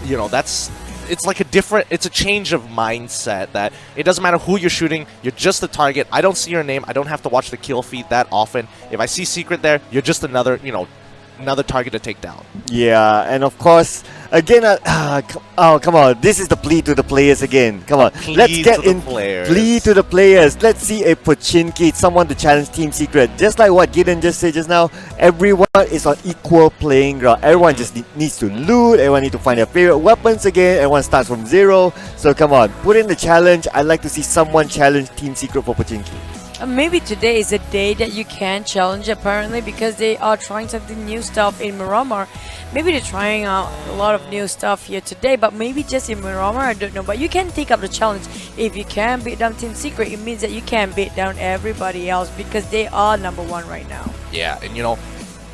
it's a change of mindset that it doesn't matter who you're shooting, you're just the target. I don't see your name, I don't have to watch the kill feed that often. If I see Secret there, you're just another target to take down. Yeah, and of course, again, come on, this is the plea to the players again. Come on, let's get in. Plea to the players. Let's see a Pochinki, someone to challenge Team Secret. Just like what Gideon just said just now, everyone is on equal playing ground. Everyone just needs to loot. Everyone needs to find their favorite weapons again. Everyone starts from zero. So come on, put in the challenge. I'd like to see someone challenge Team Secret for Pochinki. Maybe today is a day that you can challenge, apparently, because they are trying something new stuff in Miramar. Maybe they're trying out a lot of new stuff here today, but maybe just in Miramar, I don't know. But you can take up the challenge. If you can beat down Team Secret, it means that you can beat down everybody else because they are #1 right now. Yeah, and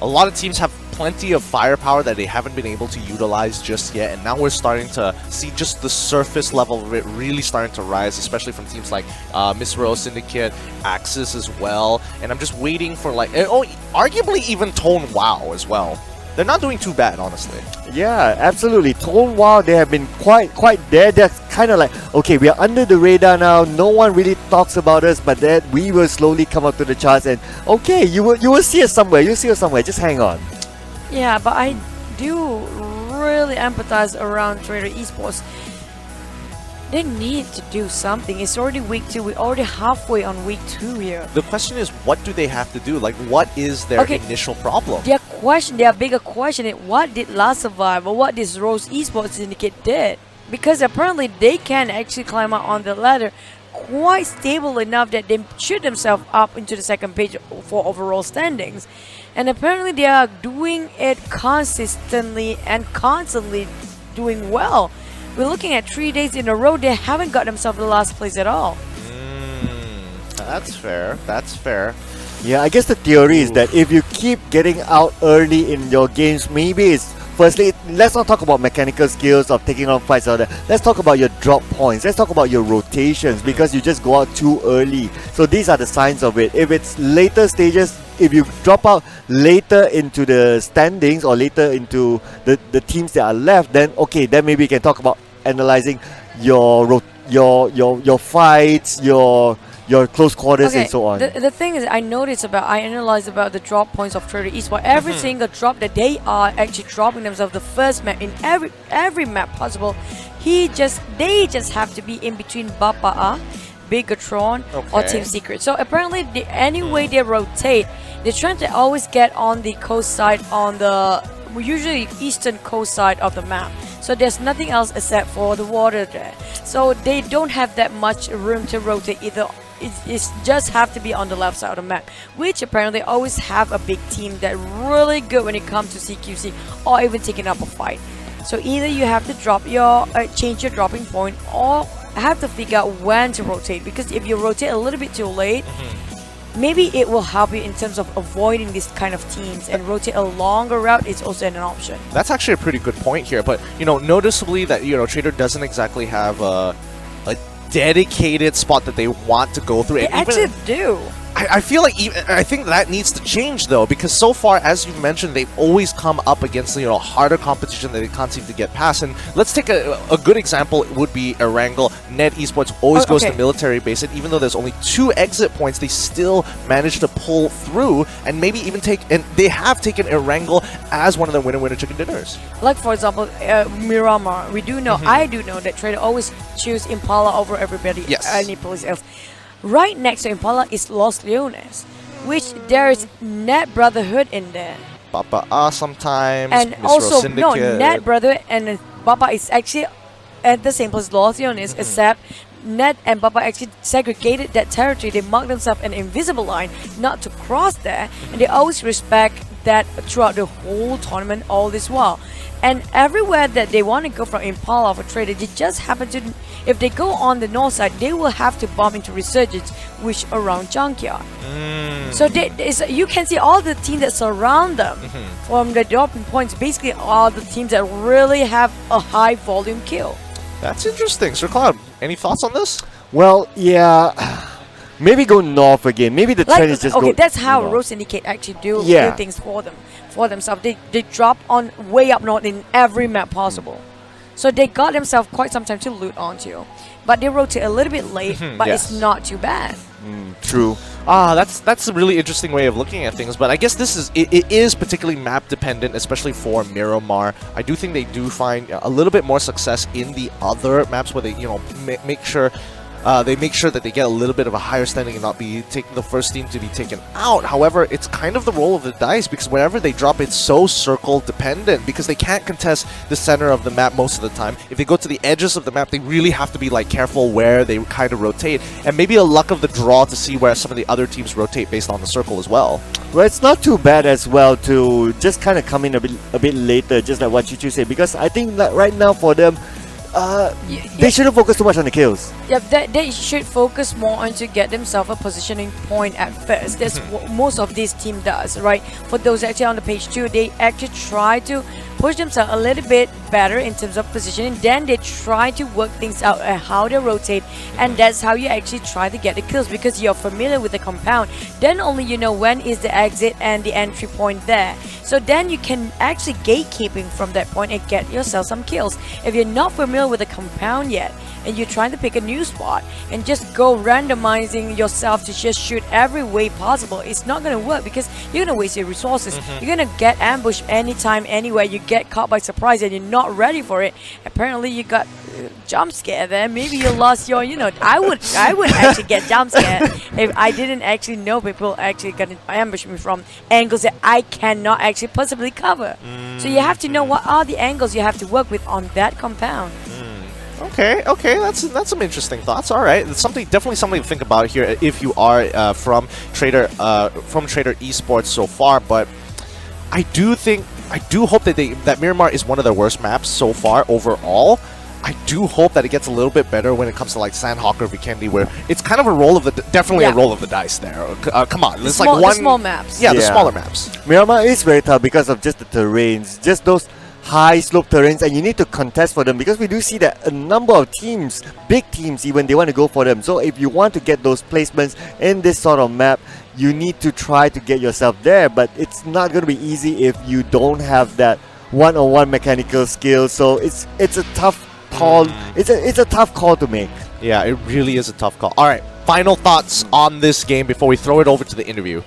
a lot of teams have plenty of firepower that they haven't been able to utilize just yet, and now we're starting to see just the surface level of it really starting to rise, especially from teams like Misro, Syndicate, Axis as well, and I'm just waiting for arguably even Tone WoW as well. They're not doing too bad, honestly. Yeah, absolutely. Tone WoW, they have been quite there. They're kind of like, okay, we are under the radar now. No one really talks about us, but then we will slowly come up to the charts, and okay, you will see us somewhere. You'll see us somewhere. Just hang on. Yeah, but I do really empathize around Traitor Esports. They need to do something. It's already week 2. We're already halfway on week 2 here. The question is, what do they have to do? Like, what is their initial problem? Their bigger question is, what did Last Survive or what did Rose Esports Syndicate did? Because apparently they can actually climb up on the ladder quite stable enough that they shoot themselves up into the second page for overall standings. And apparently they are doing it consistently and constantly doing well. We're looking at 3 days in a row, they haven't got themselves the last place at all. That's fair. That's fair. Yeah, I guess the theory is that if you keep getting out early in your games, maybe it's firstly, let's not talk about mechanical skills of taking on fights out there. Let's talk about your drop points. Let's talk about your rotations because you just go out too early. So these are the signs of it. If it's later stages, if you drop out later into the standings or later into the teams that are left, then okay, then maybe you can talk about analyzing your fights, your close quarters and so on. The thing is, I analyzed about the drop points of Traitor Esports. Every single drop that they are actually dropping themselves the first map in every map possible. They just have to be in between Bapak, Bigetron, or Team Secret. So apparently, any way they rotate, they're trying to always get on the coast side, on the usually eastern coast side of the map. So there's nothing else except for the water there. So they don't have that much room to rotate either. It's just have to be on the left side of the map, which apparently always have a big team that really good when it comes to CQC or even taking up a fight. So either you have to drop change your dropping point, or have to figure out when to rotate, because if you rotate a little bit too late, maybe it will help you in terms of avoiding this kind of teams, and rotate a longer route is also an option. That's actually a pretty good point here, but noticeably that Traitor doesn't exactly have a dedicated spot that they want to go through. They actually do. I feel like I think that needs to change though, because so far, as you mentioned, they've always come up against harder competition that they can't seem to get past. And let's take a good example. It would be Erangel. Net Esports always goes to military base, and even though there's only 2 exit points, they still manage to pull through and maybe even they have taken Erangel as one of the winner chicken dinners. Like for example, Miramar. We do know, I do know that Traitor always choose Impala over everybody, any place else. Right next to Impala is Los Leones, which there is Net Brotherhood in there. Bapak sometimes, and Misro also Syndicate. Net Brotherhood and Bapak is actually at the same place Los Leones, except Net and Bapak actually segregated that territory. They marked themselves an invisible line not to cross there, and they always respect that throughout the whole tournament all this while. And everywhere that they want to go from Impala for Traitor, they just happen to, if they go on the north side, they will have to bomb into Resurgence, which around Junkyard. So you can see all the teams that surround them from the dropping points, basically all the teams that really have a high volume kill. That's interesting. Sir Cloud, any thoughts on this? Well, yeah. Maybe go north again. Maybe the trend is just okay, go that's how north. Rose Syndicate actually do things for themselves. They drop on way up north in every map possible. So they got themselves quite some time to loot onto. But they rotate a little bit late, but it's not too bad. True. That's a really interesting way of looking at things, but I guess this is it is particularly map dependent, especially for Miramar. I do think they do find a little bit more success in the other maps where they make sure that they get a little bit of a higher standing and not be taking the first team to be taken out. However, it's kind of the roll of the dice because wherever they drop, it's so circle dependent because they can't contest the center of the map most of the time. If they go to the edges of the map, they really have to be like careful where they kind of rotate, and maybe a luck of the draw to see where some of the other teams rotate based on the circle as well. Well, it's not too bad as well to just kind of come in a bit later, just like what Chichu said, because I think that right now for them, they shouldn't focus too much on the kills. Yeah, they should focus more on to get themselves a positioning point at first. That's what most of this team does, right? For those actually on the page 2, they actually try to push themselves a little bit better in terms of positioning. Then they try to work things out at how they rotate, and that's how you actually try to get the kills because you're familiar with the compound. Then only you know when is the exit and the entry point there. So then you can actually gatekeeping from that point and get yourself some kills. If you're not familiar with the compound yet, and you're trying to pick a new spot and just go randomizing yourself to just shoot every way possible, it's not going to work because you're going to waste your resources. You're going to get ambushed anytime, anywhere. You get caught by surprise and you're not ready for it. Apparently you got jump scare there. Maybe you lost your, I would actually get jump scared if I didn't actually know people actually going to ambush me from angles that I cannot actually possibly cover. So you have to know what are the angles you have to work with on that compound. Okay, that's some interesting thoughts. All right, it's definitely something to think about here if you are from Traitor Esports so far. But I do hope that Miramar is one of their worst maps so far overall. I do hope that it gets a little bit better when it comes to like Sanhok or Vikendi, where it's kind of a roll of the a roll of the dice there. Come on, it's like the small maps. Yeah, the smaller maps. Miramar is very tough because of just the terrains, just those high slope terrains, and you need to contest for them because we do see that a number of teams, big teams even, they want to go for them. So if you want to get those placements in this sort of map, you need to try to get yourself there, but it's not going to be easy if you don't have that one-on-one mechanical skill. So it's a tough call. It's a tough call to make. Yeah, it really is a tough call. All right, final thoughts on this game before we throw it over to the interview.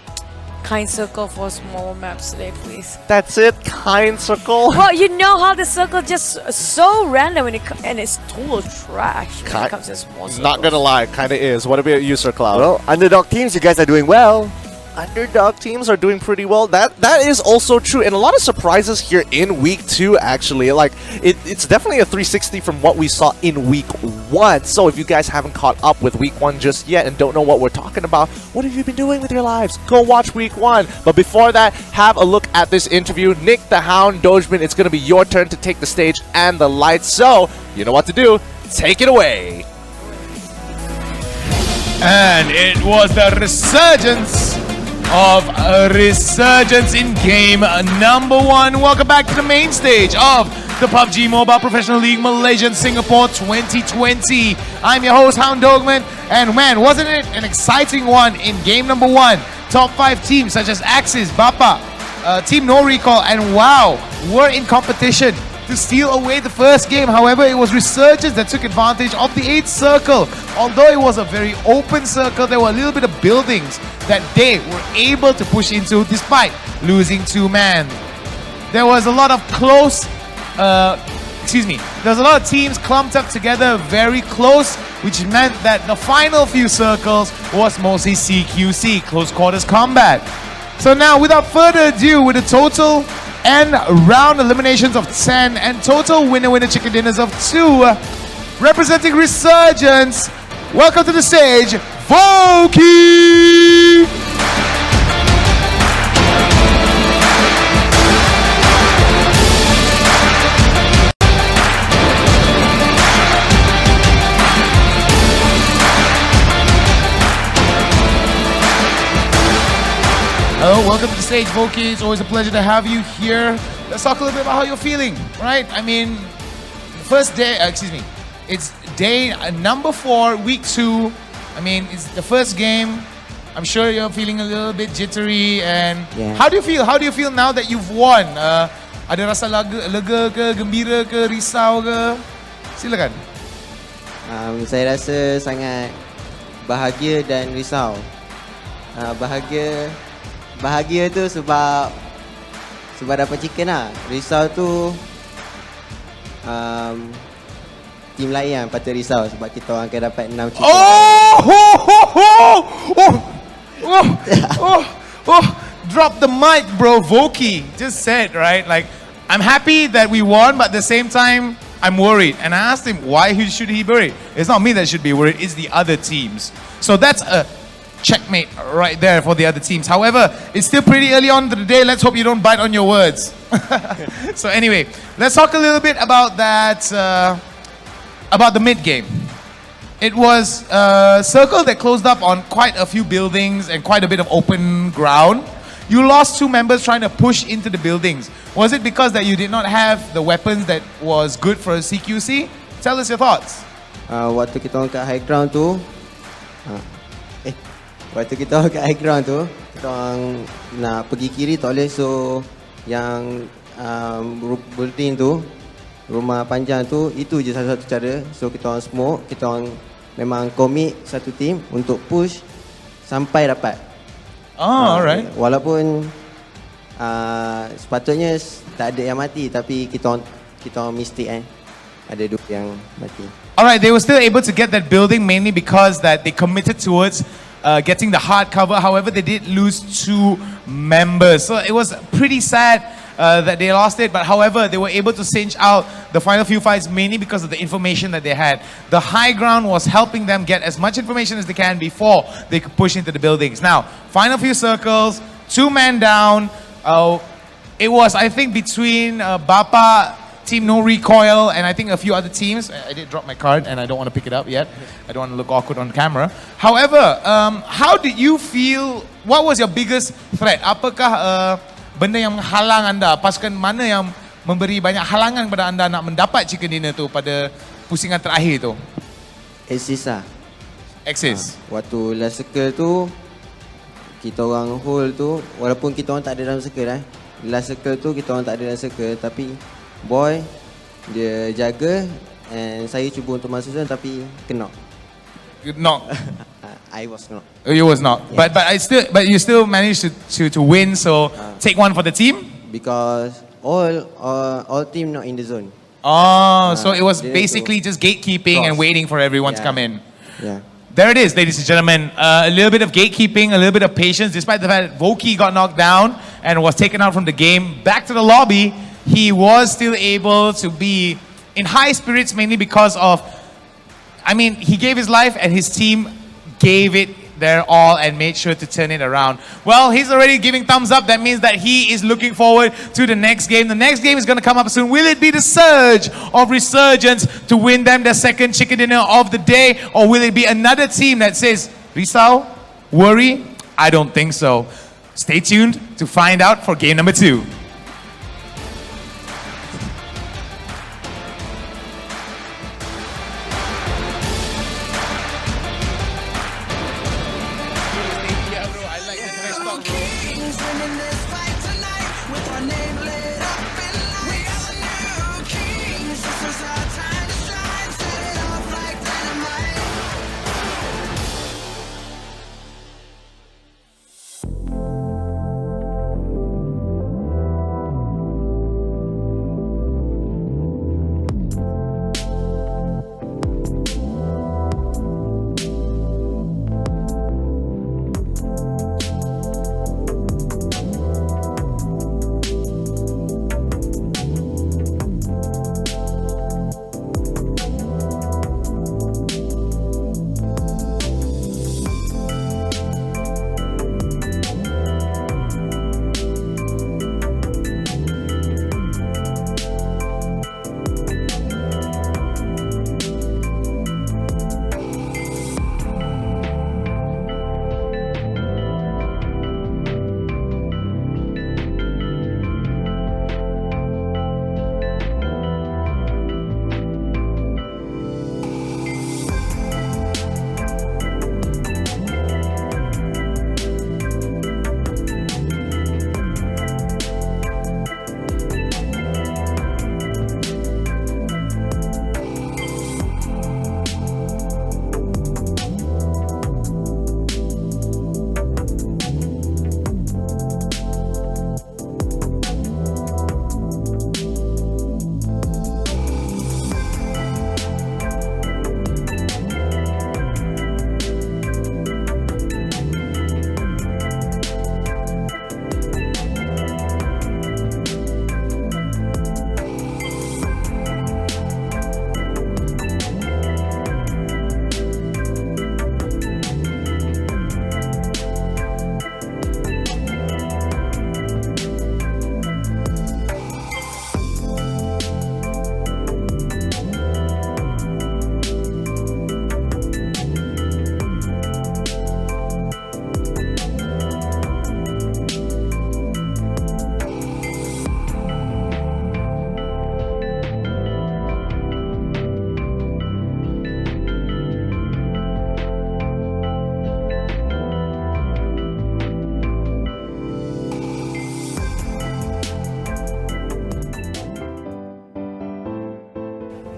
Kind circle for smaller maps today, please. That's it, kind circle. Well, you know how the circle just so random and it's total trash when it comes to small circles. Not gonna lie, kind of is. What about you, Sir Cloud? Well, underdog teams, you guys are doing well. Underdog teams are doing pretty well. That is also true, and a lot of surprises here in week 2. Actually, like it's definitely a 360 from what we saw in week 1. So if you guys haven't caught up with week 1 just yet and don't know what we're talking about, what have you been doing with your lives? Go watch week 1. But before that, have a look at this interview. Nick the Hound Dogeman, it's going to be your turn to take the stage and the lights. So you know what to do. Take it away. And it was the resurgence of Resurgence in game number 1. Welcome back to the main stage of the PUBG Mobile Professional League Malaysia and Singapore 2020. I'm your host, Hound Dogman, and man, wasn't it an exciting one in game number 1? Top 5 teams such as Axis, Bapak, Team NoRecoil, and WoW were in competition to steal away the first game. However, it was Resurgence that took advantage of the 8th circle. Although it was a very open circle, there were a little bit of buildings that they were able to push into despite losing 2 man. There was a lot of close, there was a lot of teams clumped up together very close, which meant that the final few circles was mostly CQC, close quarters combat. So now, without further ado, with a total and round eliminations of 10 and total winner chicken dinners of 2, representing Resurgence, welcome to the stage, Vokey! welcome to the stage, Voki. It's always a pleasure to have you here. Let's talk a little bit about how you're feeling, right? I mean, first day, it's day number 4, week 2. I mean, it's the first game. I'm sure you're feeling a little bit jittery. And how do you feel? How do you feel now that you've won? Ada rasa lega ke, gembira ke, risau ke? Silakan. Saya rasa sangat bahagia dan risau. Bahagia tu sebab dapat chicken lah. Risau tu tim lain yang patut risau sebab kita orang akan dapat 6 chicken. Drop the mic, bro. Voki just said, right? Like, I'm happy that we won, but at the same time, I'm worried. And I asked him, why should he be worried? It's not me that should be worried, it's the other teams. So that's a checkmate right there for the other teams. However, it's still pretty early on in the day. Let's hope you don't bite on your words. So anyway, let's talk a little bit about that, about the mid game. It was a circle that closed up on quite a few buildings and quite a bit of open ground. You lost 2 members trying to push into the buildings. Was it because that you did not have the weapons that was good for a CQC? Tell us your thoughts. Waktu kita orang kat high ground tu, kita orang nak pergi kiri tak boleh, so yang building tu, rumah panjang tu, itu je satu-satu cara. So kita orang smoke, kita orang memang commit satu team untuk push sampai dapat. Alright. Walaupun sepatutnya tak ada yang mati, tapi kita orang mistake ada 2 yang mati. Alright, they were still able to get that building mainly because that they committed towards getting the hard cover. However, they did lose 2 members. So it was pretty sad that they lost it. But however, they were able to cinch out the final few fights mainly because of the information that they had. The high ground was helping them get as much information as they can before they could push into the buildings. Now, final few circles, 2 men down. It was, I think, between Bapak, Team NoRecoil, and I think a few other teams. I did drop my card and I don't want to pick it up yet. I don't want to look awkward on camera. However, how did you feel? What was your biggest threat? Apakah benda yang menghalang anda? Pasukan mana yang memberi banyak halangan kepada anda nak mendapat chicken dinner tu pada pusingan terakhir tu? Axis lah. Axis. Waktu last circle tu, kita orang hold tu, walaupun kita orang tak ada dalam circle last circle tu kita orang tak ada dalam circle, tapi boy dia jaga and saya cuba untuk masuk zone tapi kena. Knock. I was not. You was not. Yeah. But you still managed to win. So take one for the team. Because all team not in the zone. So it was basically just gatekeeping and waiting for everyone to come in. Yeah. There it is, ladies and gentlemen. A little bit of gatekeeping, a little bit of patience, despite the fact that Voki got knocked down and was taken out from the game. Back to the lobby, he was still able to be in high spirits mainly because of, I mean, he gave his life and his team gave it their all and made sure to turn it around. Well, he's already giving thumbs up. That means that he is looking forward to the next game. The next game is going to come up soon. Will it be the surge of Resurgence to win them their second chicken dinner of the day? Or will it be another team that says, Risau, worry? I don't think so. Stay tuned to find out for game number 2.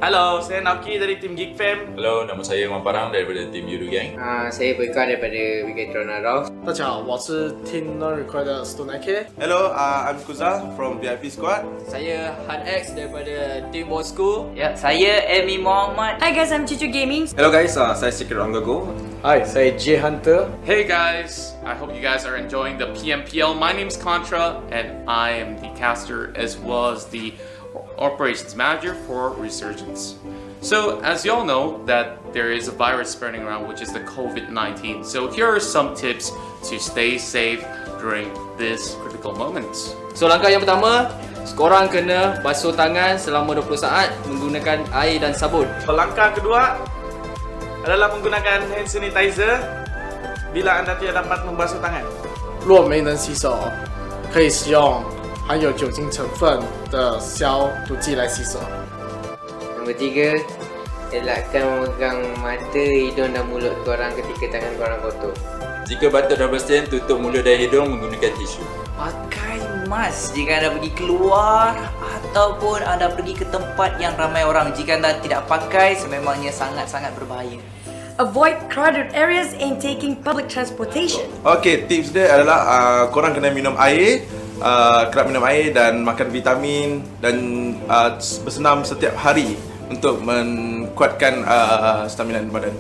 Halo, saya Naoki dari tim Geek Fam. Hello, nama saya Parang daripada tim Yoodo Gang. Saya Bapak daripada Bigetron. 大家好，我是 Team NoRecoil 的 Kage. Hello, I'm Kuza from VIP Squad. Saya Han X daripada tim Bosskurr. Ya, saya Amy Muhammad. Hi guys, I'm Chichu Gaming. Hello guys, saya Secret Go. Hi, saya J Hunter. Hey guys, I hope you guys are enjoying the PMPL. My name's Contra, and I am the caster as well as the operations manager for Resurgence. So, as you all know, that there is a virus spreading around, which is the COVID-19. So here are some tips to stay safe during this critical moment. So langkah yang pertama, korang kena basuh tangan selama 20 saat menggunakan air dan sabun. Langkah kedua adalah menggunakan hand sanitizer bila anda tidak dapat membasuh tangan. 若没能洗手，可以使用含有酒精成分的消毒剂来洗手。 Nombor 3, elakkan memegang mata, hidung dan mulut korang ketika tangan korang kotor. Jika batuk dan bersin, tutup mulut dan hidung menggunakan tisu. Pakai mask jika anda pergi keluar ataupun anda pergi ke tempat yang ramai orang. Jika anda tidak pakai, sememangnya sangat-sangat berbahaya. Avoid crowded areas and taking public transportation. Okey, tips dia adalah korang kena minum air, kerap minum air dan makan vitamin dan bersenam setiap hari untuk menguatkan stamina badan.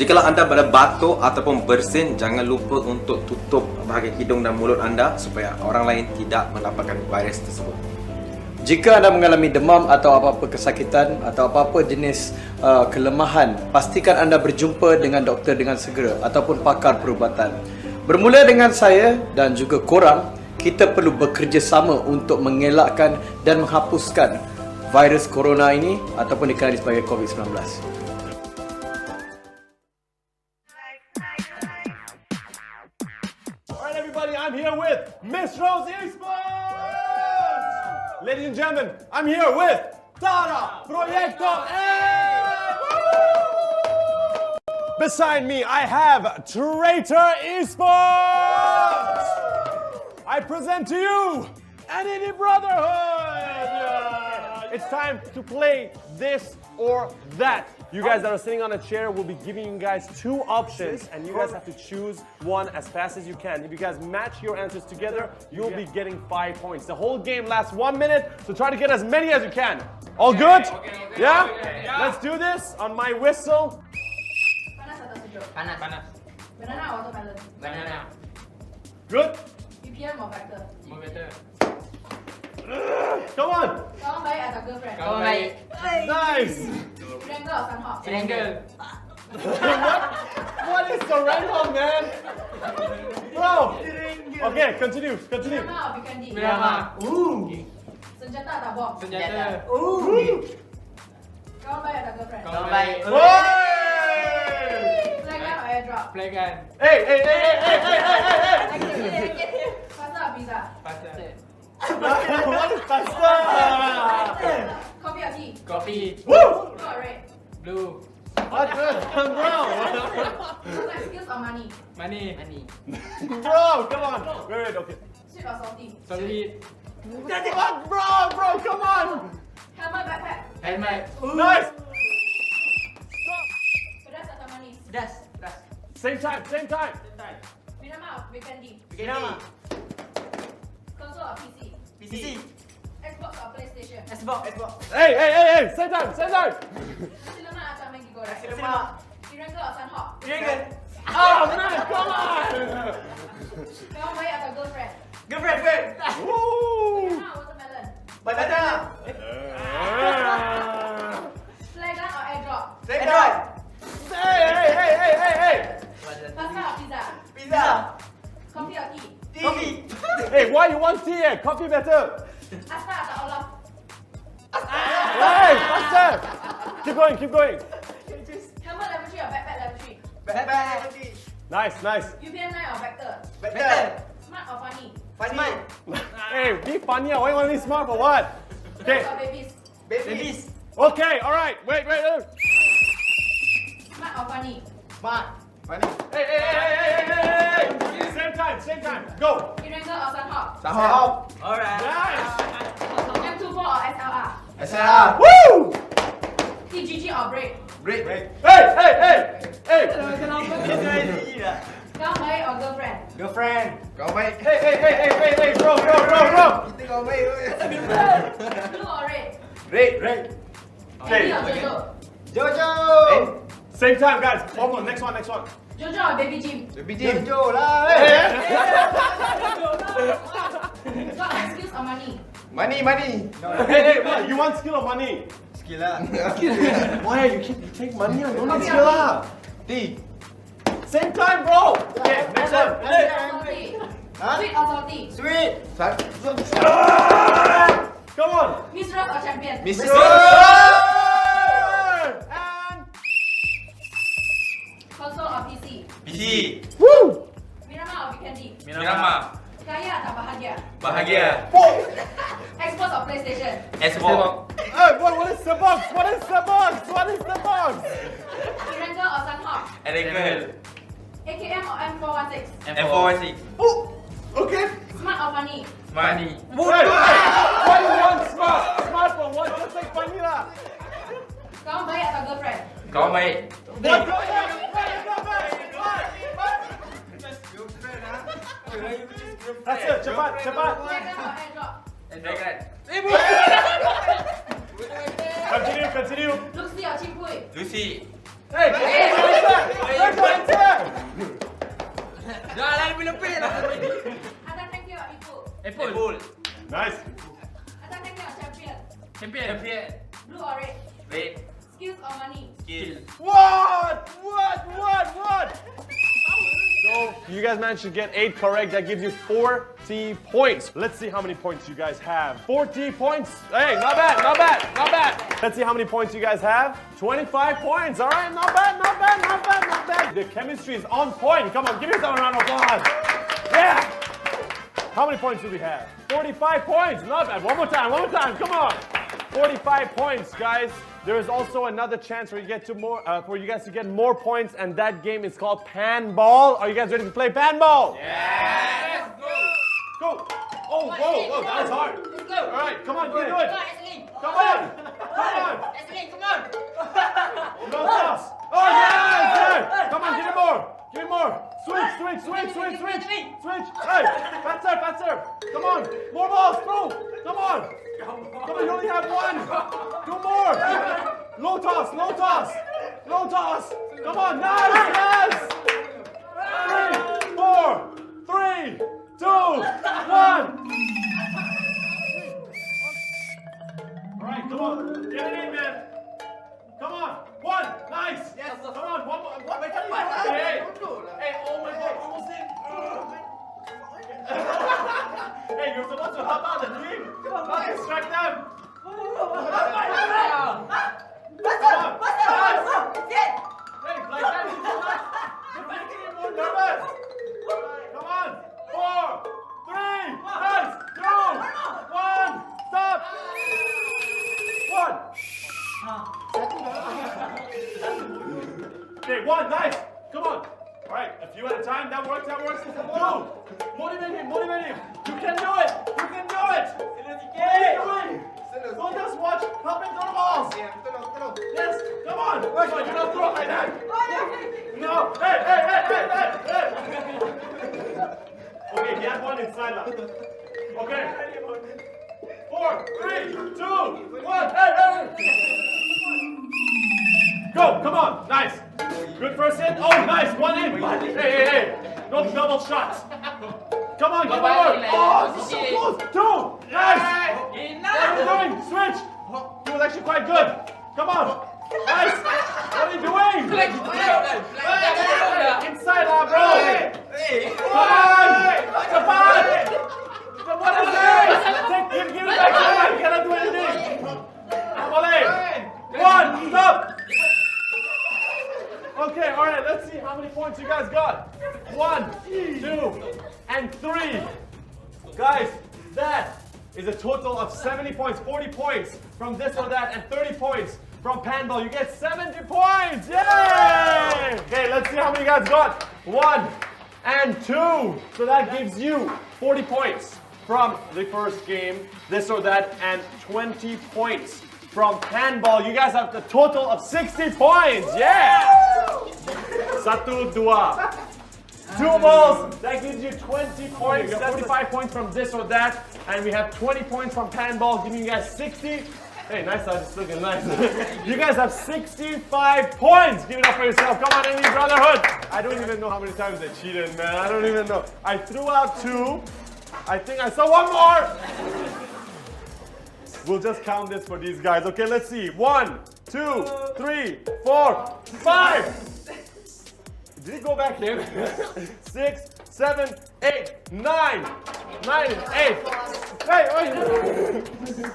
Jikalau anda pada batuk ataupun bersin, jangan lupa untuk tutup bahagian hidung dan mulut anda supaya orang lain tidak mendapatkan virus tersebut. Jika anda mengalami demam atau apa-apa kesakitan atau apa-apa jenis kelemahan, pastikan anda berjumpa dengan doktor dengan segera ataupun pakar perubatan. Bermula dengan saya dan juga korang, kita perlu bekerjasama untuk mengelakkan dan menghapuskan virus corona ini ataupun dikenali sebagai COVID-19. Alright everybody, I'm here with Miss Rose Esports! Ladies and gentlemen, I'm here with Tara, Proyecto, and beside me I have Traitor Esports! I present to you NND Brotherhood! It's time to play this or that. You guys that are sitting on a chair will be giving you guys 2 options and you guys have to choose one as fast as you can. If you guys match your answers together, you'll be getting 5 points. The whole game lasts 1 minute, so try to get as many as you can. All good? Yeah? Let's do this on my whistle. Panas. Banana or watermelon? Banana. Good? BPM or vector? More vector. Come on! Kawan baik atau girlfriend? Kawan baik. Nice! Erangel or Sanhok? Erangel. What is Erangel, man? Bro! Okay, continue. Miramar or Vikendi? Miramar. Ooh! Senjata atau bom? Senjata. Ooh! Kawan baik atau girlfriend? Kawan baik. Play gun or airdrop? Play gun. Hey! Pasta or pizza? Pasta. What is pasta? Coffee or tea? Coffee. Blue or red? Blue. What? Bro! Like skills or money? Money. Bro, come on. Wait, okay. Sweet or salty? Salty. What? Bro, come on. Helmet, backpack? Helmet. Nice. Pedas atau manis? Pedas. Same time. Miramar or Vikendi? Miramar. Console or PC? PC. Xbox or PlayStation? Xbox. Hey. Same time. Cinema atau main goreng? Cinema. Erangel or Sanhok? Erangel. Oh man, come on. Kawan baik atau girlfriend? Girlfriend. Banana or watermelon? Banana. Play gun or airdrop? Hey. Pasta or pizza? Pizza. Coffee or tea? Coffee. Hey, why you want tea? Coffee better. Asta atau Olaf? Hey, faster. Keep going. Helmet level 3 or backpack level 3? Backpack. Nice. UPM 9 or vector? Vector. Smart or funny? Funny. Hey, be funny. Why you want to be smart for what? Okay. Or babies? Babies. Okay, alright. Wait. Smart or funny? Smart. Funny. Hey. Same time. Go. Erangel or Sanhok? Sanhok. Alright. Nice. M24 or SLR? SLR. Woo! TGG or break? Break. Hey! Kau baik or girlfriend? Girlfriend. Kau baik. Hey, bro. Kita kau baik. Blue or red? Red. Andy or Jojo? Same time, guys. One more. Next one. Jojo or Baby Jim? Jojo lah. Got skills or money? Money. Hey, what? You want skill or money? Skill lah. Why? You take money or don't need skill lah. Same time, bro. Okay, next one. Salty. Sweet or salty? Sweet. Come on. Miss Rock or champion? Miss Rock. And Console or PC? PC. Woo! Miramar or Vikendi? Miramar. Kaya atau bahagia? Bahagia. Xbox or PlayStation? Esport. Hey, what is the box? Erangel or Sanhok? Erangel. AKM or M416? M416. Okay. Smart or funny? Money. Why you want smart? Smart for what? Just like funny lah. Kau baik atau girlfriend? Kau baik. What? That's it. Cepat. Dragon or airdrop? Dragon. Continue. Lucy or Chimpui? Lucy. Hey. Dah lebih lebih lah. Atas tanki or Ipul? Nice. Atas tanki or champion? Champion. Blue or red? Red. Skills or money? Skill. What? So you guys managed to get 8 correct. That gives you 40 points. Let's see how many points you guys have. 40 points. Hey, not bad. Let's see how many points you guys have. 25 points. All right, not bad. The chemistry is on point. Come on, give yourself a round of applause. Yeah. How many points do we have? 45 points. Not bad. One more time. Come on. 45 points, guys. There is also another chance for you guys to get more points, and that game is called Panball. Are you guys ready to play Panball? Yes. Go. Oh, whoa, that was hard. Let's go. All right, come on, you can do it. Come on. No toss. Oh, yeah. Come on, give me more. Switch. Hey, faster. Come on, more balls, throw. Come on, you only have one. Do more. Low toss. Come on, nice. 3, 4, 3, 2, 1. Alright, come on. Get it in, man. Come on. 1. Nice. Yes. Come on. One more. Hey, oh my God. Almost in. Hey, you're supposed to help out the team. Not distract them. Come on. Hey, like that. You're making it more nervous. Come on. 4, 3, nice. 2, 1. Stop. 1. Okay, 1. Nice. Come on. All right, a few at a time. That works. 2. Motivate him. You can do it. What are you doing? Don't just watch. Help him throw the balls. Yes. Come on. You don't throw it like that. No. Hey. Okay, he has one inside now. Okay. 4, 3, 2, 1. Hey. Go. Come on. Nice. Good first hit. Oh, nice. 1 in. Hey. No double shots. Come on, get more. Oh, so close. 2. Nice. What are you doing? Switch. He was actually quite good. Come on. Nice. What are you doing? Inside out, bro. Come on. What is this? Give it back. You cannot do anything. Come on. 1. Stop. Okay, all right, let's see how many points you guys got. 1, 2, and 3. Guys, that is a total of 70 points, 40 points from this or that, and 30 points from Panball. You get 70 points, yay! Okay, let's see how many you guys got. 1 and 2. So that gives you 40 points from the first game, this or that, and 20 points from handball. You guys have the total of 60 points. Yeah! 1, 2. 2 balls, that gives you 20 points. 75 points from this or that. And we have 20 points from handball, giving you guys 60. Hey, nice, it's looking nice. You guys have 65 points. Give it up for yourself. Come on, any Brotherhood. I don't even know how many times I cheated, man. I don't even know. I threw out 2. I think I saw 1 more. We'll just count this for these guys. Okay, let's see. 1, 2, 3, 4, 5. Did it go back in? 6, 7, 8, 9. 9, 8. Hey,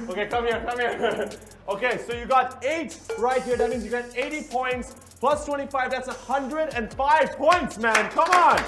okay, come here. Okay, so you got 8 right here. That means you got 80 points plus 25. That's 105 points, man. Come on.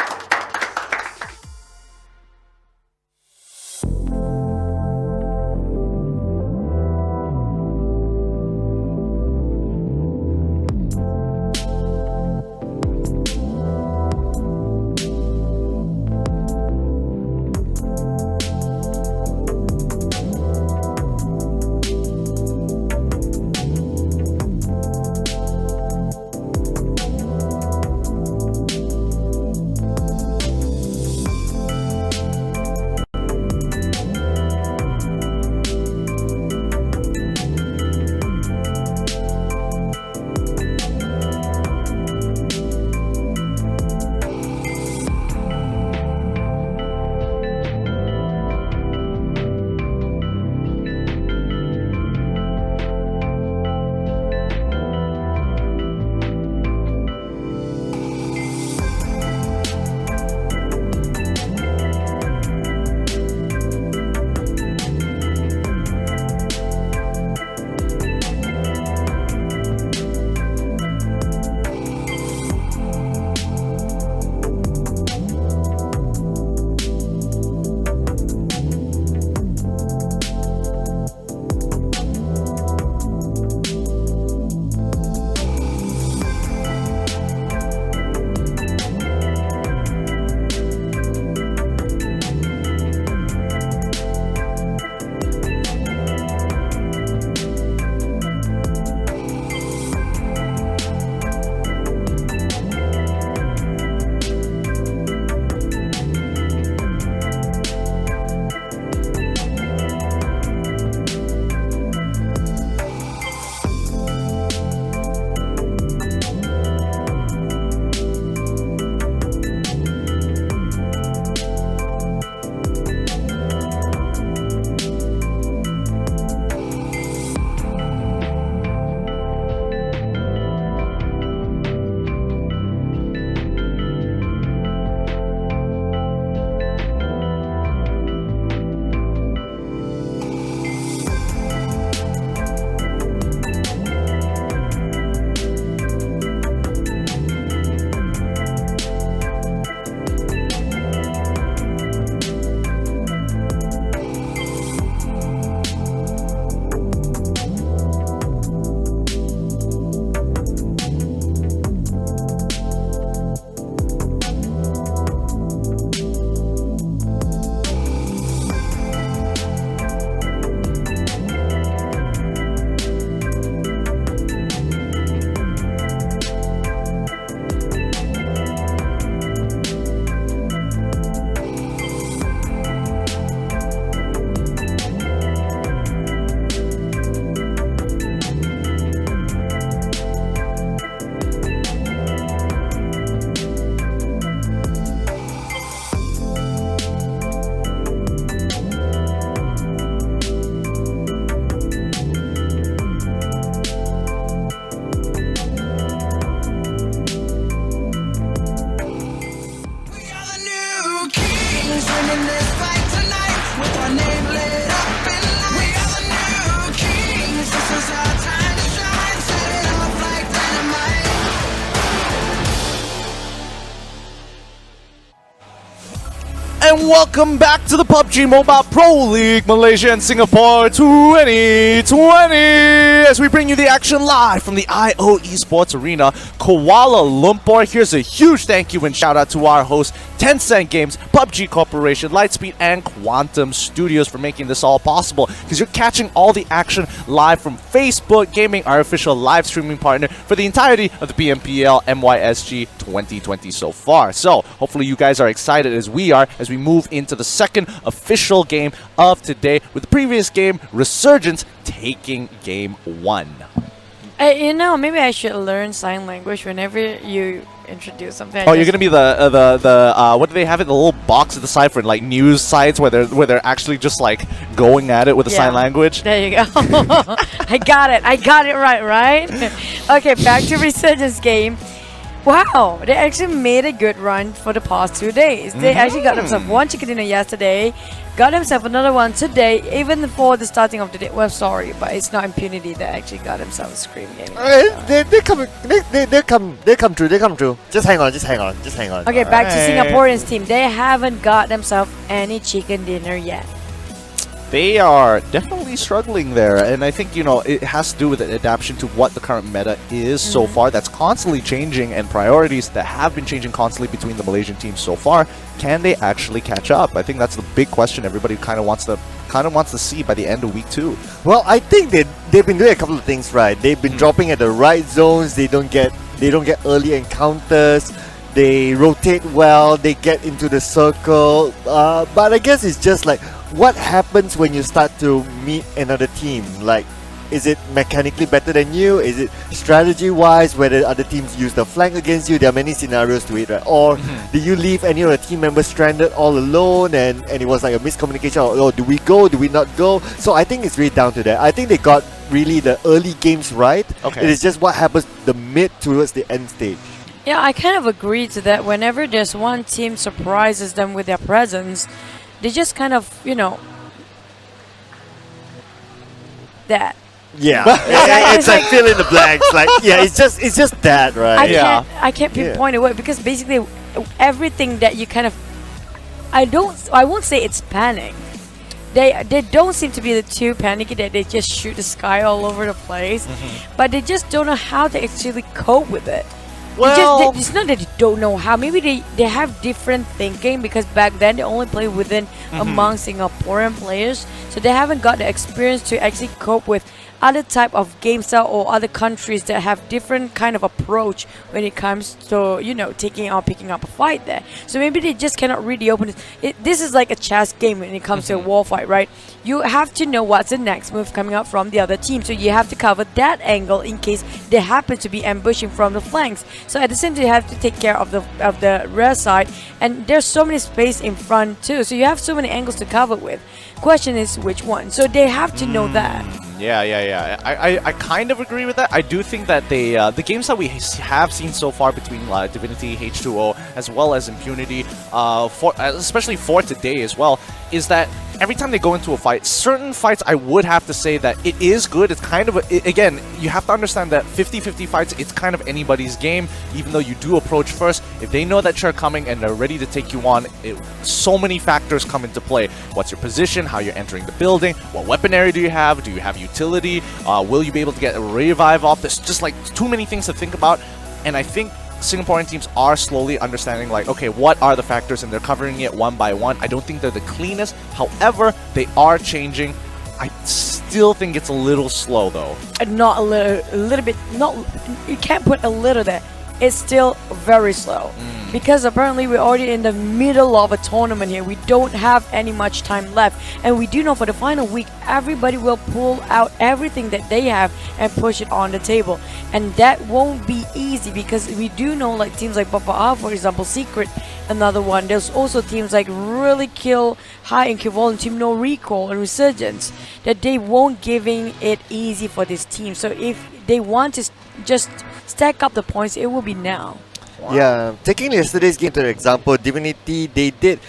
And welcome back to the PUBG Mobile Pro League Malaysia and Singapore 2020 as we bring you the action live from the IO Esports Arena, Kuala Lumpur. Here's a huge thank you and shout out to our host Tencent Games, PUBG Corporation, Lightspeed, and Quantum Studios for making this all possible, because you're catching all the action live from Facebook Gaming, our official live streaming partner for the entirety of the PMPL MYSG 2020 so far. So hopefully you guys are excited as we are as we move into the second official game of today, with the previous game, Resurgence, taking game 1. You know, maybe I should learn sign language whenever you introduce something. Oh, you're gonna be the what do they have it? The little box at the side for like news sites where they're actually just like going at it with the sign language. There you go. I got it right? Okay, back to Resurgence game. Wow, they actually made a good run for the past 2 days. They actually got themselves one chicken dinner yesterday, got themselves another one today, even before the starting of the day. Well, sorry, but it's not Impunity that actually got themselves a Scrim game. They come true. Just hang on. Okay, back to Singaporeans team. They haven't got themselves any chicken dinner yet. They are definitely struggling there, and I think, you know, it has to do with the adaptation to what the current meta is so far. That's constantly changing, and priorities that have been changing constantly between the Malaysian teams so far. Can they actually catch up? I think that's the big question everybody kind of wants to see by the end of week 2. Well, I think they've been doing a couple of things right. They've been dropping at the right zones. They don't get early encounters. They rotate well. They get into the circle. But I guess it's just like, what happens when you start to meet another team? Like, is it mechanically better than you? Is it strategy-wise, whether other teams use the flank against you? There are many scenarios to it, right? Or do you leave any of the team members stranded all alone and it was like a miscommunication? Or do we go? Do we not go? So I think it's really down to that. I think they got really the early games right. Okay. It is just what happens the mid towards the end stage. Yeah, I kind of agree to that. Whenever there's one team surprises them with their presence, they just kind of, you know, that. Yeah, it's like fill in the blanks. Like, yeah, it's just that, right? I can't pinpoint it because basically everything that you kind of, I won't say it's panic. They don't seem to be the too panicky that they just shoot the sky all over the place, but they just don't know how to actually cope with it. Well, it's not that they don't know how. Maybe they have different thinking, because back then they only played within among Singaporean players, so they haven't got the experience to actually cope with other type of game style or other countries that have different kind of approach when it comes to, you know, picking up a fight there. So maybe they just cannot read the opponent. This is like a chess game when it comes to a war fight, right? You have to know what's the next move coming up from the other team, so you have to cover that angle in case they happen to be ambushing from the flanks. So at the same time, you have to take care of the rear side, and there's so many space in front too, so you have so many angles to cover with. Question is which one, so they have to know that. Yeah. I kind of agree with that. I do think that they the games that we have seen so far between Divinity, H2O, as well as Impunity, especially for today as well, is that every time they go into a fight, certain fights I would have to say that it is good. It's kind of, again, you have to understand that 50-50 fights, it's kind of anybody's game, even though you do approach first. If they know that you're coming and they're ready to take you on, so many factors come into play. What's your position? How you're entering the building? What weaponry do you have? Do you have utility? Will you be able to get a revive off? There's just like too many things to think about, and I think Singaporean teams are slowly understanding, like, okay, what are the factors, and they're covering it one by one. I don't think they're the cleanest. However, they are changing. I still think it's a little slow, though. Not a little bit. Not, you can't put a little there. It's still very slow. Because apparently we're already in the middle of a tournament here. We don't have any much time left, and we do know for the final week everybody will pull out everything that they have and push it on the table, and that won't be easy, because we do know like teams like Bapak, for example, Secret, another one. There's also teams like really high in kill volume team NoRecoil and Resurgence, that they won't giving it easy for this team. So if they want to just stack up the points, it will be now. Wow. Yeah, taking yesterday's game to example, Divinity, they did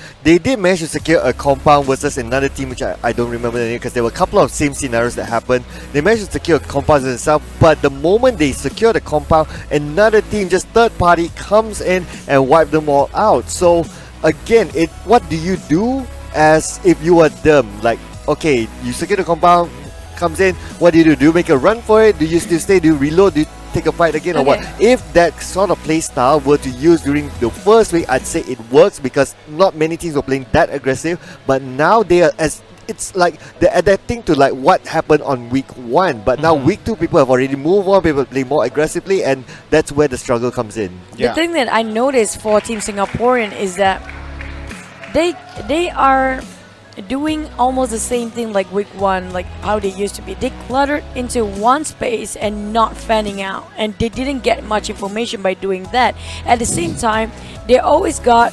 manage to secure a compound versus another team, which I don't remember the name, because there were a couple of same scenarios that happened. They managed to secure a compound themselves, but the moment they secure the compound, another team, just third party, comes in and wipe them all out. So again, what do you do as if you are them? Like, okay, you secure the compound, comes in, what do? Do you make a run for it? Do you still stay? Do you reload? take a fight again or what? If that sort of play style were to use during the first week, I'd say it works because not many teams were playing that aggressive. But now they are it's like they're adapting to like what happened on week 1. But now week 2, people have already moved on. People play more aggressively, and that's where the struggle comes in. The thing that I noticed for Team Singaporean is that they are doing almost the same thing like week 1, like how they used to be. They cluttered into one space and not fanning out, and they didn't get much information by doing that. At the same time, they always got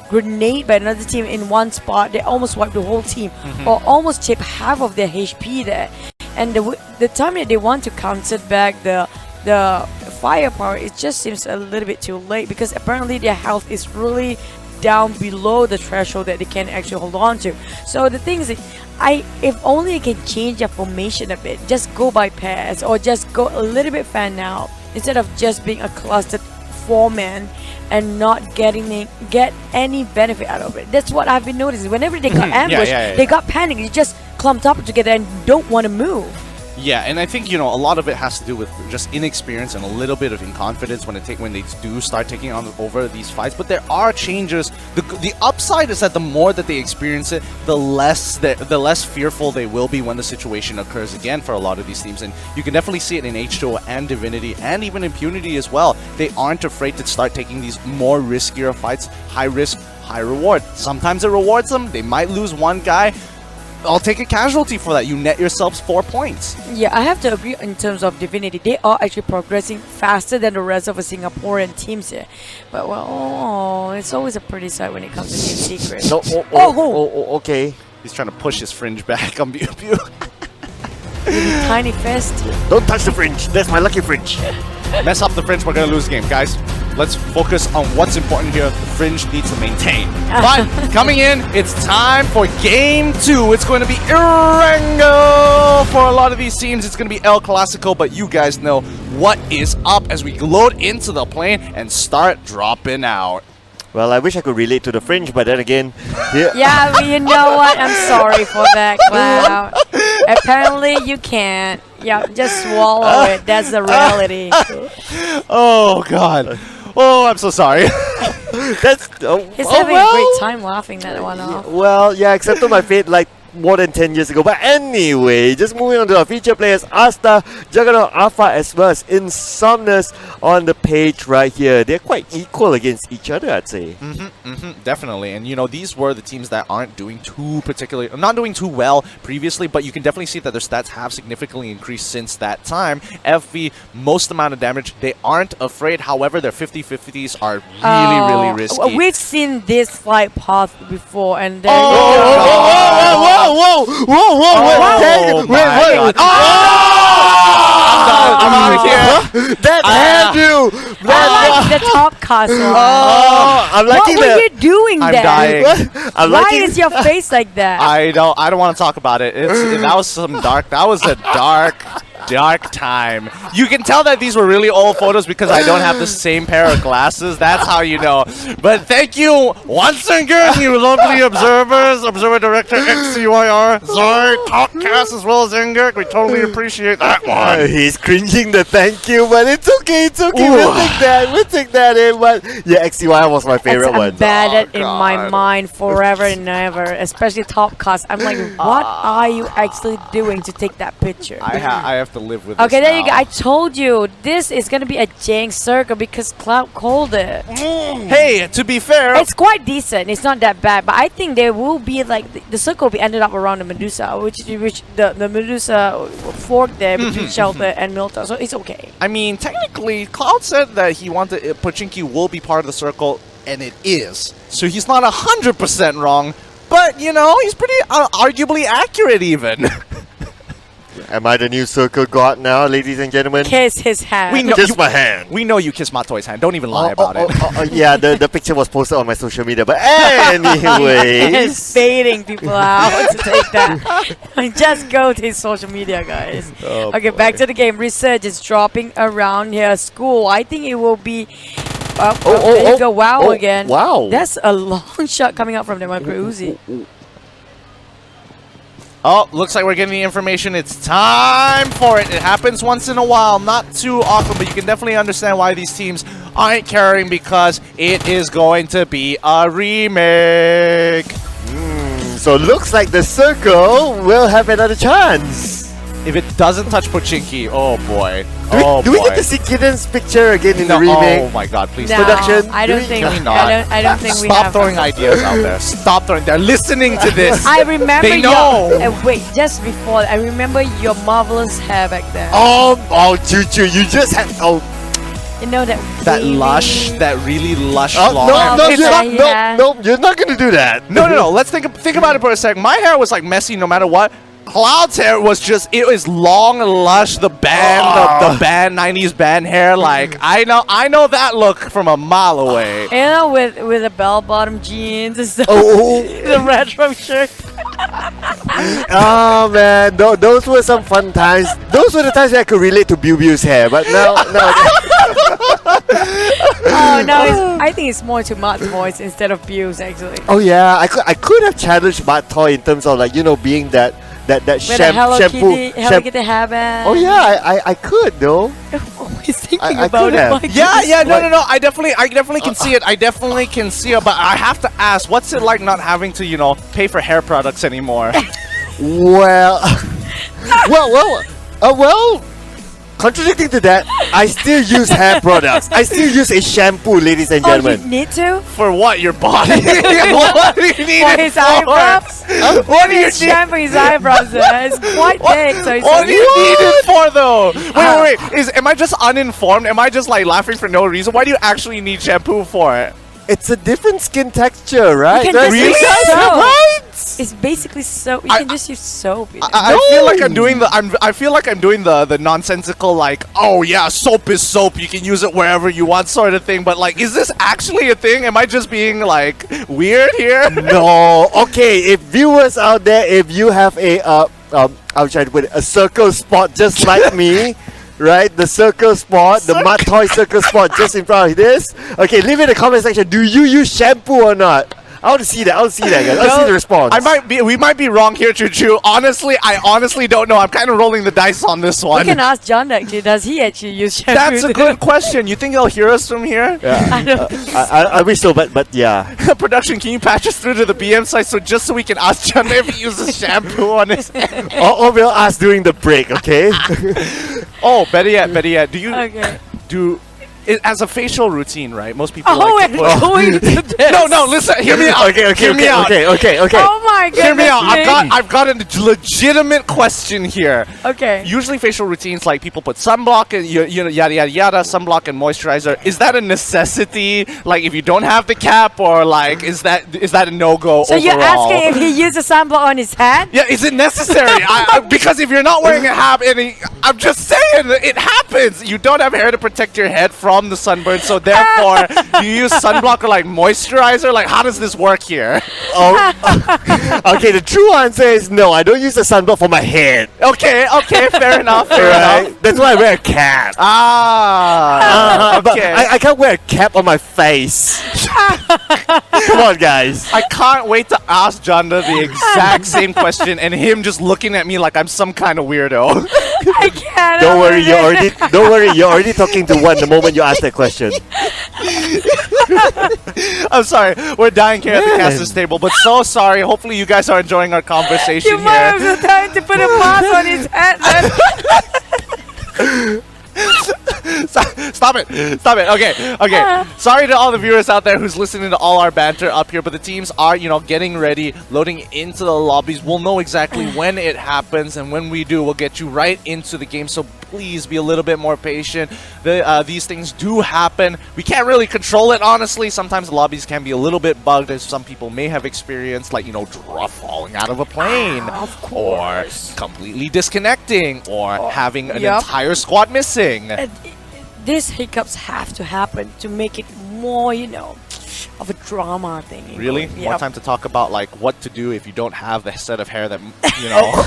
grenade by another team in one spot. They almost wiped the whole team or almost chip half of their HP there. And the time that they want to counter back the firepower, it just seems a little bit too late, because apparently their health is really down below the threshold that they can actually hold on to. So the thing is, if only I can change their formation a bit, just go by pairs or just go a little bit fan out instead of just being a clustered 4-man and not get any benefit out of it. That's what I've been noticing. Whenever they got ambushed, they got panicked. They just clumped up together and don't want to move. Yeah, and I think, a lot of it has to do with just inexperience and a little bit of inconfidence when they do start taking over these fights. But there are changes. The upside is that the more that they experience it, the less fearful they will be when the situation occurs again for a lot of these teams. And you can definitely see it in H2O and Divinity and even Impunity as well. They aren't afraid to start taking these more riskier fights, high risk, high reward. Sometimes it rewards them. They might lose one guy. I'll take a casualty for that. You net yourselves 4 points. Yeah, I have to agree in terms of Divinity. They are actually progressing faster than the rest of the Singaporean teams here. But, it's always a pretty sight when it comes to Team Secret. No, okay. He's trying to push his fringe back on Pew Pew. Tiny fist. Don't touch the fringe. That's my lucky fringe. Mess up the fringe, we're going to lose the game. Guys, let's focus on what's important here. The fringe needs to maintain. But coming in, it's time for game 2. It's going to be Erangel. For a lot of these teams, it's going to be El Clasico, but you guys know what is up as we load into the plane and start dropping out. Well, I wish I could relate to the fringe, but then again... Yeah, but you know what? I'm sorry for that, Cloud. Apparently you can't. Yeah, just swallow it. That's the reality. Oh, God. Oh, I'm so sorry. He's having a great time laughing that one off. Well, yeah, except on my fate, like, more than 10 years ago. But anyway, just moving on to our feature players, Asta, Juggernaut, Alpha, as well as Insomnus on the page right here. They're quite equal against each other, I'd say. Definitely. And, these were the teams that aren't doing not doing too well previously, but you can definitely see that their stats have significantly increased since that time. FV, most amount of damage. They aren't afraid. However, their 50-50s are really risky. We've seen this flight path before, and Whoa! Wait! I'm out of here. That had you. I like the top castle. I'm liking what were you doing I'm there? dying. Why is your face like that? I don't want to talk about it. That was a dark time. You can tell that these were really old photos because I don't have the same pair of glasses. That's how you know. But thank you once again, you lovely observers, Observer Director XCYR, Zoe, Topcast, as well as Engek. We totally appreciate that one. He's cringing the thank you, but it's okay. We'll take that in. But yeah, XCYR was my favorite one. It's embedded in my mind forever and ever, especially Topcast. I'm like, what are you actually doing to take that picture? I have to live with okay, this there now. you go. I told you this is gonna be a jank circle because Cloud called it. Hey, to be fair, it's quite decent. It's not that bad, but I think there will be like the circle will be ended up around the Medusa, which the Medusa fork there between Shelter and Milta, so it's okay. I mean, technically, Cloud said that he wanted Pochinki will be part of the circle, and it is. So he's not 100% wrong, but he's pretty arguably accurate even. Am I the new circle god now, ladies and gentlemen? Kiss his hand. Kiss my hand. We know you kiss Matoy's hand. Don't even lie about it. Yeah, the picture was posted on my social media. But anyway, it's baiting people out to take that. Just go to his social media, guys. Okay, back to the game. Resurgence dropping around here. School. I think it will be. There you go. Wow again. Wow. That's a long shot coming out from the Micro Uzi. Oh, looks like we're getting the information. It's time for it. It happens once in a while, not too often, but you can definitely understand why these teams aren't caring, because it is going to be a remake. So looks like the circle will have another chance. If it doesn't touch Pochinki, oh boy. Do we get to see Kiden's picture again in the remake? Oh my god, please. No, Production? I don't think. Can we not? I don't think we Stop have. throwing ideas out there. Stop throwing. They're listening to this. I remember They know. wait, just before, I remember your marvelous hair back then. Oh, Choo, you just had. Oh, You know that. That wavy- lush, that really lush oh long. no, you're not gonna do that. No. Let's think about it for a second. My hair was like messy no matter what. Cloud's hair was just, it was long, lush, the band, the band, 90s band hair. Like, I know that look from a mile away. You know, with the bell-bottom jeans and stuff. Oh. The retro shirt. Oh man, those were some fun times. Those were the times that I could relate to Bubu's hair, but now. Oh no, I think it's more to Matt's voice instead of Bill's actually. Oh yeah, I could have challenged Matt Toy in terms of, like, you know, being that With the Hello shampoo. Kitty hairband. Oh yeah, I could though. Always thinking I about could it. have. My Yeah, goodness. no. I definitely can see it. I definitely can see it. But I have to ask, what's it like not having to, pay for hair products anymore? Well, well. Contradicting to that, I still use hair products. I still use a shampoo, ladies and Oh, gentlemen. you need to? For what? Your body? What do you need For it his for? eyebrows? What do you It's time for his eyebrows. It's quite big, so it's What do you need it for, though? Uh, Wait. Am I just uninformed? Am I just like laughing for no reason? Why do you actually need shampoo for it? It's a different skin texture, right? You can just Really? use soap. Right? It's basically soap. You can just use soap. I feel like I'm doing I feel like I'm doing the nonsensical, like, oh yeah, soap is soap, you can use it wherever you want sort of thing, but like, is this actually a thing? Am I just being like weird here? No. Okay, if viewers out there, if you have a I'll try to put it, a circle spot just like me. Right, the circle spot, the mud toy circle spot just in front of this. Okay, leave it in the comment section. Do you use shampoo or not? I want to see that. I want to see that, guys. I want to see the response. We might be wrong here, Choo. Honestly, I honestly don't know. I'm kind of rolling the dice on this one. We can ask John actually. Does he actually use shampoo? That's a good question. You think he'll hear us from here? Yeah. I don't think so. I wish so, but yeah. Production, can you patch us through to the BM site just so we can ask John if he uses shampoo on his head? Or we'll ask during the break, okay? Oh, better yet. Do you Okay. do it as a facial routine, right? Most people Oh, like to we're put going to this. No, listen, hear me out. Okay. Hear me out. Okay. Oh my goodness. Hear me out. me. I've got a legitimate question here. Okay. Usually facial routines, like people put sunblock and yada, sunblock and moisturizer. Is that a necessity? Like if you don't have the cap, or like is that a no-go So overall? you're asking if he uses sunblock on his head? Yeah, is it necessary? Because if you're not wearing a hat, I'm just saying, it happens. You don't have hair to protect your head from the sunburn, so therefore you use sunblock or like moisturizer. Like, how does this work here? Okay, the true answer is no. I don't use a sunblock for my head. Okay, fair enough. Fair enough. That's why I wear a cap. But Okay. I can't wear a cap on my face. Come on, guys. I can't wait to ask Janda the exact same question, and him just looking at me like I'm some kind of weirdo. I can't. Don't worry, you're already talking to one the moment you ask that question. I'm sorry, we're dying here at the casters table, but so sorry. Hopefully you guys are enjoying our conversation You might have here. the time to put a mask on his head. Then. Stop it. Okay. Sorry to all the viewers out there who's listening to all our banter up here, but the teams are, getting ready, loading into the lobbies. We'll know exactly when it happens, and when we do, we'll get you right into the game. So please be a little bit more patient. These things do happen. We can't really control it, honestly. Sometimes the lobbies can be a little bit bugged, as some people may have experienced, like, Druff falling out of a plane, or completely disconnecting, or having an entire squad missing. These hiccups have to happen to make it more, of a drama thing. Really? More Yep. time to talk about like what to do if you don't have the set of hair that you know.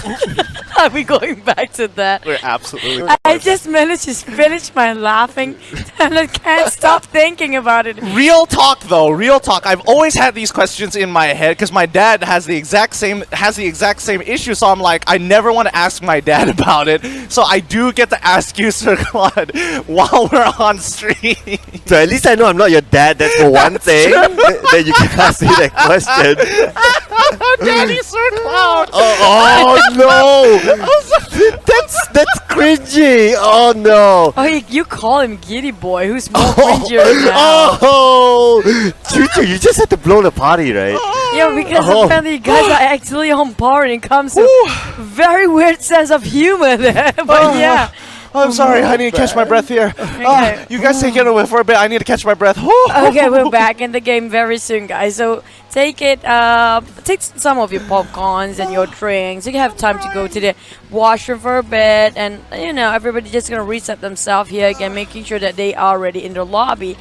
Are we going back to that? We're absolutely. I just managed to finish my laughing and I can't stop thinking about it. Real talk though, real talk. I've always had these questions in my head because my dad has the exact same issue. So I'm like, I never want to ask my dad about it. So I do get to ask you, Sir Claude, while we're on stream. So at least I know I'm not your dad. That's for one thing. That you can ask me that question. Daddy, Sir Cloud. Oh no! That's cringy. Oh no! Oh, you call him Giddy Boy, who's more cringier now. Oh, Chuchu, you just had to blow the party, right? Yeah, because apparently you guys are actually on par when it comes to very weird sense of humor there. But yeah. I'm sorry, I need to catch my breath here. You guys take it away for a bit. I need to catch my breath. Okay, we're back in the game very soon, guys. So take some of your popcorns and your drinks. You have time to go to the washroom for a bit, and you know everybody just gonna reset themselves here again, making sure that they are ready in the lobby.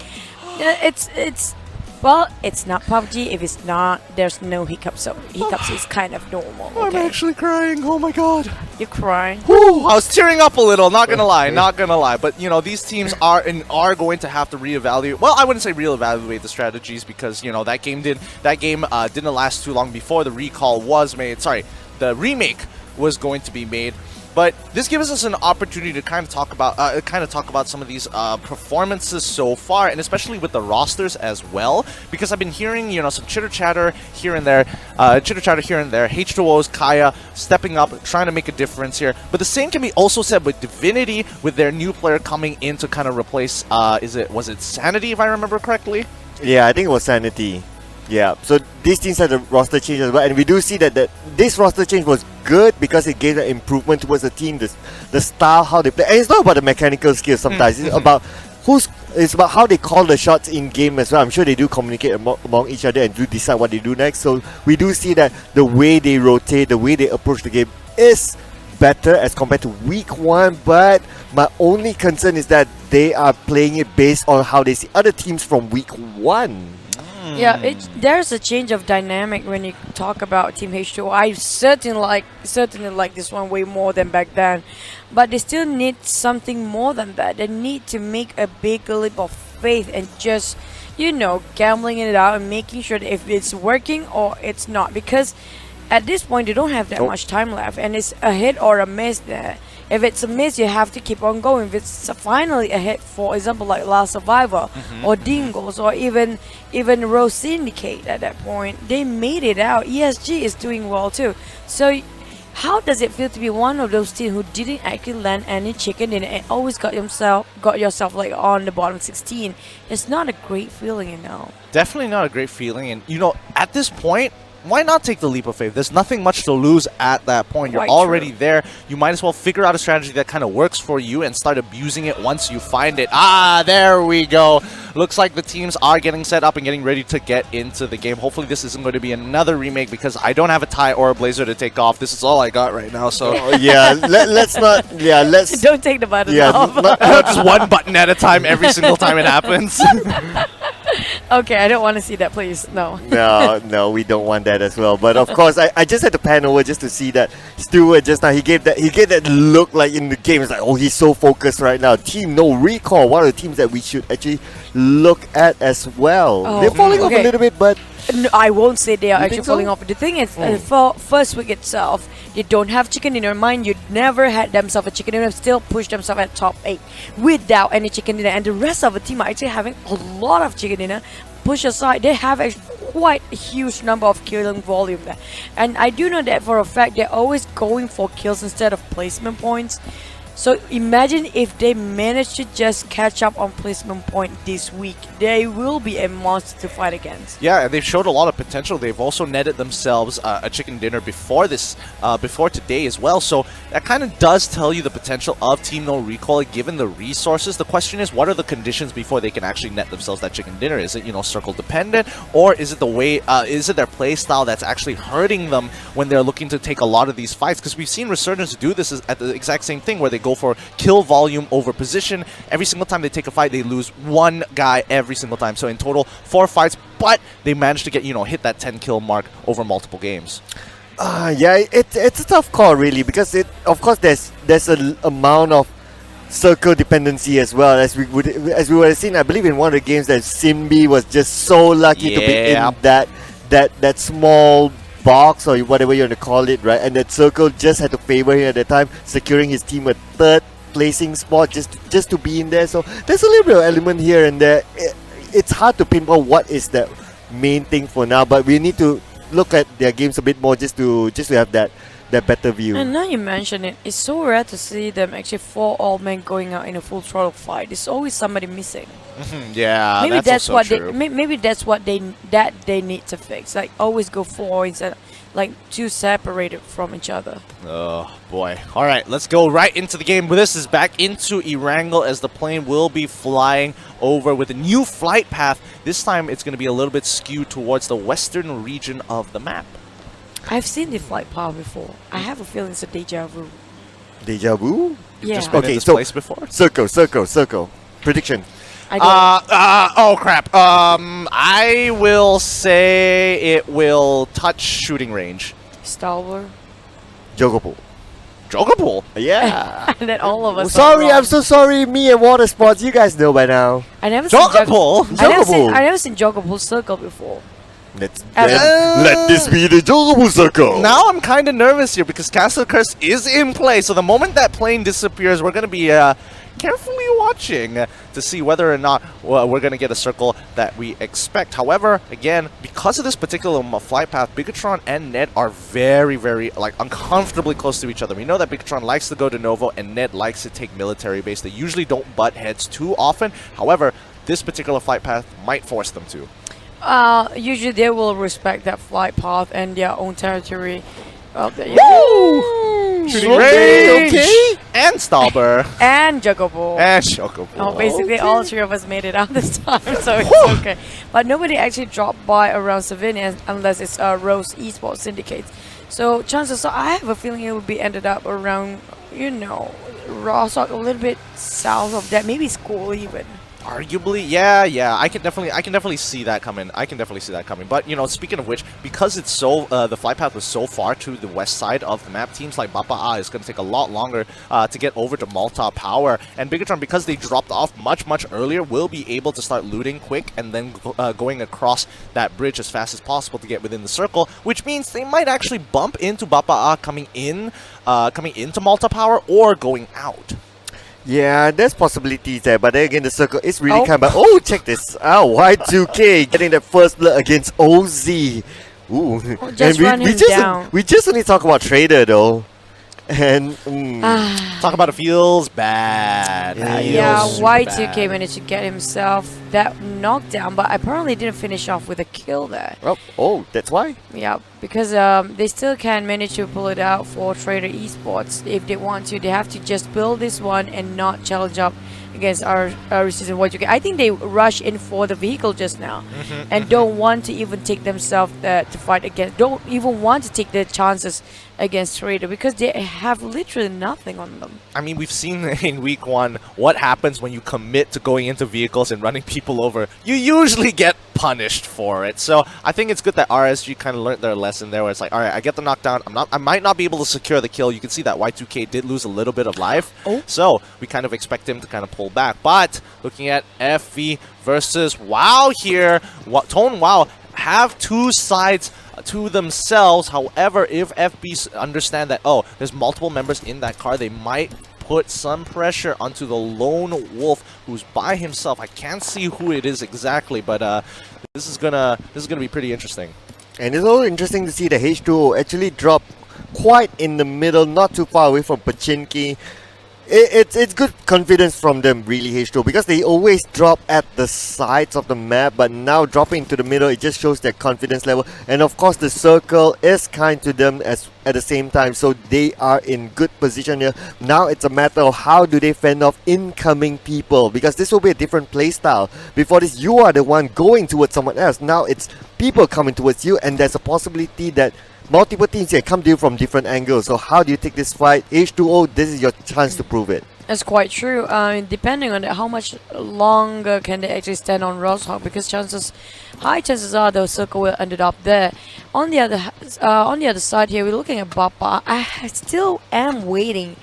Well, it's not PUBG. If it's not, there's no hiccups. So hiccups is kind of normal. I'm actually crying. Oh my god. You're crying? Whew, I was tearing up a little. Not gonna lie. Not gonna lie. But you know, these teams are going to have to reevaluate. Well, I wouldn't say reevaluate the strategies because you know that game didn't last too long before the recall was made. Sorry, the remake was going to be made. But this gives us an opportunity to kind of talk about some of these performances so far, and especially with the rosters as well. Because I've been hearing, you know, some chitter chatter here and there, H2O's Kaya stepping up, trying to make a difference here. But the same can be also said with Divinity, with their new player coming in to kind of replace. Was it Sanity, if I remember correctly? Yeah, I think it was Sanity. Yeah, so these teams had a roster change as well, and we do see that this roster change was good because it gave an improvement towards the team, the style, how they play. And it's not about the mechanical skills sometimes, it's about how they call the shots in game as well. I'm sure they do communicate among each other and do decide what they do next. So we do see that the way they rotate, the way they approach the game is better as compared to week 1, but my only concern is that they are playing it based on how they see other teams from week 1. Yeah, there's a change of dynamic when you talk about Team H2O. I certainly like this one way more than back then, but they still need something more than that. They need to make a big leap of faith and just, you know, gambling it out and making sure that if it's working or it's not. Because at this point, they don't have that much time left, and it's a hit or a miss there. If it's a miss, you have to keep on going. If it's finally a hit, for example, like Last Survivor or Dingoz or even Rose Syndicate at that point, they made it out. ESG is doing well too. So how does it feel to be one of those teams who didn't actually land any chicken dinner and always got yourself like on the bottom 16? It's not a great feeling, you know. Definitely not a great feeling, and you know, at this point, why not take the leap of faith? There's nothing much to lose at that point. You're already there. You might as well figure out a strategy that kind of works for you and start abusing it once you find it. Ah, there we go. Looks like the teams are getting set up and getting ready to get into the game. Hopefully this isn't going to be another remake because I don't have a tie or a blazer to take off. This is all I got right now, so... let's Don't take the button off. Not just one button at a time every single time it happens. Okay, I don't want to see that, please. No. No, we don't want that as well. But of course, I just had to pan over just to see that Stewart just now. He gave that look like in the game. It's like, oh, he's so focused right now. Team NoRecoil, one of the teams that we should actually look at as well. They're falling off a little bit, but no, I won't say they are actually falling off. The thing is, for first week itself, they don't have chicken dinner. Mind you, never had themselves a chicken dinner, still pushed themselves at top 8 without any chicken dinner. And the rest of the team are actually having a lot of chicken dinner. Push aside, they have a quite a huge number of killing volume there. And I do know that for a fact, they're always going for kills instead of placement points. So imagine if they manage to just catch up on placement point this week. They will be a monster to fight against. Yeah, and they've showed a lot of potential. They've also netted themselves a chicken dinner before today as well. So that kind of does tell you the potential of Team NoRecoil given the resources. The question is, what are the conditions before they can actually net themselves that chicken dinner? Is it, you know, circle dependent, or is it the way? Is it their play style that's actually hurting them when they're looking to take a lot of these fights? Because we've seen Resurgence do this at the exact same thing, where they go for kill volume over position. Every single time they take a fight, they lose one guy every single time. So in total, 4 fights, but they managed to get, hit that 10 kill mark over multiple games. Yeah, it's a tough call really, because of course there's an amount of circle dependency as well, as we would have seen. I believe in one of the games that Simbi was just so lucky to be in that small box or whatever you want to call it, right? And that circle just had to favor him at the time, securing his team a third placing spot just to be in there. So there's a little bit of element here and there. It's hard to pinpoint what is the main thing for now, but we need to look at their games a bit more just to have that better view. And now you mention it, it's so rare to see them actually 4 old men going out in a full throttle fight. There's always somebody missing. Yeah, maybe that's also what true. maybe that's what they need to fix. Like always go 4 instead, like 2 separated from each other. Oh boy. All right, let's go right into the game. This is back into Erangel as the plane will be flying over with a new flight path. This time it's going to be a little bit skewed towards the western region of the map. I've seen the flight path before. I have a feeling it's a deja vu. Deja vu? Yeah. Just been Okay, in this so place before? Circle. Prediction. Oh crap. I will say it will touch shooting range. Stalwart. Jogopool. Jogopool? Yeah. And then all of us. Sorry, I'm so sorry. Me and water sports, you guys know by now. I never seen Jogopool. I never seen Jogopool circle before. Let this be the Jogopool circle. Now I'm kind of nervous here because Castle Curse is in play. So the moment that plane disappears, we're going to be carefully watching to see whether or not we're going to get a circle that we expect. However, again, because of this particular flight path, Bigetron and Ned are very, very uncomfortably close to each other. We know that Bigetron likes to go to Novo and Ned likes to take military base. They usually don't butt heads too often. However, this particular flight path might force them to. Usually they will respect that flight path and their own territory. Shooting range! Okay. And Stalber. And Jogopool. And Jogopool. Oh, basically all 3 of us made it out this time, so it's okay. But nobody actually dropped by around Savannah unless it's Rose Esports Syndicate. So chances are, I have a feeling it will be ended up around, Rostock, a little bit south of that, maybe school even. Arguably, yeah, I can definitely see that coming. But speaking of which, because it's so the flight path was so far to the west side of the map, teams like Bapak is going to take a lot longer to get over to Malta Power. And Bigetron, because they dropped off much earlier, will be able to start looting quick and then going across that bridge as fast as possible to get within the circle, which means they might actually bump into Bapak coming into Malta Power or going out. Yeah, there's possibilities there, but then again, the circle is really kind of... Oh, check this out. Y2K getting that first blood against OZ. Ooh. Just run him down. We just only talk about Traitor, though. And... Talk about it feels bad. Yeah, Y2K managed to get himself that knockdown, but apparently didn't finish off with a kill there. Oh, that's why? Yeah, because they still can manage to pull it out for Traitor Esports if they want to. They have to just build this one and not challenge up against our Resurgence Y2K. I think they rush in for the vehicle just now and don't want to even take themselves to fight against. Don't even want to take their chances against Traitor because they have literally nothing on them. I mean, we've seen in week 1 what happens when you commit to going into vehicles and running people over. You usually get punished for it. So I think it's good that RSG kind of learned their lesson there, where it's like, all right, I get the knockdown. I might not be able to secure the kill. You can see that Y2K did lose a little bit of life. So we kind of expect him to kind of pull back. But looking at FV versus WoW here, Tone WoW have 2 sides to themselves. However, if FB understand that, there's multiple members in that car, they might put some pressure onto the lone wolf who's by himself. I can't see who it is exactly, but this is gonna be pretty interesting. And it's also interesting to see the H2O actually drop quite in the middle, not too far away from Pachinki. It's good confidence from them, really, H2O, because they always drop at the sides of the map, but now dropping to the middle, it just shows their confidence level. And of course, the circle is kind to them at the same time, so they are in good position here. Now it's a matter of how do they fend off incoming people, because this will be a different playstyle. Before this, you are the one going towards someone else. Now it's people coming towards you, and there's a possibility that multiple teams here come to you from different angles. So how do you take this fight? H2O, this is your chance to prove it. That's quite true. Depending on how much longer can they actually stand on Roshok, because high chances are the circle will end up there. On the other side here, we're looking at Bapak. I still am waiting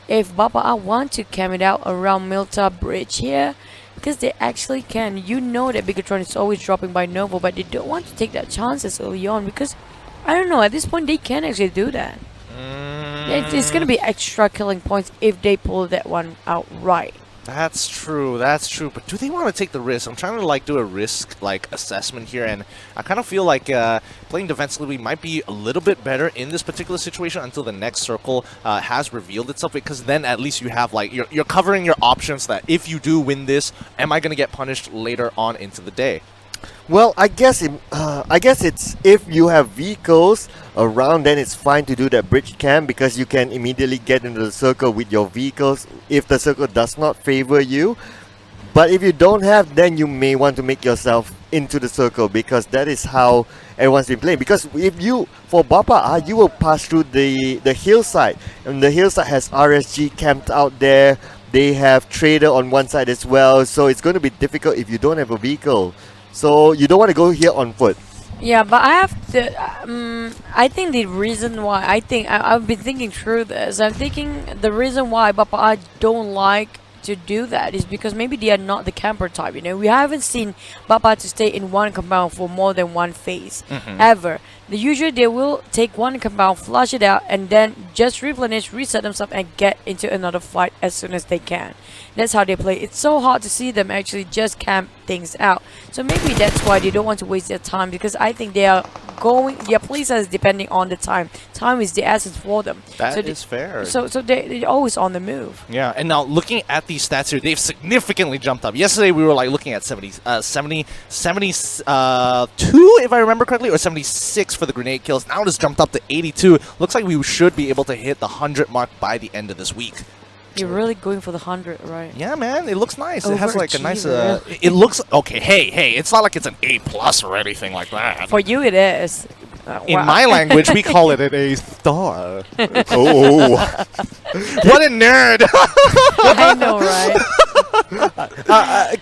if Bapak want to camp it out around Milta Bridge here, because they actually can. You know that Bigetron is always dropping by Novo, but they don't want to take that chances early on, because I don't know, at this point they can actually do that. It's going to be extra killing points if they pull that one out right. That's true, but do they want to take the risk? I'm trying to like do a risk like assessment here, and I kind of feel like playing defensively might be a little bit better in this particular situation until the next circle has revealed itself, because then at least you have like you're covering your options that if you do win this, am I going to get punished later on into the day? Well, I guess it's if you have vehicles around, then it's fine to do that bridge camp, because you can immediately get into the circle with your vehicles if the circle does not favor you. But if you don't have, then you may want to make yourself into the circle, because that is how everyone's been playing. Because if you, for Bapak, you will pass through the hillside, and the hillside has RSG camped out there. They have Traitor on one side as well, so it's going to be difficult if you don't have a vehicle. So you don't want to go here on foot. Yeah, but I have to. I think the reason why I've been thinking through this. I'm thinking the reason why Bapak don't like to do that is because maybe they are not the camper type. You know, we haven't seen Bapak to stay in one compound for more than one phase ever. Usually they will take one compound, flush it out, and then just replenish, reset themselves, and get into another fight as soon as they can. That's how they play. It's so hard to see them actually just camp things out. So maybe that's why they don't want to waste their time, because I think they are going. Their playstyle is depending on the time. Time is the essence for them. That is fair. So they're always on the move. Yeah, and now looking at these stats here, they've significantly jumped up. Yesterday we were like looking at 72 if I remember correctly, or 76 for the grenade kills. Now it has jumped up to 82. Looks like we should be able to hit the 100 mark by the end of this week. You're really going for the 100, right? Yeah, man, it looks nice. It has like a nice. It looks okay. Hey, it's not like it's an A+ or anything like that. For you, it is. In my language, we call it an A star. Oh, what a nerd! I know, right?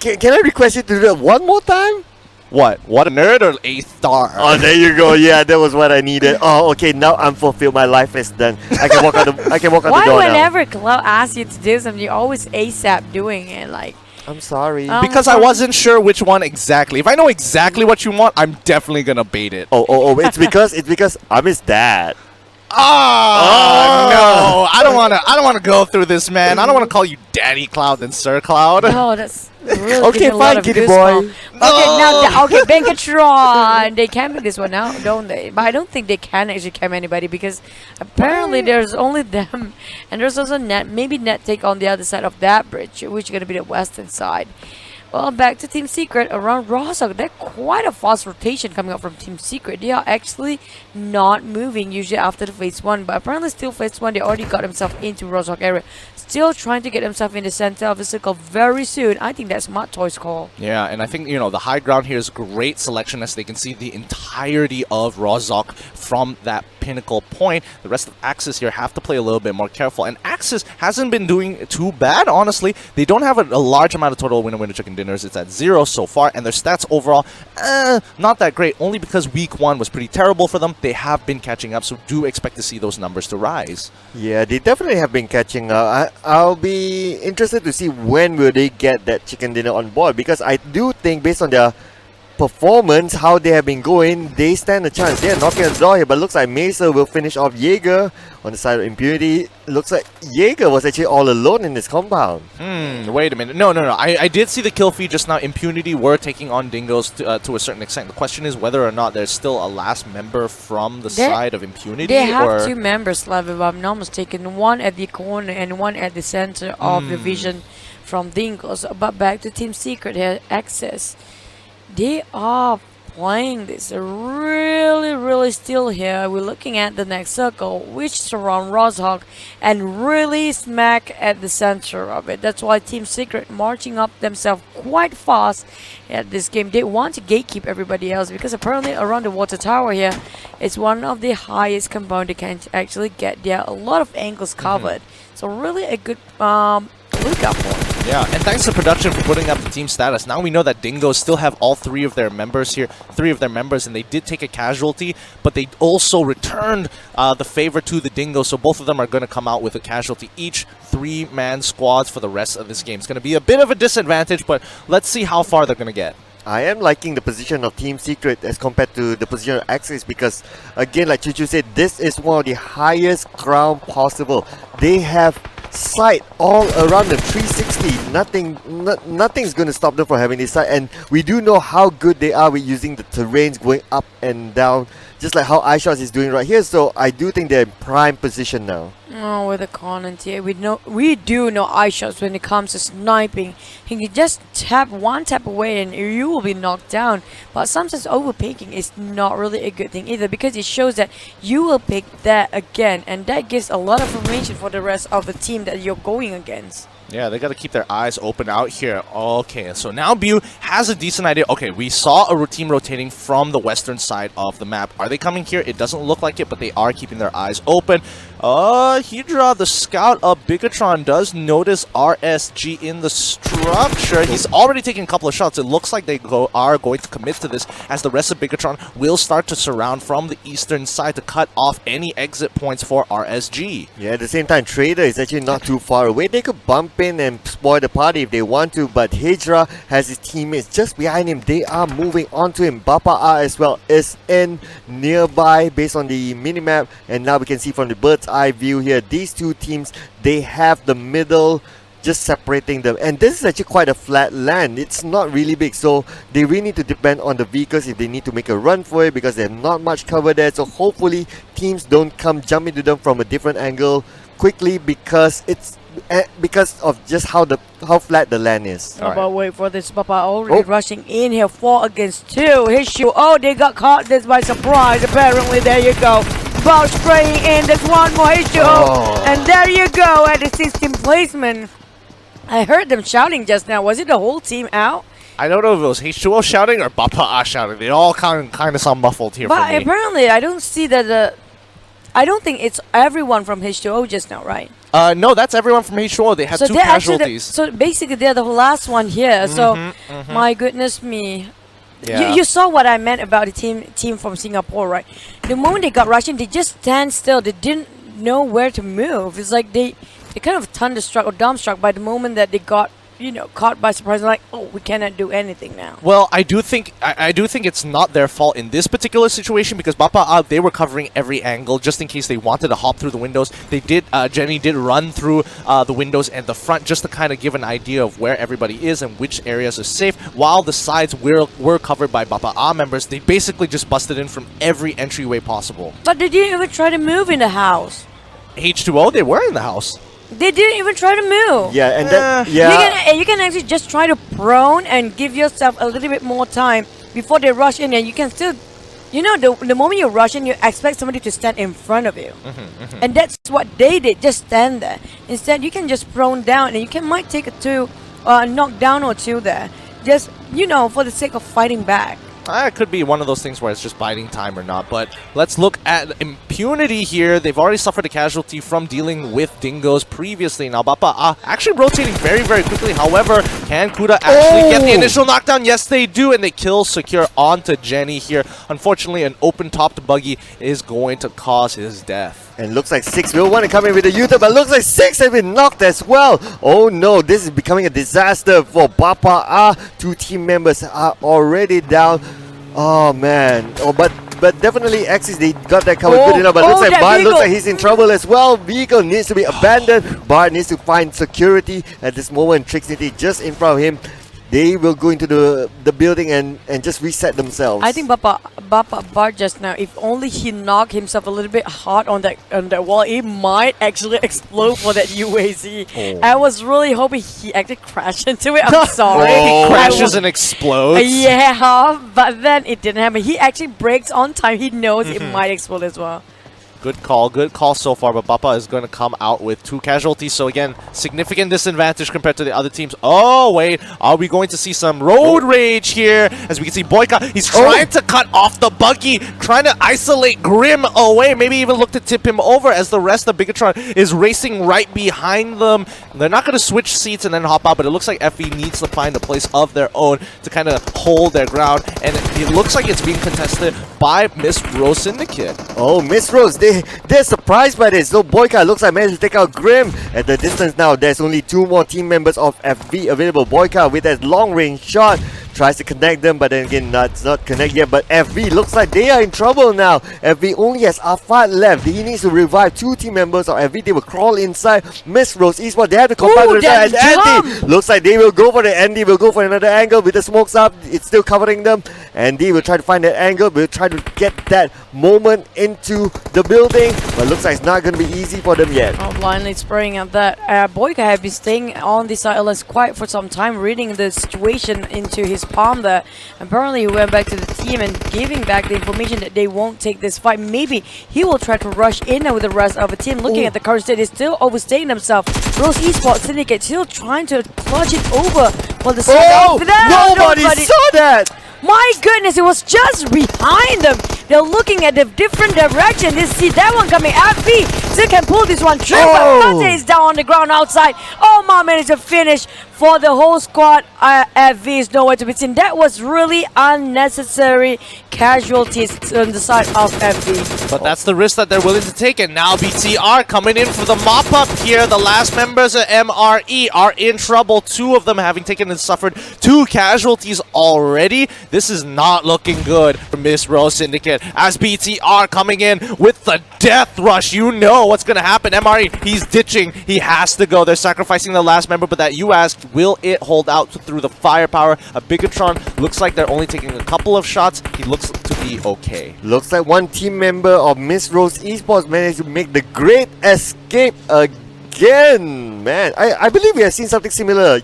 Can I request you to do that one more time? What a nerd or A star? Oh, there you go. Yeah, that was what I needed. Oh, okay. Now I'm fulfilled. My life is done. I can walk out the. I can walk out the door now. Why whenever Cloud asks you to do something, you always ASAP doing it? Like, I'm sorry. Because I wasn't sure which one exactly. If I know exactly what you want, I'm definitely gonna bait it. Oh! It's because I'm his dad. Oh no! I don't wanna go through this, man. I don't wanna call you Daddy Cloud and Sir Cloud. Oh, that's really okay, fine, kitty boy. Okay, Bigetron. They can make this one out, don't they? But I don't think they can actually camp anybody, because apparently there's only them, and there's also Net. Maybe Net take on the other side of that bridge, which is gonna be the western side. Well, back to Team Secret around Roshok. They're quite a fast rotation coming up from Team Secret. They are actually not moving usually after the phase 1, but apparently still phase 1, they already got themselves into Roshok area. Still trying to get themselves in the center of the circle very soon. I think that's Smart Toy's call. Yeah, and I think, you know, the high ground here is great selection, as they can see the entirety of Roshok from that pinnacle point. The rest of Axis here have to play a little bit more careful, and Axis hasn't been doing too bad, honestly. They don't have a large amount of total winner chicken dinners. It's at 0 so far, and their stats overall, not that great, only because week 1 was pretty terrible for them. They have been catching up, so do expect to see those numbers to rise. Yeah, they definitely have been catching up. I'll be interested to see when will they get that chicken dinner on board, because I do think based on their performance, how they have been going, they stand a chance. They are knocking on the door here, but looks like Mesa will finish off Jaeger on the side of Impunity. Looks like Jaeger was actually all alone in this compound. Wait a minute. No. I did see the kill feed just now. Impunity were taking on Dingoz to a certain extent. The question is whether or not there's still a last member from the side of Impunity. They have 2 members left, if I'm not mistaken. One at the corner and one at the center of the vision from Dingoz. But back to Team Secret here, Access. They are playing this really still here. We're looking at the next circle, which is around Roshawk, and really smack at the center of it. That's why Team Secret marching up themselves quite fast at this game. They want to gatekeep everybody else because apparently around the water tower here, it's one of the highest compound they can actually get. There are a lot of angles covered, so really a good lookout point. Yeah, and thanks to production for putting up the team status. Now we know that Dingoz still have all three of their members here, and they did take a casualty, but they also returned the favor to the Dingoz, so both of them are going to come out with a casualty each. 3-man squads for the rest of this game. It's going to be a bit of a disadvantage, but let's see how far they're going to get. I am liking the position of Team Secret as compared to the position of Axis because, again, like Chuchu said, this is one of the highest ground possible. They have sight all around them, 360. Nothing's going to stop them from having this sight, and we do know how good they are with using the terrains going up and down, just like how iShots is doing right here. So I do think they're in prime position now. Oh, with the Conan here, we do know iShots when it comes to sniping. He can just tap one tap away and you will be knocked down. But sometimes overpicking is not really a good thing either, because it shows that you will pick that again, and that gives a lot of information for the rest of the team that you're going against. Yeah, they got to keep their eyes open out here. Okay, so now Bu has a decent idea. Okay, we saw a team rotating from the western side of the map. Are they coming here? It doesn't look like it, but they are keeping their eyes open. Hydra, the scout of Bigetron, does notice RSG in the structure. He's already taken a couple of shots. It looks like they are going to commit to this, as the rest of Bigetron will start to surround from the eastern side to cut off any exit points for RSG. Yeah, at the same time, Traitor is actually not too far away. They could bump in and spoil the party if they want to, but Hydra has his teammates just behind him. They are moving onto him. Bapak as well is in nearby based on the minimap, and now we can see from the bird's eye view here, these two teams, they have the middle just separating them, and this is actually quite a flat land. It's not really big, so they really need to depend on the vehicles if they need to make a run for it, because they have not much cover there. So hopefully teams don't come jump into them from a different angle quickly, because it's because of just how flat the land is. But wait for this, Bapak already rushing in here, 4 against 2. His shoe, they got caught this by surprise. Apparently, there you go. Bow spraying in, there's one more issue, and there you go at the 16th placement. I heard them shouting just now. Was it the whole team out? I don't know if it was H2O shouting or Bapak shouting. They all kind of sound muffled here. But apparently, I don't see that. I don't think it's everyone from H2O just now, right? No, that's everyone from H2O. They had 2 casualties. So basically, they're the last one here. So, my goodness me. Yeah. You saw what I meant about the team from Singapore, right? The moment they got Russian, they just stand still. They didn't know where to move. It's like they kind of thunderstruck or dumbstruck by the moment that they got, caught by surprise. Like, we cannot do anything now. Well, I do think it's not their fault in this particular situation, because Bapak, they were covering every angle just in case they wanted to hop through the windows. They did. Jenny did run through the windows and the front just to kind of give an idea of where everybody is and which areas are safe. While the sides were covered by Bapak members, they basically just busted in from every entryway possible. But they didn't even try to move in the house. H2O, they were in the house. They didn't even try to move. Yeah, and that, you can actually just try to prone and give yourself a little bit more time before they rush in, and you can still, the moment you rush in, you expect somebody to stand in front of you, and that's what they did. Just stand there. Instead, you can just prone down, and you might take a knock down or 2 there, just for the sake of fighting back. It could be one of those things where it's just biding time or not, but let's look at Impunity here. They've already suffered a casualty from dealing with Dingoz previously. Now, Bapak actually rotating very, very quickly. However, can Kuda actually get the initial knockdown? Yes, they do, and they kill Secure onto Jenny here. Unfortunately, an open-topped buggy is going to cause his death. And looks like 6 will want to come in with the Yoodo, but looks like 6 have been knocked as well. Oh no, this is becoming a disaster for Bapak. 2 team members are already down. Oh man. But definitely Axis, they got that covered good enough. But looks like Bart looks like he's in trouble as well. Vehicle needs to be abandoned. Bart needs to find security at this moment. Trixity just in front of him. they will go into the building and just reset themselves. I think Bapak Bart just now, if only he knocked himself a little bit hard on that wall, it might actually explode for that UAZ. I was really hoping he actually crashed into it. I'm sorry. He crashes and explodes. Yeah, but then it didn't happen. He actually brakes on time. He knows it might explode as well. Good call so far, but Bapak is going to come out with 2 casualties. So again, significant disadvantage compared to the other teams. Oh, wait. Are we going to see some road rage here? As we can see, Boyka, he's trying to cut off the buggy, trying to isolate Grim away. Maybe even look to tip him over as the rest of Bigetron is racing right behind them. They're not going to switch seats and then hop out, but it looks like FV needs to find a place of their own to kind of hold their ground. And it looks like it's being contested by Miss Rose Syndicate. Oh, Miss Rose, they're surprised by this. So Boyka looks like managed to take out Grim. At the distance now, there's only 2 more team members of FV available. Boyka with that long range shot tries to connect them, but then again, that's not connect yet. But FV looks like they are in trouble now. FV only has Afat left. He needs to revive 2 team members of FV. They will crawl inside Miss Rose Esports. They have to compound the result. And Andy looks like they will go for it. Andy will go for another angle with the smokes up. It's still covering them. Andy will try to find that angle. Will try to get that moment into the building, but looks like it's not going to be easy for them yet. Oh, blindly spraying at that. Boyka have been staying on this island quite for some time, reading the situation into his palm there. Apparently he went back to the team and giving back the information that they won't take this fight. Maybe he will try to rush in with the rest of the team. Looking at the current state, is still overstaying themselves. Rose Esports Syndicate still trying to clutch it over for the Nobody saw that! My goodness, it was just behind them. They're looking at the different direction. They see that one coming. FV still can pull this one true, but Kage is down on the ground outside. Omar managed to finish for the whole squad. FV is nowhere to be seen. That was really unnecessary casualties on the side of FV. But that's the risk that they're willing to take. And now BTR coming in for the mop-up here. The last members of MRE are in trouble. 2 of them having taken and suffered 2 casualties already. This is not looking good for Miss Rose Syndicate as BTR coming in with the death rush. You know what's going to happen. MRE, he's ditching. He has to go. They're sacrificing the last member, but that you ask, will it hold out through the firepower? A Bigetron looks like they're only taking a couple of shots. He looks to be okay. Looks like 1 team member of Miss Rose Esports managed to make the great escape again. Man, I believe we have seen something similar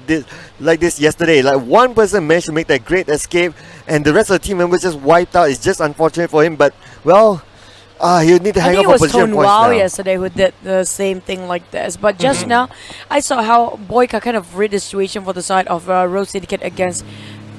like this yesterday. Like 1 person managed to make that great escape and the rest of the team members just wiped out. It's just unfortunate for him, but well, he'll need to hang up for position points now. Yesterday who did the same thing like this. But just now, I saw how Boyka kind of read the situation for the side of Rose Syndicate against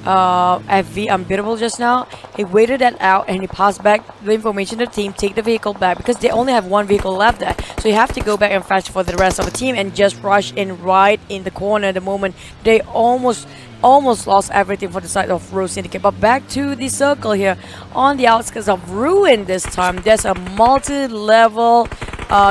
FV Unbeatable just now. He waited that out and he passed back the information to the team, take the vehicle back because they only have 1 vehicle left there. So you have to go back and fetch for the rest of the team and just rush in right in the corner the moment they almost lost everything for the side of Rose Syndicate. But back to the circle here on the outskirts of Ruin this time. There's a multi-level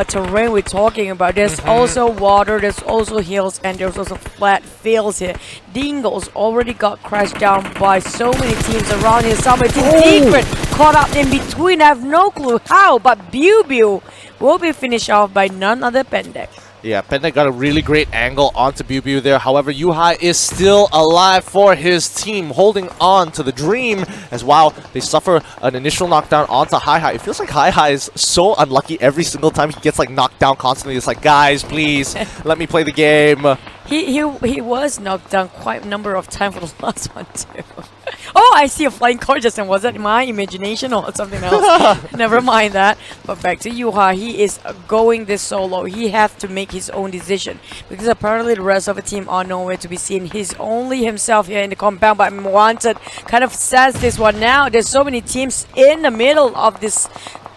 terrain we're talking about. There's also water, there's also hills, and there's also flat fields here. Dingoz already got crashed down by so many teams around here. Somebody Secret caught up in between. I have no clue how, but Biu will be finished off by none other Pendek. Yeah, Pendek got a really great angle onto Biu there. However, Yuhai is still alive for his team, holding on to the dream as wow, they suffer an initial knockdown onto Hi. It feels like Hi is so unlucky every single time he gets like knocked down constantly. It's like, guys, please let me play the game. He was knocked down quite a number of times for the last one too. Oh, I see a flying car just then. Was that my imagination or something else? Never mind that. But back to Yuha, he is going this solo. He has to make his own decision because apparently the rest of the team are nowhere to be seen. He's only himself here in the compound, but Wanted kind of says this one now. There's so many teams in the middle of this.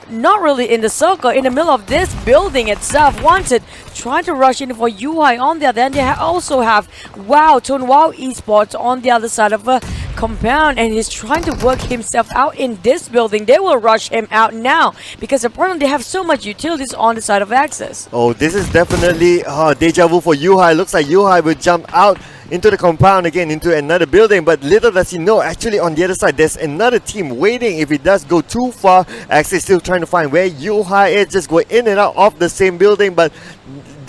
Not really in the circle, in the middle of this building itself. Wanted trying to rush in for UI on the other end. They also have Wow Esports on the other side of a compound, and he's trying to work himself out in this building. They will rush him out now because apparently they have so much utilities on the side of access. Oh, this is definitely deja vu for Yuhai. Looks like Yuhai will jump out into the compound again, into another building, but little does he know, actually on the other side there's another team waiting. If it does go too far, actually still trying to find where Yuhai is, just go in and out of the same building, but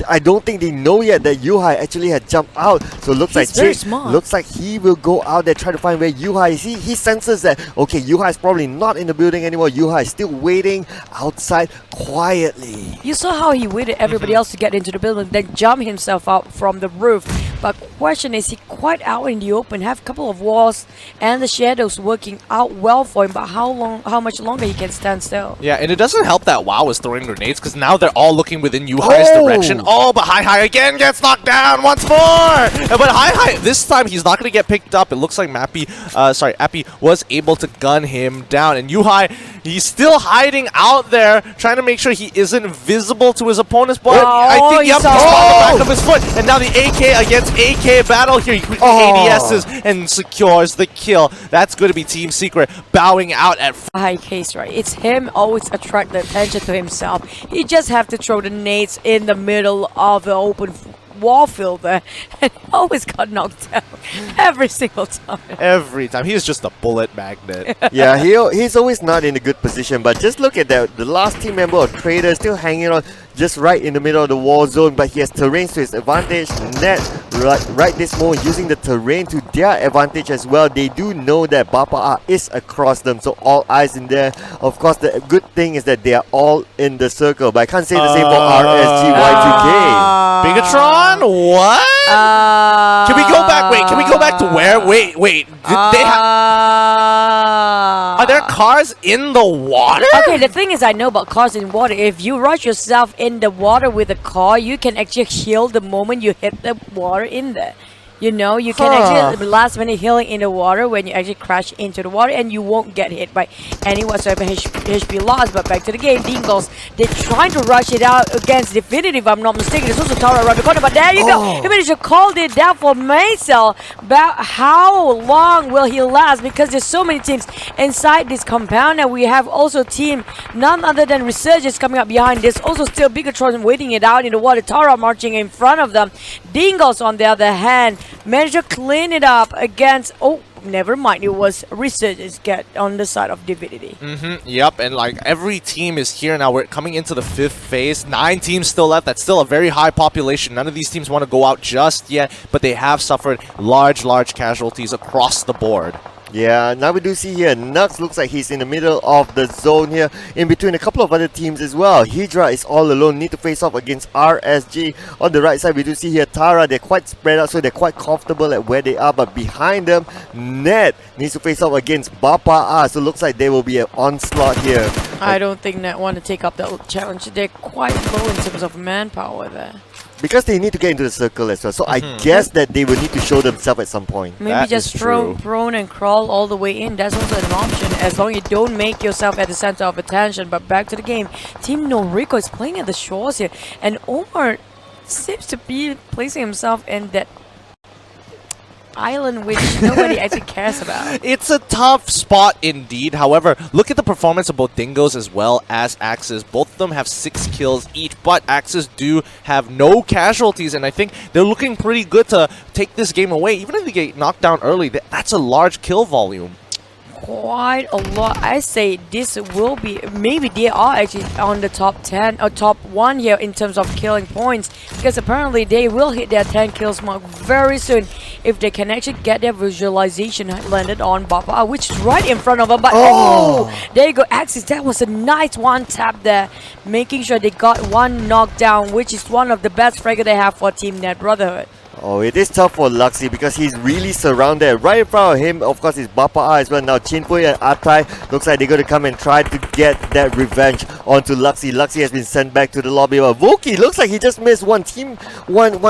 I don't think they know yet that Yuhai actually had jumped out. So looks He's like very Jake, smart. looks like he will go out there try to find where Yuhai is. He senses that okay, Yuhai is probably not in the building anymore. Yuhai is still waiting outside quietly. You saw how he waited everybody else to get into the building, then jump himself out from the roof. But question is, he quite out in the open, have a couple of walls and the shadows working out well for him, but how much longer he can stand still? Yeah, and it doesn't help that WoW is throwing grenades because now they're all looking within Yuhai's direction. Oh, but Hi again gets knocked down once more. But Hi, this time he's not going to get picked up. It looks like Appy was able to gun him down, and Yuhai, he's still hiding out there, trying to make sure he isn't visible to his opponents. But I think he's on the back of his foot, and now the AK against AK battle here. He quickly ADSs and secures the kill. That's going to be Team Secret bowing out at High case, right? It's him always attract the attention to himself. He just have to throw the nades in the middle of the open wall field there, and he always got knocked down every single time. Every time. He's just a bullet magnet. Yeah, he's always not in a good position, but just look at that. The last team member of Traitor still hanging on just right in the middle of the war zone, but he has terrain to his advantage. Net right this moment using the terrain to their advantage as well. They do know that Bapak is across them, so all eyes in there. Of course, the good thing is that they are all in the circle, but I can't say the same for RSGY2K. Bigetron? What? Can we go back? Wait, can we go back to where? Wait. They are there cars in the water? Okay, the thing is, I know about cars in water. If you rush yourself in the water with a car, you can actually heal the moment you hit the water in there. You know, you can actually last minute healing in the water when you actually crash into the water, and you won't get hit by any whatsoever HP loss. But back to the game, Dingoz, they're trying to rush it out against Divinity, if I'm not mistaken. There's also Tower around the corner, but there you go. He managed to call it down for Maisel. But how long will he last? Because there's so many teams inside this compound, and we have also team none other than Resurgence coming up behind. There's also still Bigetron waiting it out in the water. Tara marching in front of them. Dingoz, on the other hand, managed to clean it up against... Oh, never mind. It was Resurgence get on the side of Divinity. Yep, and like every team is here now. We're coming into the 5th phase. 9 teams still left. That's still a very high population. None of these teams want to go out just yet, but they have suffered large casualties across the board. Yeah, now we do see here, Nux looks like he's in the middle of the zone here, in between a couple of other teams as well. Hydra is all alone, need to face off against RSG. On the right side, we do see here Tara, they're quite spread out, so they're quite comfortable at where they are, but behind them, Net needs to face off against Bapak, so looks like there will be an onslaught here. I don't think Net want to take up that challenge. They're quite low in terms of manpower there. Because they need to get into the circle as well, so I guess that they will need to show themselves at some point. Maybe just prone and crawl all the way in. That's also an option, as long as you don't make yourself at the center of attention. But back to the game, Team NoRecoil is playing at the shores here, and Omar seems to be placing himself in that island which nobody actually cares about. It's a tough spot indeed. However, look at the performance of both Dingoz as well as Axis. Both of them have 6 kills each, but Axis do have no casualties, and I think they're looking pretty good to take this game away. Even if they get knocked down early, that's a large kill volume. Quite a lot. I say this will be, maybe they are actually on the top 10 or top 1 here in terms of killing points, because apparently they will hit their 10 kills mark very soon if they can actually get their visualization landed on Bapak, which is right in front of them. But there you go, Axis. That was a nice one tap there, making sure they got one knockdown, which is one of the best fragger they have for Team Net Brotherhood. Oh, it is tough for Luxy because he's really surrounded. Right in front of him, of course, is Bapak as well. Now, Chinpui and Atai looks like they're going to come and try to get that revenge onto Luxy. Luxy has been sent back to the lobby. But Voki looks like he just missed one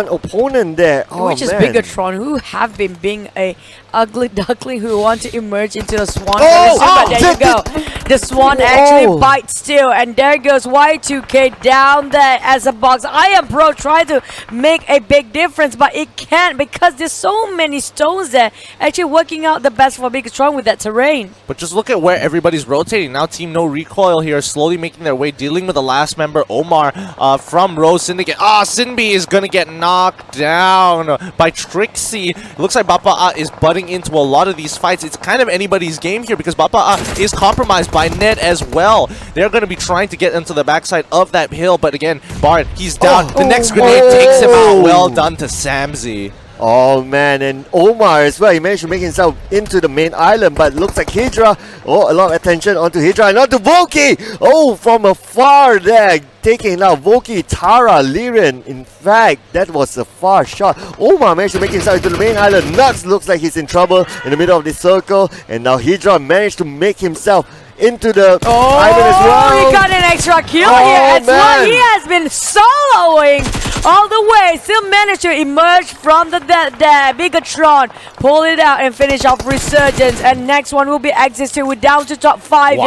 opponent there. Oh, which is Bigetron, who have been being a ugly duckling who want to emerge into the swan. But there you go. The swan actually bites still, and there goes Y2K down there as a box. I am Pro trying to make a big difference, but but it can't because there's so many stones there. Actually working out the best for Bigetron with that terrain. But just look at where everybody's rotating. Now Team NoRecoil here slowly making their way, dealing with the last member, Omar, from Rose Syndicate. Sinbi is going to get knocked down by Trixie. It looks like Bapak is butting into a lot of these fights. It's kind of anybody's game here because Bapak is compromised by Ned as well. They're going to be trying to get into the backside of that hill, but again, Bard, he's down. The next grenade takes him out. Well done to Samzy. Oh man, and Omar as well, he managed to make himself into the main island, but looks like Hydra, a lot of attention onto Hydra and onto Voki! From afar there, taking out Voki, Tara, Liren. In fact, that was a far shot. Omar managed to make himself into the main island. Nuts looks like he's in trouble in the middle of this circle, and now Hydra managed to make himself into the island as well. He got an extra kill here as well. He has been soloing all the way. Still managed to emerge from the dead there. Bigetron pull it out and finish off Resurgence. And next one will be Existing. We're down to top 5 here.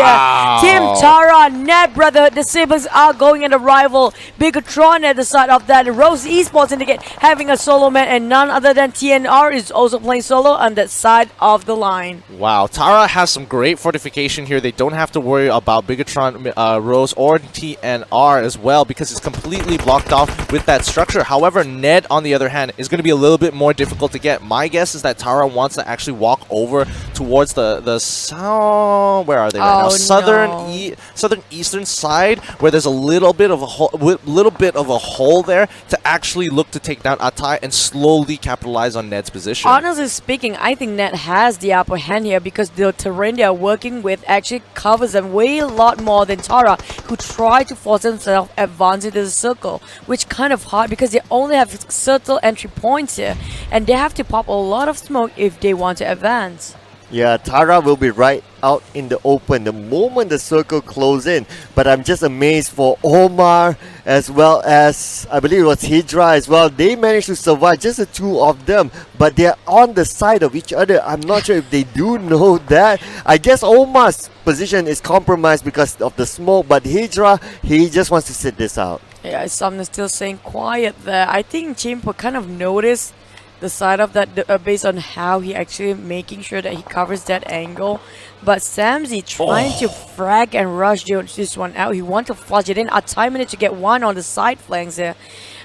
Team Tara, Ned Brotherhood, the siblings are going in a rival. Bigetron at the side of that. Rose Esports Syndicate having a solo man, and none other than TNR is also playing solo on that side of the line. Wow, Tara has some great fortification here. They don't have to worry about Bigetron, Rose, or TNR as well because it's completely blocked off with that structure. However, Ned, on the other hand, is going to be a little bit more difficult to get. My guess is that Tara wants to actually walk over towards the south. Where are they right now? Southern eastern side, where there's a little bit of a hole there to actually look to take down Atai and slowly capitalize on Ned's position. Honestly speaking, I think Ned has the upper hand here because the terrain they are working with actually covers them way a lot more than Tara, who tried to force himself advance into the circle, which kind of hard because they only have certain entry points here and they have to pop a lot of smoke if they want to advance. Yeah, Tara will be right out in the open the moment the circle closes in. But I'm just amazed for Omar as well as, I believe it was Hydra as well. They managed to survive, just the two of them. But they're on the side of each other. I'm not sure if they do know that. I guess Omar's position is compromised because of the smoke. But Hydra, he just wants to sit this out. Yeah, someone's still saying quiet there. I think Chimpo kind of noticed the side of that based on how he actually making sure that he covers that angle. But Samzy trying to frag and rush this one out. He wants to flush it in. Atai managed to get one on the side flanks there.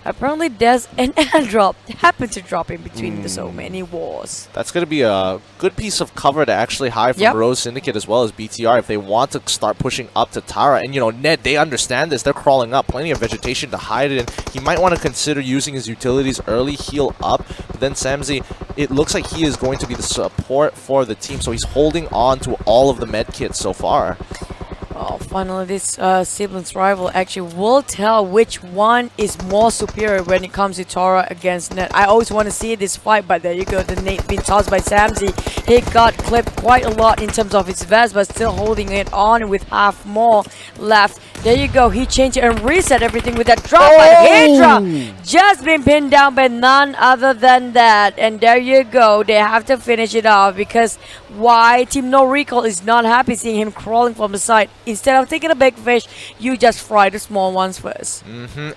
Apparently there's an airdrop happened to drop in between so many walls. That's going to be a good piece of cover to actually hide from Rose Syndicate as well as BTR if they want to start pushing up to Tara. And, you know, Ned, they understand this. They're crawling up. Plenty of vegetation to hide it in. He might want to consider using his utilities early, heal up. But then Samzy, it looks like he is going to be the support for the team. So he's holding on to all of the med kits so far. Oh, finally this siblings rival actually will tell which one is more superior when it comes to Tara against Ned. I always want to see this fight, but there you go. The nade being tossed by Samzy. He got clipped quite a lot in terms of his vest, but still holding it on with half more left. There you go. He changed it and reset everything with that drop. But Hydra just been pinned down by none other than that. And there you go. They have to finish it off because why Team NoRecoil is not happy seeing him crawling from the side. Instead of taking a big fish, you just fry the small ones first.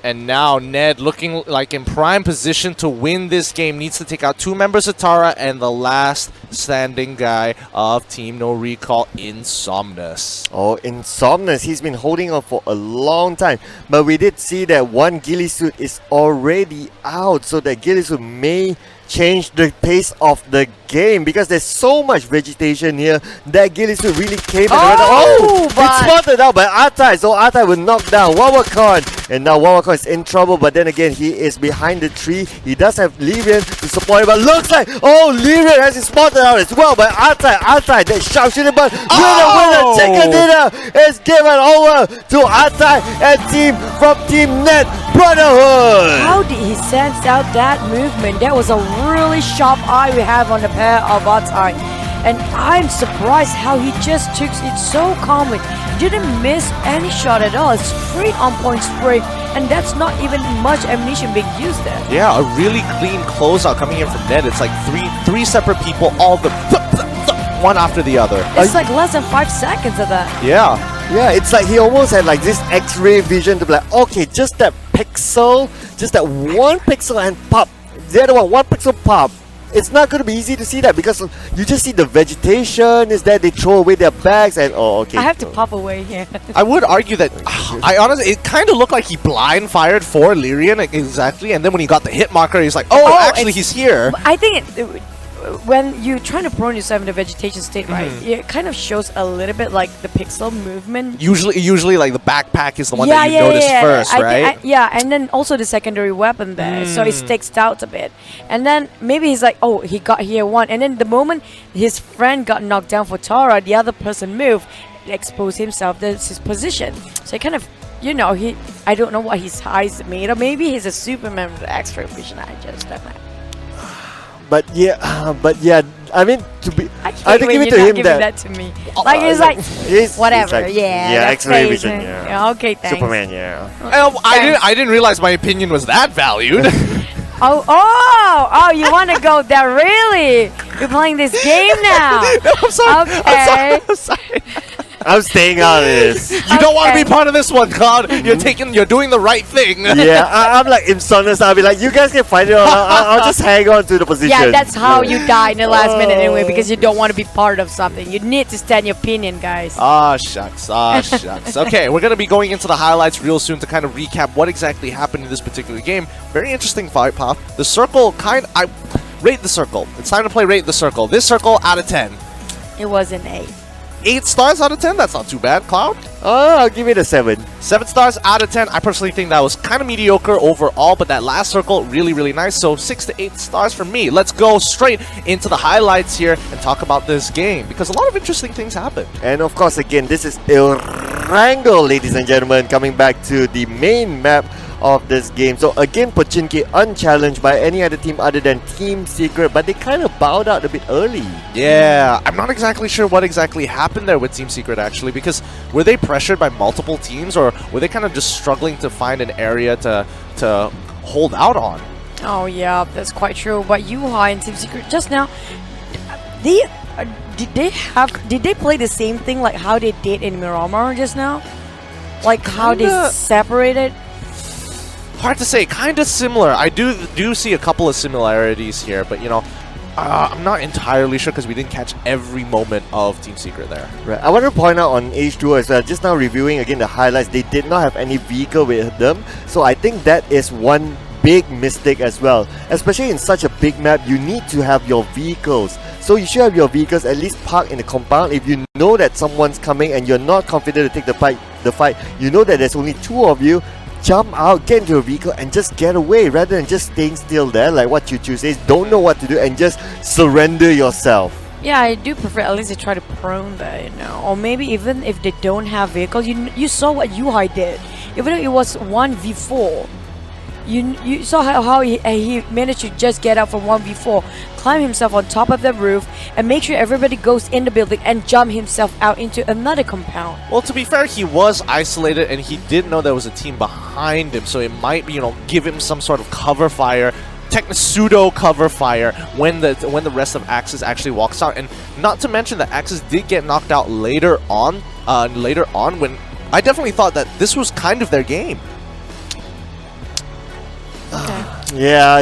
And now Ned, looking like in prime position to win this game, needs to take out 2 members of Tara and the last standing guy of Team NoRecoil, Insomnus. Insomnus, he's been holding on for a long time. But we did see that one ghillie suit is already out, so that ghillie suit may change the pace of the game because there's so much vegetation here. That ghillie suit really came it's spotted out by Atai, so Atai will knock down Wawakan, and now Wawakan is in trouble. But then again, he is behind the tree. He does have Lyrian to support him, but looks like Lyrian has been spotted out as well by Atai. That sharpshooter, but winner chicken dinner is given over to Atai and team from Team Net Brotherhood. How did he sense out that movement? That was a really sharp eye we have on the pair of Atai. And I'm surprised how he just took it so calmly. Didn't miss any shot at all. It's straight on point spray. And that's not even much ammunition being used there. Yeah, a really clean closeout coming in from Ned. It's like three separate people, all the one after the other. It's like less than 5 seconds of that. Yeah, it's like he almost had like this X-ray vision to be like, okay, just that pixel, just that one pixel and pop. the other one pixel pop. It's not going to be easy to see that because you just see the vegetation is there. They throw away their bags and okay. I have to pop away here. I would argue that I honestly, it kind of looked like he blind fired for Lyrian exactly, and then when he got the hit marker, he's like, oh actually he's here. I think when you're trying to prone yourself in the vegetation state, right, it kind of shows a little bit like the pixel movement. Usually like the backpack is the one that you notice first, right? And then also the secondary weapon there, so it sticks out a bit. And then maybe he's like, oh, he got here one, and then the moment his friend got knocked down for Tara, the other person moved, exposed himself. That's his position. So he kind of, you know, I don't know what his eyes made of. Maybe he's a Superman with X-ray vision. I just don't know. But yeah, I mean, to be, I think give it to him that to me. Like it's like whatever, like, yeah, X-ray vision, yeah. Okay, thanks. Superman, yeah. I didn't realize my opinion was that valued. Oh, you want to go there, really? You're playing this game now. No, I'm sorry. Okay. I'm sorry. I'm staying out of this. You don't want to be part of this one, Cloud. You're doing the right thing. Yeah, I'm like Insomnius. I'll be like, you guys can fight it. I'll just hang on to the position. Yeah, that's how you die in the last minute anyway, because you don't want to be part of something. You need to stand your opinion, guys. Shucks. Okay, we're going to be going into the highlights real soon to kind of recap what exactly happened in this particular game. Very interesting fight, Pop. The circle I rate the circle. It's time to play rate the circle. This circle out of 10. It was an 8. 8 stars out of 10? That's not too bad, Cloud. I'll give it a 7. 7 stars out of 10. I personally think that was kind of mediocre overall, but that last circle, really, really nice. So 6 to 8 stars for me. Let's go straight into the highlights here and talk about this game, because a lot of interesting things happened. And of course, again, this is Erangel, ladies and gentlemen, coming back to the main map of this game. So again, Pochinki unchallenged by any other team other than Team Secret, but they kind of bowed out a bit early. Yeah, I'm not exactly sure what exactly happened there with Team Secret actually, because were they pressured by multiple teams, or were they kind of just struggling to find an area to hold out on? Oh yeah, that's quite true. But Yuhai and Team Secret just now, did they play the same thing like how they did in Miramar just now? Like how they separated? Hard to say, kind of similar. I do see a couple of similarities here, but you know, I'm not entirely sure because we didn't catch every moment of Team Secret there. Right. I want to point out on H2 as well, just now reviewing again the highlights, they did not have any vehicle with them, so I think that is one big mistake as well. Especially in such a big map, you need to have your vehicles. So you should have your vehicles at least parked in the compound. If you know that someone's coming and you're not confident to take the fight, you know that there's only 2 of you, jump out, get into a vehicle and just get away rather than just staying still there like what Choo says. Don't know what to do and just surrender yourself. Yeah, I do prefer at least to try to prone that, you know. Or maybe even if they don't have vehicles, you saw what Yuhai did. Even though it was 1v4, you saw how he managed to just get out from 1v4, climb himself on top of the roof, and make sure everybody goes in the building and jump himself out into another compound. Well, to be fair, he was isolated and he did know there was a team behind him, so it might, you know, give him some sort of cover fire, pseudo cover fire when the rest of Axis actually walks out. And not to mention that Axis did get knocked out later on when I definitely thought that this was kind of their game. Yeah,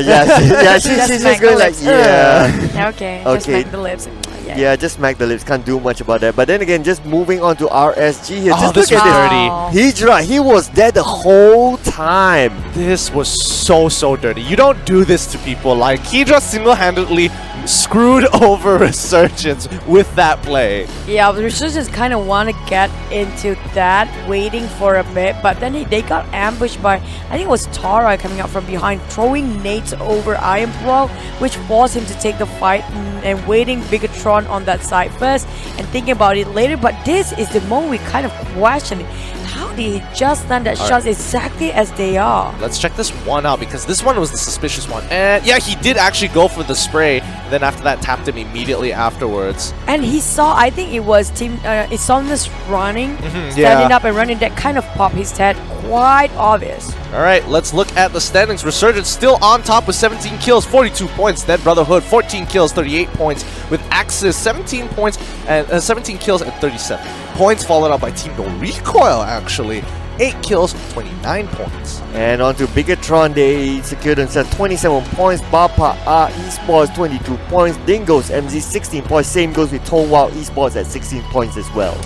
she's just going like, yeah. Okay, just smack the lips. Yeah, just smack the lips. Can't do much about that. But then again, just moving on to RSG here. Oh, just look at this. Hijra, he was there the whole time. This was so dirty. You don't do this to people. Like, Hijra single-handedly screwed over Resurgence with that play. Yeah, Resurgence kind of want to get into that, waiting for a bit, but then they got ambushed by, I think it was Tara coming out from behind, throwing nades over Iron Pro, which forced him to take the fight and waiting Bigetron on that side first and thinking about it later. But this is the moment we kind of question it. How did he just land that shots exactly as they are? Let's check this one out, because this one was the suspicious one. And yeah, he did actually go for the spray, and then after that tapped him immediately afterwards. And he saw, I think it was Team Insomnius running, standing up and running, that kind of popped his head, quite obvious. Alright, let's look at the standings. Resurgence still on top with 17 kills, 42 points. Then Brotherhood, 14 kills, 38 points. With Axis, 17 points and 17 kills and 37 points, followed up by Team NoRecoil, actually. 8 kills, 29 points. And on to Bigetron, they secured themselves 27 points. Bapak Esports 22 points. Dingoz MZ 16 points. Same goes with Wow Esports at 16 points as well.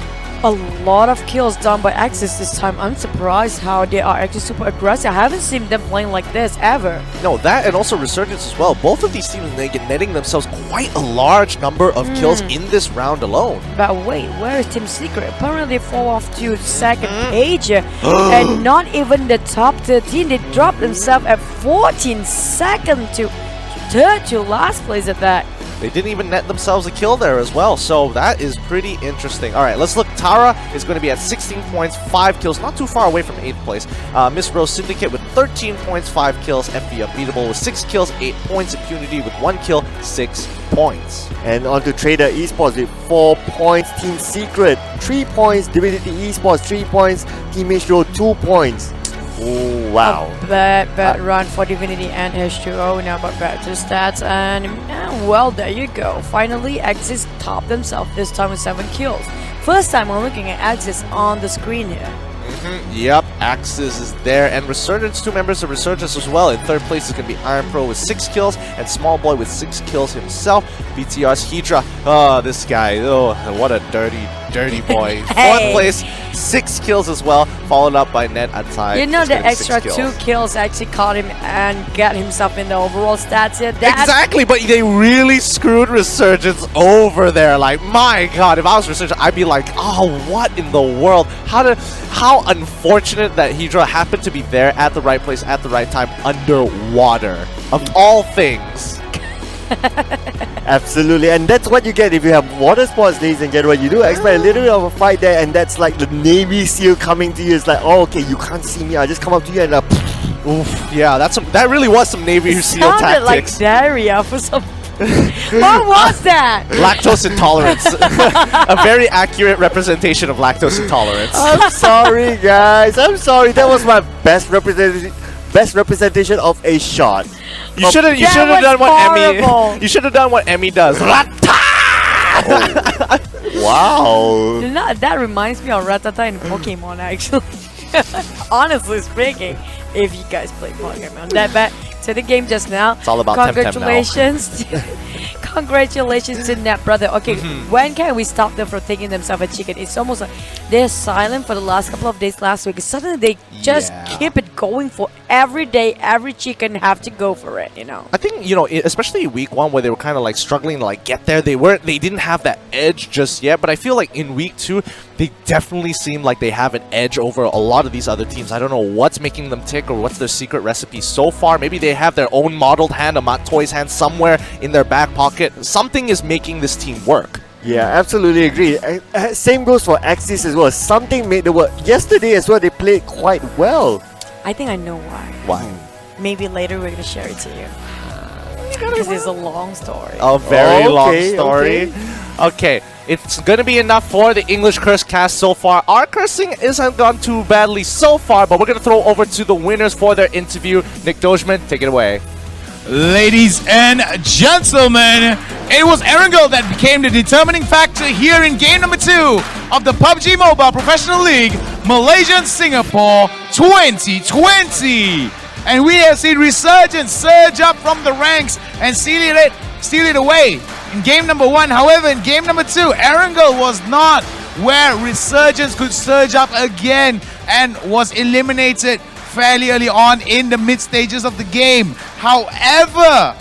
A lot of kills done by Axis this time. I'm surprised how they are actually super aggressive. I haven't seen them playing like this ever. No, that and also Resurgence as well. Both of these teams netting themselves quite a large number of kills in this round alone. But wait, where is Team Secret? Apparently they fall off to second page and not even the top 13. They dropped themselves at 14 seconds to third to last place at that. They didn't even net themselves a kill there as well, so that is pretty interesting. All right, let's look. Tara is going to be at 16 points, 5 kills, not too far away from 8th place. Miss Rose Syndicate with 13 points, 5 kills. FB Unbeatable with 6 kills, 8 points. Impunity with 1 kill, 6 points. And on to Traitor Esports with 4 points. Team Secret 3 points. DivinityEsport 3 points. Team H2O 2 points. Oh, wow. A bad run for Divinity and H2O. Now but back to stats and well, there you go. Finally, Axis topped themselves this time with 7 kills. First time I'm looking at Axis on the screen here. Yep, Axis is there, and Resurgence, 2 members of Resurgence as well. In 3rd place is going to be Iron Pro with 6 kills, and Small Boy with 6 kills himself. BTR's Hydra, oh, this guy, oh, what a dirty boy. 4th place, 6 kills as well, followed up by Ned Atai. You know the extra 2 kills actually caught him and got himself in the overall stats here. Exactly, but they really screwed Resurgence over there. Like, my god, if I was Resurgence, I'd be like, oh, what in the world? How unfortunate that Hydra happened to be there at the right place at the right time underwater, of all things. Absolutely, and that's what you get if you have water sports, ladies and gentlemen. You do expect a little bit of a fight there, and that's like the Navy SEAL coming to you. It's like, oh, okay, you can't see me. I just come up to you and oof, yeah, that really was some Navy SEAL sounded tactics. Like diarrhea for some. What was that? Lactose intolerance. A very accurate representation of lactose intolerance. I'm sorry, guys. I'm sorry. That was my best representation of a shot. You should have done what Emmy. You should have done what Emmy does. Wow. That reminds me of Rattata in Pokemon, actually. Honestly speaking, if you guys play Pokemon, that back to the game just now. It's all about congratulations. Congratulations to Net Brother. Okay, when can we stop them from taking themselves a chicken? It's almost like they're silent for the last couple of days last week. Suddenly they just keep it going for every day. Every chicken have to go for it, you know. I think, you know, especially week 1 where they were kind of like struggling to like get there. They didn't have that edge just yet. But I feel like in week 2, they definitely seem like they have an edge over a lot of these other teams. I don't know what's making them tick or what's their secret recipe so far. Maybe they have their own modeled hand, a Mat Toy's hand somewhere in their back pocket. Something is making this team work. Yeah, absolutely agree. Same goes for Axis as well. Something made the work. Yesterday as well, they played quite well. I think I know why. Why? Maybe later we're gonna share it to you. Because it's a long story. A very long story. Okay, it's gonna be enough for the English Curse cast so far. Our cursing isn't gone too badly so far, but we're gonna throw over to the winners for their interview. Nick Dogeman, take it away. Ladies and gentlemen, it was Erangel that became the determining factor here in game number 2 of the PUBG Mobile Professional League Malaysia and Singapore 2020. And we have seen Resurgence surge up from the ranks and steal it away in game number 1. However, in game number 2, Erangel was not where Resurgence could surge up again and was eliminated fairly early on in the mid stages of the game. However,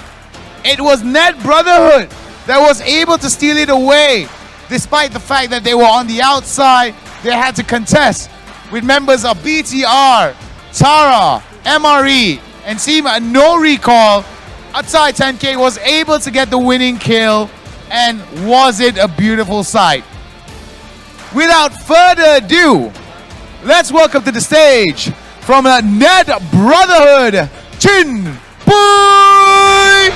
it was Net Brotherhood that was able to steal it away. Despite the fact that they were on the outside, they had to contest with members of BTR, Tara, MRE, and Team NoRecoil. Atai 10K was able to get the winning kill, and was it a beautiful sight. Without further ado, let's welcome to the stage from the Net Brotherhood, Chin Boy!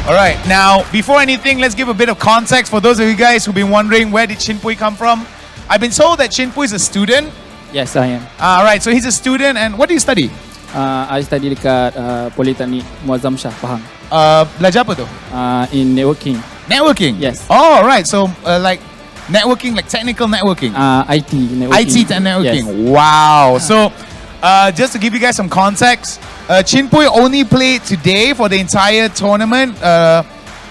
Alright, now, before anything, let's give a bit of context for those of you guys who've been wondering where did Chinpui come from. I've been told that Chinpui is a student Yes, I am. Alright, so he's a student, and what do you study? I study dekat Politeknik Muazzam Shah, Pahang. Belajar apa tu? In networking. Networking? Yes. Oh, right. So, like networking, like technical networking? IT networking. IT and networking. Yes. Wow. So, just to give you guys some context, Chinpoy only played today for the entire tournament.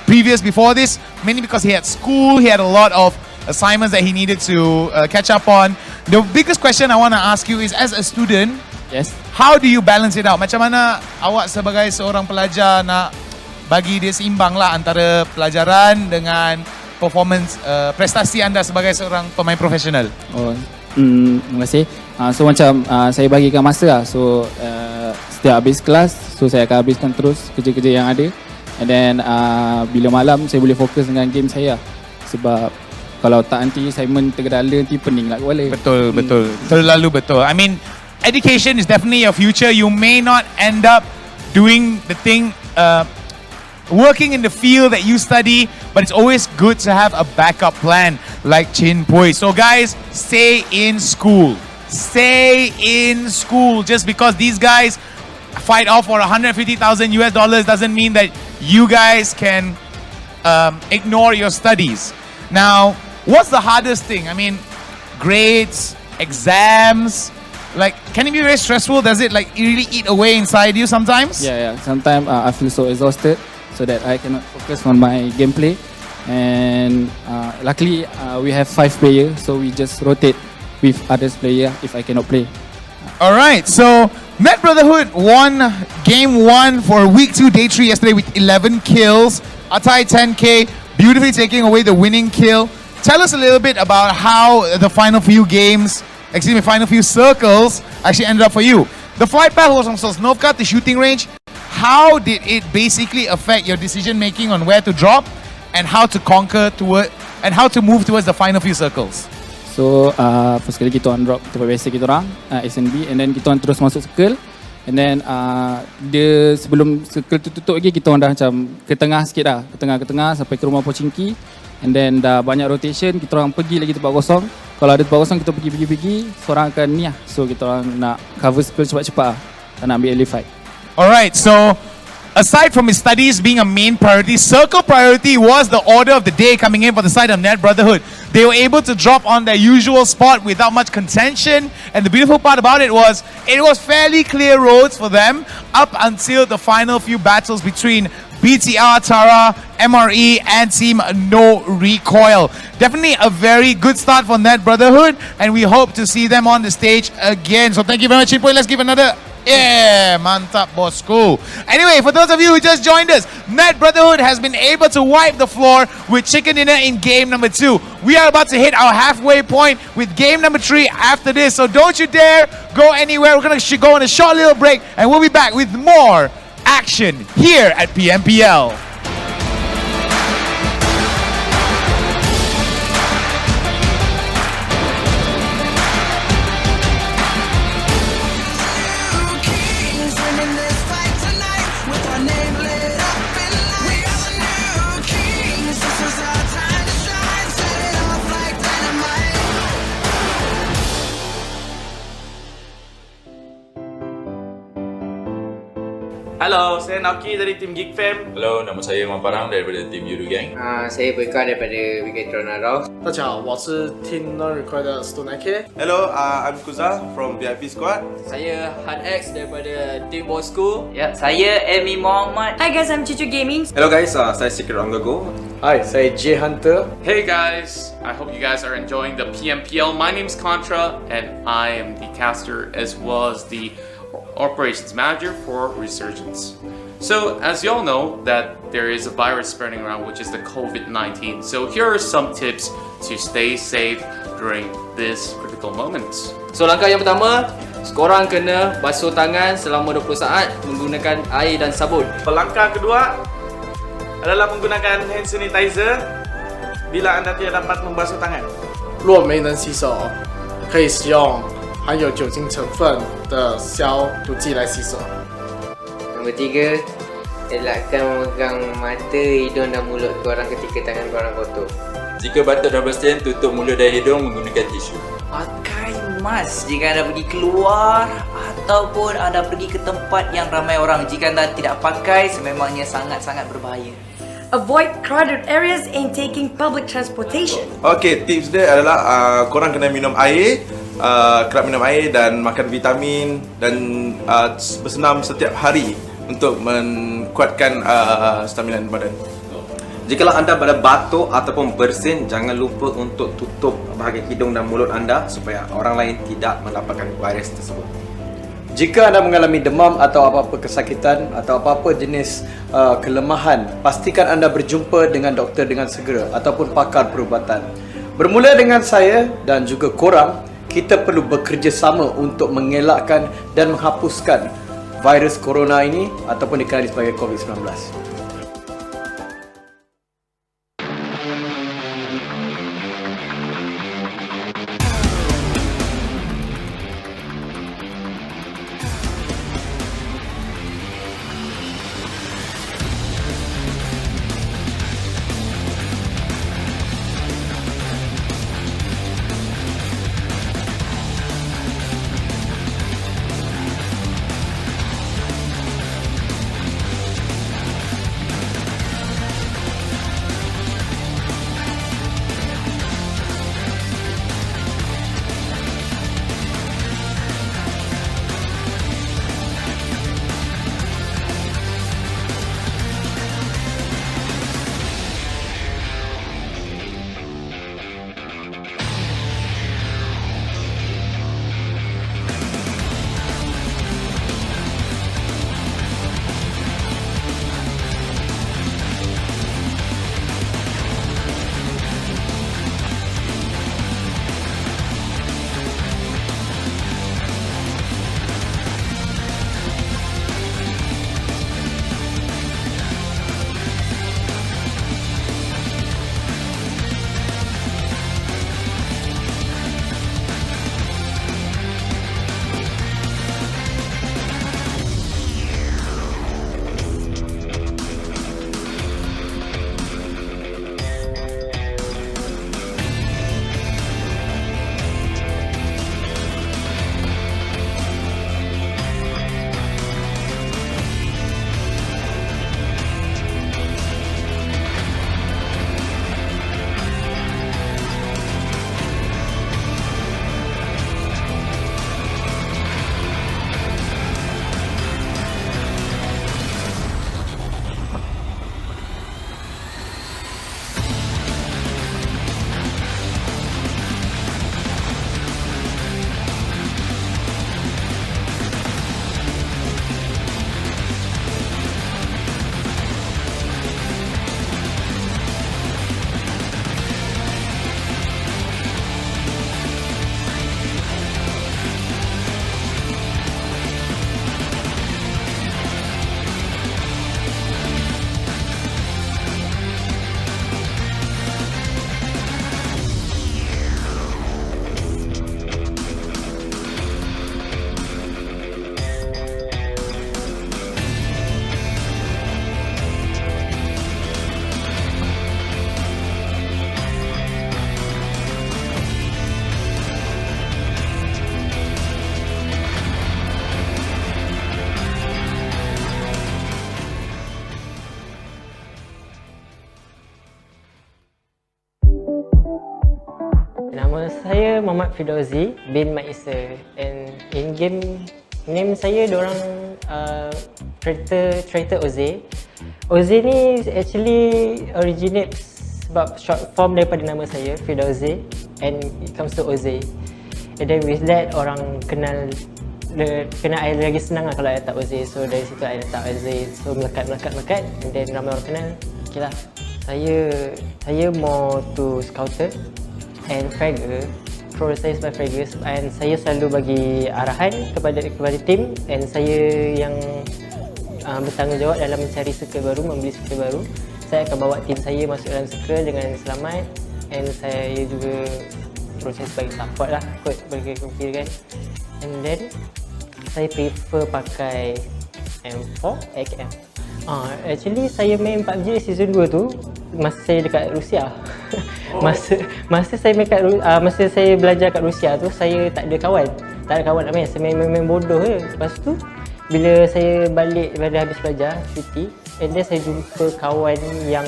Before this, mainly because he had school, he had a lot of assignments that he needed to catch up on. The biggest question I want to ask you is, as a student, yes, how do you balance it out? Macam mana awak sebagai seorang pelajar nak bagi dia seimbang lah antara pelajaran dengan performance prestasi anda sebagai seorang pemain profesional? Terima kasih. So macam saya bagikan masa lah. So setiap habis kelas, so saya akan habiskan terus kerja-kerja yang ada. And then bila malam saya boleh fokus dengan game saya. Sebab kalau tak nanti assignment tergedala nanti pening lah kepala. Betul. Terlalu betul. I mean, education is definitely your future. You may not end up doing the thing, working in the field that you study, but it's always good to have a backup plan like Chinpoy. So guys, stay in school. Stay in school. Just because these guys fight off for $150,000 doesn't mean that you guys can ignore your studies. Now, what's the hardest thing? I mean, grades, exams, like, can it be very stressful? Does it like really eat away inside you sometimes? Yeah. Sometimes I feel so exhausted so that I cannot focus on my gameplay. And luckily we have 5 players, so we just rotate with others player if I cannot play. Alright, so Net Brotherhood won game 1 for week 2 day 3 yesterday with 11 kills. Atai 10k, beautifully taking away the winning kill. Tell us a little bit about how the final few circles actually ended up for you. The flight path was from Sosnovka to shooting range. How did it basically affect your decision making on where to drop and how to move towards the final few circles? So first kali kita on drop tempat biasa kita orang SNB, and then kita on terus masuk circle, and then dia sebelum circle tu tutup lagi kita orang dah macam ke tengah sikit dah, ke tengah sampai ke rumah Pochinki, and then dah banyak rotation, kita orang pergi lagi tempat kosong. Kalau ada tempat kosong kita pergi seorang akan ni lah, so kita orang nak cover circle cepat-cepat lah, tak nak ambil early fight. Alright, so aside from his studies being a main priority, circle priority was the order of the day coming in for the side of Net Brotherhood. They were able to drop on their usual spot without much contention, and the beautiful part about it was fairly clear roads for them up until the final few battles between BTR, Tara, MRE, and Team NoRecoil. Definitely a very good start for Net Brotherhood, and we hope to see them on the stage again. So thank you very much, Chinpoy. Let's give another... Yeah, mantap Bosskurr. Anyway, for those of you who just joined us, Net Brotherhood has been able to wipe the floor with chicken dinner in game number 2. We are about to hit our halfway point with game number 3 after this, so don't you dare go anywhere. We're going to go on a short little break, and we'll be back with more action here at PMPL. Hello, saya Naoki dari tim Geek Fam. Hello, nama saya Mamparang daripada tim Yoodo Gang. Saya Bapak daripada Bigetron. 大家好，我是 Team NoRecoil 的 K. Hello, I'm Kuza from VIP Squad. Saya Han X daripada tim Bosskurr. Ya, saya Amy Muhammad. Hi guys, I'm Chichu Gaming. Hello guys, saya Secret on the Go. Hi, saya J Hunter. Hey guys, I hope you guys are enjoying the PMPL. My name's Contra, and I am the caster as well as the operations manager for Resurgence. So as you all know that there is a virus spreading around, which is the COVID-19. So here are some tips to stay safe during this critical moment. So langkah yang pertama, korang kena basuh tangan selama 20 saat menggunakan air dan sabun. Langkah kedua adalah menggunakan hand sanitizer bila anda tidak dapat membasuh tangan. 若没能洗手，可以使用含有酒精成分的消毒剂来洗手。 Nombor 3, elakkan memegang mata, hidung dan mulut korang ketika tangan korang kotor. Jika batuk dan bersin, tutup mulut dan hidung menggunakan tisu. Pakai cemas jika anda pergi keluar ataupun anda pergi ke tempat yang ramai orang. Jika anda tidak pakai, sememangnya sangat-sangat berbahaya. Avoid crowded areas and taking public transportation. Okey, tips dia adalah korang kena minum air, kerap minum air dan makan vitamin dan bersenam setiap hari untuk menguatkan stamina badan. Jikalau anda berada batuk ataupun bersin, jangan lupa untuk tutup bahagian hidung dan mulut anda supaya orang lain tidak mendapatkan virus tersebut. Jika anda mengalami demam atau apa-apa kesakitan atau apa-apa jenis kelemahan, pastikan anda berjumpa dengan doktor dengan segera ataupun pakar perubatan. Bermula dengan saya dan juga korang, kita perlu bekerjasama untuk mengelakkan dan menghapuskan virus corona ini ataupun dikenali sebagai COVID-19. Nama saya Muhammad Firdauzi bin Maisa, and in game name saya diorang Traitor Oze. Oze ni actually originate sebab short form daripada nama saya Firdauzi, and it comes to Oze. And then with that orang kenal I lagi senang lah kalau I letak Oze. So dari situ I letak Oze. So melekat, and then ramai orang kenal. Okay lah, saya more to scouter and fragger, role saya sebagai fragger, and saya selalu bagi arahan kepada tim, and saya yang bertanggungjawab dalam mencari circle baru, membeli circle baru. Saya akan bawa tim saya masuk dalam circle dengan selamat, and saya juga proses sebagai support lah kot bagi kira kan. And then saya prefer pakai M4 XM. Actually saya main PUBG season 2 tu masa saya dekat Rusia. Masa saya main masa saya belajar kat Rusia tu saya tak ada kawan. Tak ada kawan nak main. Saya main bodoh je. Lepas tu bila saya balik pada habis belajar cuti, and then saya jumpa kawan yang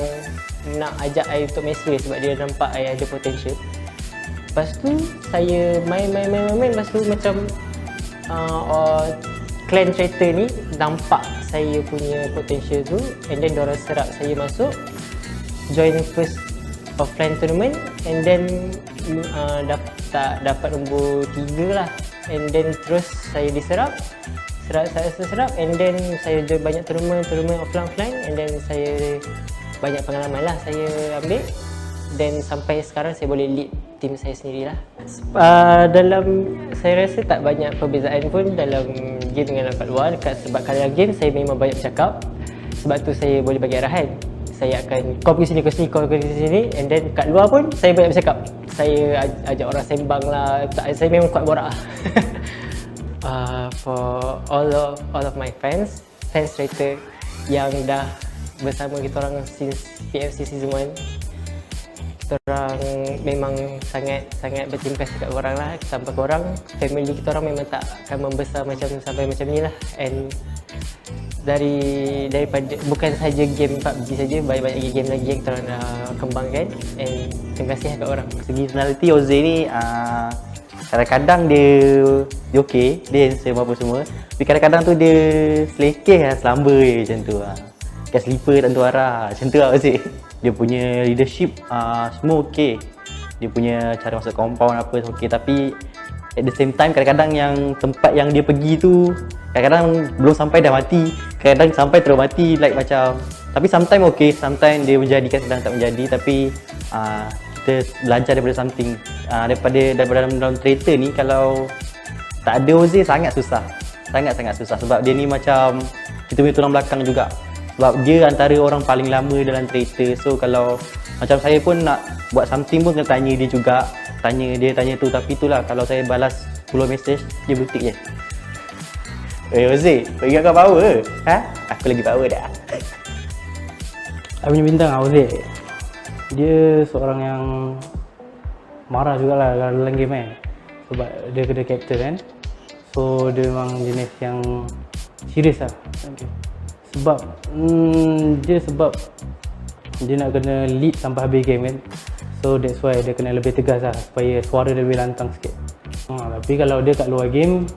nak ajak saya untuk main sebab dia nampak saya ada potential. Lepas tu saya main. Lepas tu macam clan Traitor ni nampak saya punya potential tu, and then diorang serap saya masuk join first offline tournament, and then dapat nombor 3 lah, and then terus saya diserap, and then saya join banyak tournament offline, and then saya banyak pengalaman lah saya ambil, dan sampai sekarang saya boleh lead tim saya sendirilah. Saya rasa tak banyak perbezaan pun dalam game dengan kat luar, sebab kalau game saya memang banyak bercakap, sebab tu saya boleh bagi arahan. Saya akan kau pergi sini, kau pergi sini, and then kat luar pun saya banyak bercakap. Saya ajak orang sembang lah, saya memang kuat borak lah. For all of my fans Traitor yang dah bersama kita orang since PFC season 1, kita orang memang sangat berterima kasih kat korang lah. Tanpa korang, family kita orang memang tak akan membesar sampai macam ni lah. And daripada bukan saja game PUBG saja, banyak game lagi yang kita orang dah kembangkan, and terima kasih kat orang. Segi personality Oze ni kadang-kadang dia okey, dia handsome apa semua, tapi kadang-kadang tu dia selekeh lah, selamba je macam tu lah. Kat sleeper tak tentu arah, macam tu lah Oze. Dia punya leadership semua okey, dia punya cara masuk compound apa okey, tapi at the same time kadang-kadang yang tempat yang dia pergi tu kadang-kadang belum sampai dah mati, kadang-kadang sampai terus mati, like macam, tapi sometimes okey, sometimes dia menjadikan, sedang tak menjadi, tapi kita belajar daripada something, daripada dalam Traitor ni. Kalau tak ada Oze sangat susah, sangat susah, sebab dia ni macam kita punya tulang belakang juga, sebab dia antara orang paling lama dalam Traitor. So kalau macam saya pun nak buat something pun kena tanya dia juga, tanya tu, tapi itulah kalau saya balas 10 message dia butik je. Oze, kau ingat kau power ke? Aku lagi power dah. Aku punya bintang Oze. Dia seorang yang marah jugalah dalam game kan, sebab dia kena captain kan. So dia memang jenis yang serius lah. Sebab dia nak kena lead sampai habis game kan. So that's why dia kena lebih tegas lah, supaya suara dia lebih lantang sikit. Tapi kalau dia kat luar game,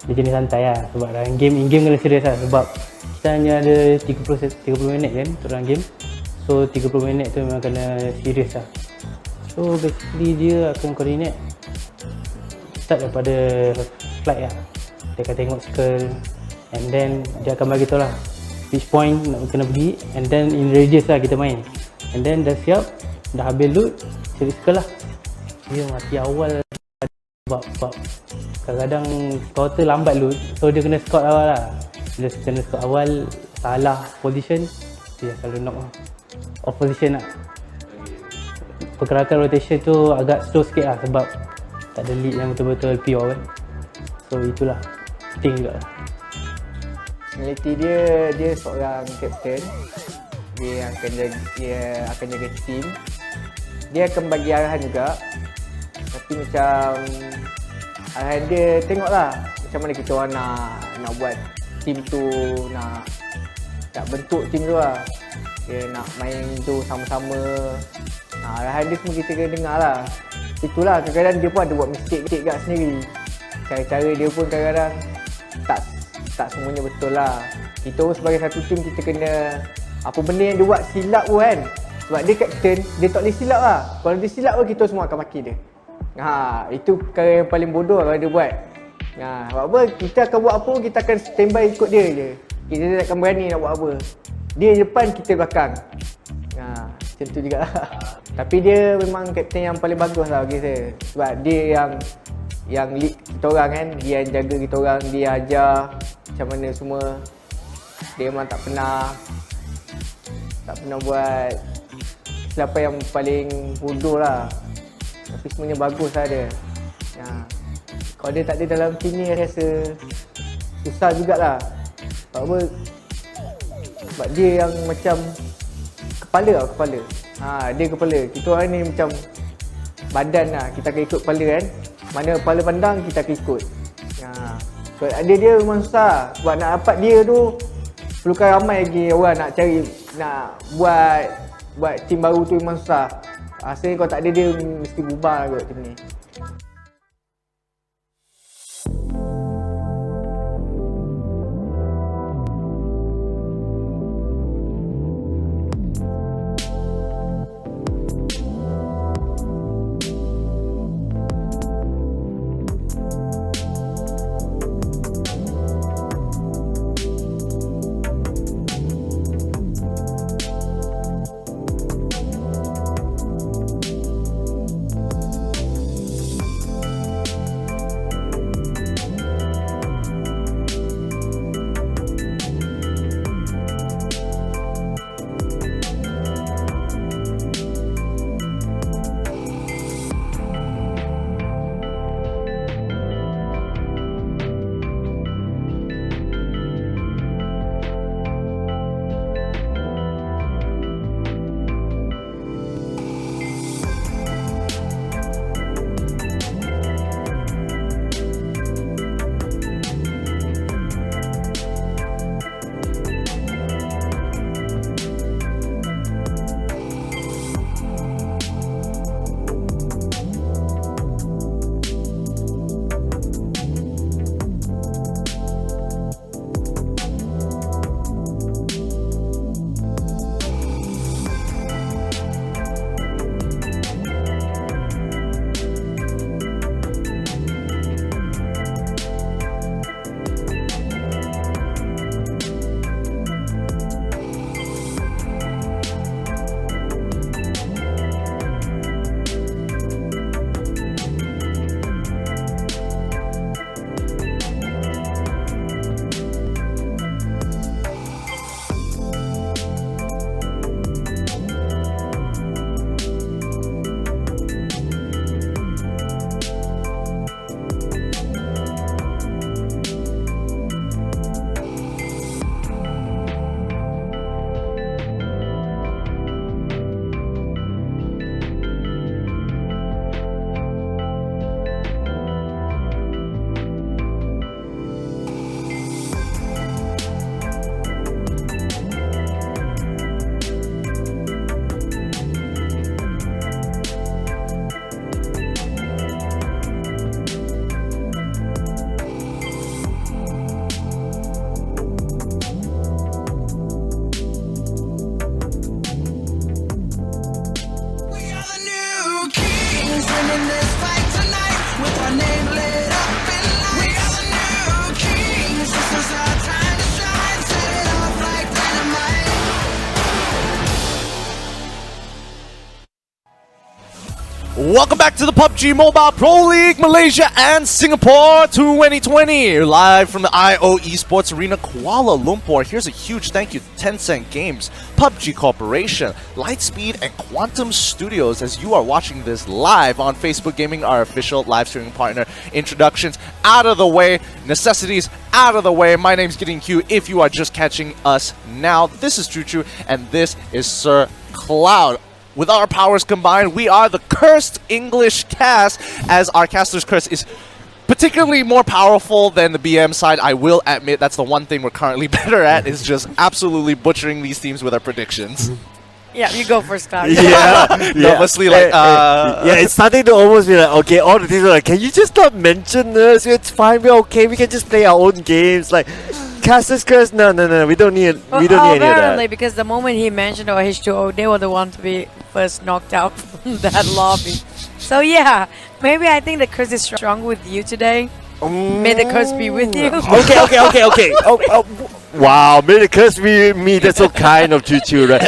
dia jenis santai lah. Sebab dalam game, in-game kena serius lah. Sebab kita hanya ada 30 minit kan dalam game. So 30 minit tu memang kena serius lah. So basically dia akan coordinate start daripada flight lah. Dia akan tengok skill, and then dia akan bagi tahu lah which point nak kena pergi, and then in radius lah kita main. And then dah siap, dah habis loot, cari skill lah. Dia mati awal sebab kadang-kadang scout lambat loot, so dia kena scout awal lah. Bila kena scout awal, salah position, dia selalu knock lah, off position lah. Pergerakan rotation tu agak slow sikit lah, sebab tak ada lead yang betul-betul pure kan. So itulah penting juga lah. Personality dia seorang captain. Dia akan jaga team. Dia akan bagi arahan juga. Tapi macam arahan dia, tengoklah macam mana kita orang nak buat team tu, nak bentuk team tu lah. Dia nak main tu sama-sama. Arahan dia semua kita kena dengar lah. Itulah, kadang-kadang dia pun ada buat mistake kat sendiri. Cara-cara dia pun kadang-kadang tak semuanya betul lah. Kita sebagai satu tim, kita kena apa benda yang dia buat silap pun kan. Sebab dia captain, dia tak boleh silap lah. Kalau dia silap pun kita semua akan maki dia. Itu perkara yang paling bodoh kalau dia buat. Sebab apa, kita akan buat apa, kita akan standby ikut dia je. Kita tak akan berani nak buat apa. Dia depan, kita belakang. Macam tu juga lah. Tapi dia memang captain yang paling bagus lah bagi saya. Sebab dia yang lead kita orang kan. Dia yang jaga kita orang, dia ajar macam mana semua. Dia memang tak pernah buat kesilapan yang paling bodoh lah. Tapi semuanya bagus lah dia. Kalau dia tak ada dalam team ni, saya rasa susah jugalah. Sebab apa, Sebab dia yang macam kepala. Dia kepala. Kita orang ni macam badan lah. Kita akan ikut kepala kan. Mana kepala pandang kita akan ikut. So ada dia memang susah. Sebab nak dapat dia tu perlukan ramai lagi orang nak cari, nak buat team baru tu memang susah. Asalnya kalau tak ada dia mesti bubar kot team ni. Welcome back to the PUBG Mobile Pro League Malaysia and Singapore 2020, live from the IO Esports Arena Kuala Lumpur. Here's a huge thank you to Tencent Games, PUBG Corporation, Lightspeed and Quantum Studios as you are watching this live on Facebook Gaming, our official live streaming partner. Introductions out of the way, necessities out of the way. My name's Getting Q if you are just catching us now. This is Choo and this is Sir Cloud. With our powers combined, we are the Cursed English Cast, as our caster's curse is particularly more powerful than the BM side. I will admit that's the one thing we're currently better at, is just absolutely butchering these teams with our predictions. Yeah, you go first, Cloud. Nervously, like, it's starting to almost be like, okay, all the teams are like, can you just not mention us? It's fine, we're okay, we can just play our own games. Like, Caster's curse, no, we don't need Well, we don't need any of apparently, that. because the moment he mentioned H2O, they were the ones to be first knocked out from that lobby. So yeah, maybe I think the curse is strong with you today. May the curse be with you. Okay. Wow, may the curse be me. That's so kind of Choo, right?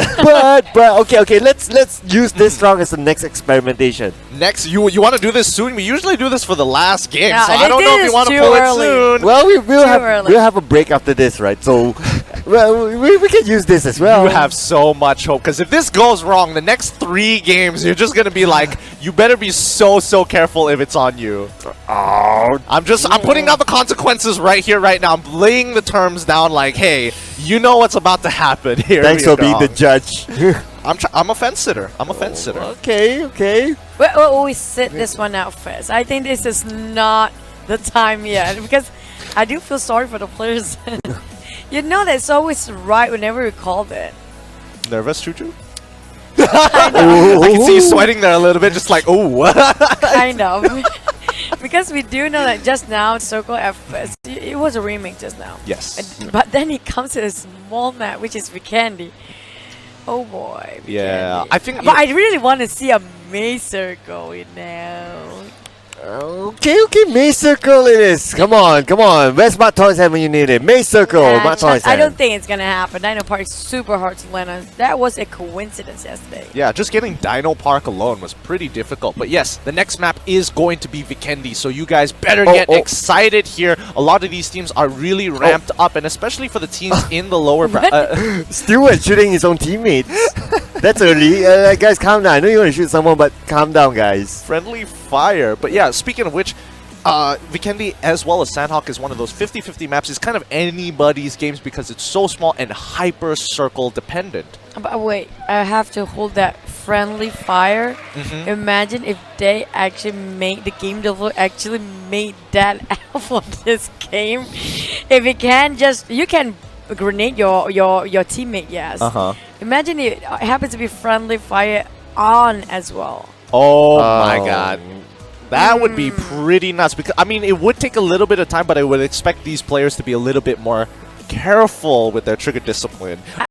But okay. Let's use this round as the next experimentation. Next, you want to do this soon? We usually do this for the last game, Yeah, so I don't know if you want to pull it soon. Well, we'll have a break after this, right? So, well, we can use this as well. You have so much hope, because if this goes wrong, the next 3 games, you're just gonna be like, you better be so careful if it's on you. Oh, I'm putting out the consequences right here, right now. I'm laying the terms down like, hey, You know what's about to happen here. Thanks for being the judge. I'm a fence sitter. I'm a fence sitter. Okay, okay. We'll always sit this one out first. I think this is not the time yet because I do feel sorry for the players. You know that's always right whenever we call it. Nervous, Choo-Choo? I can see you sweating there a little bit, just like, oh. Kind of. Because we do know that just now, Circle at first, it was a remake just now. Yes. But then it comes to a small map, which is Vikendi. Oh boy. Yeah, I think. But I really want to see a maze circle now. Okay, Maze Circle it is. Come on. Where's Matt Toysam when you need it? Maze Circle, Matt Toysam. I don't think it's gonna happen. Dino Park is super hard to land on. That was a coincidence yesterday. Yeah, just getting Dino Park alone was pretty difficult. But yes, the next map is going to be Vikendi, so you guys better get excited here. A lot of these teams are really ramped up, and especially for the teams in the lower Stewart shooting his own teammates. That's early. Guys, calm down. I know you want to shoot someone, but calm down, guys. Friendly fire. But yeah, speaking of which, Vikendi as well as Sanhok is one of those 50-50 maps. It's kind of anybody's games because it's so small and hyper circle dependent. But wait, I have to hold that friendly fire. Imagine if they actually made the game developer actually made that out for this game. If it can just, you can grenade your teammate, yes. Imagine it happens to be friendly fire on as well. Oh my god. That would be pretty nuts because I mean it would take a little bit of time, but I would expect these players to be a little bit more careful with their trigger discipline.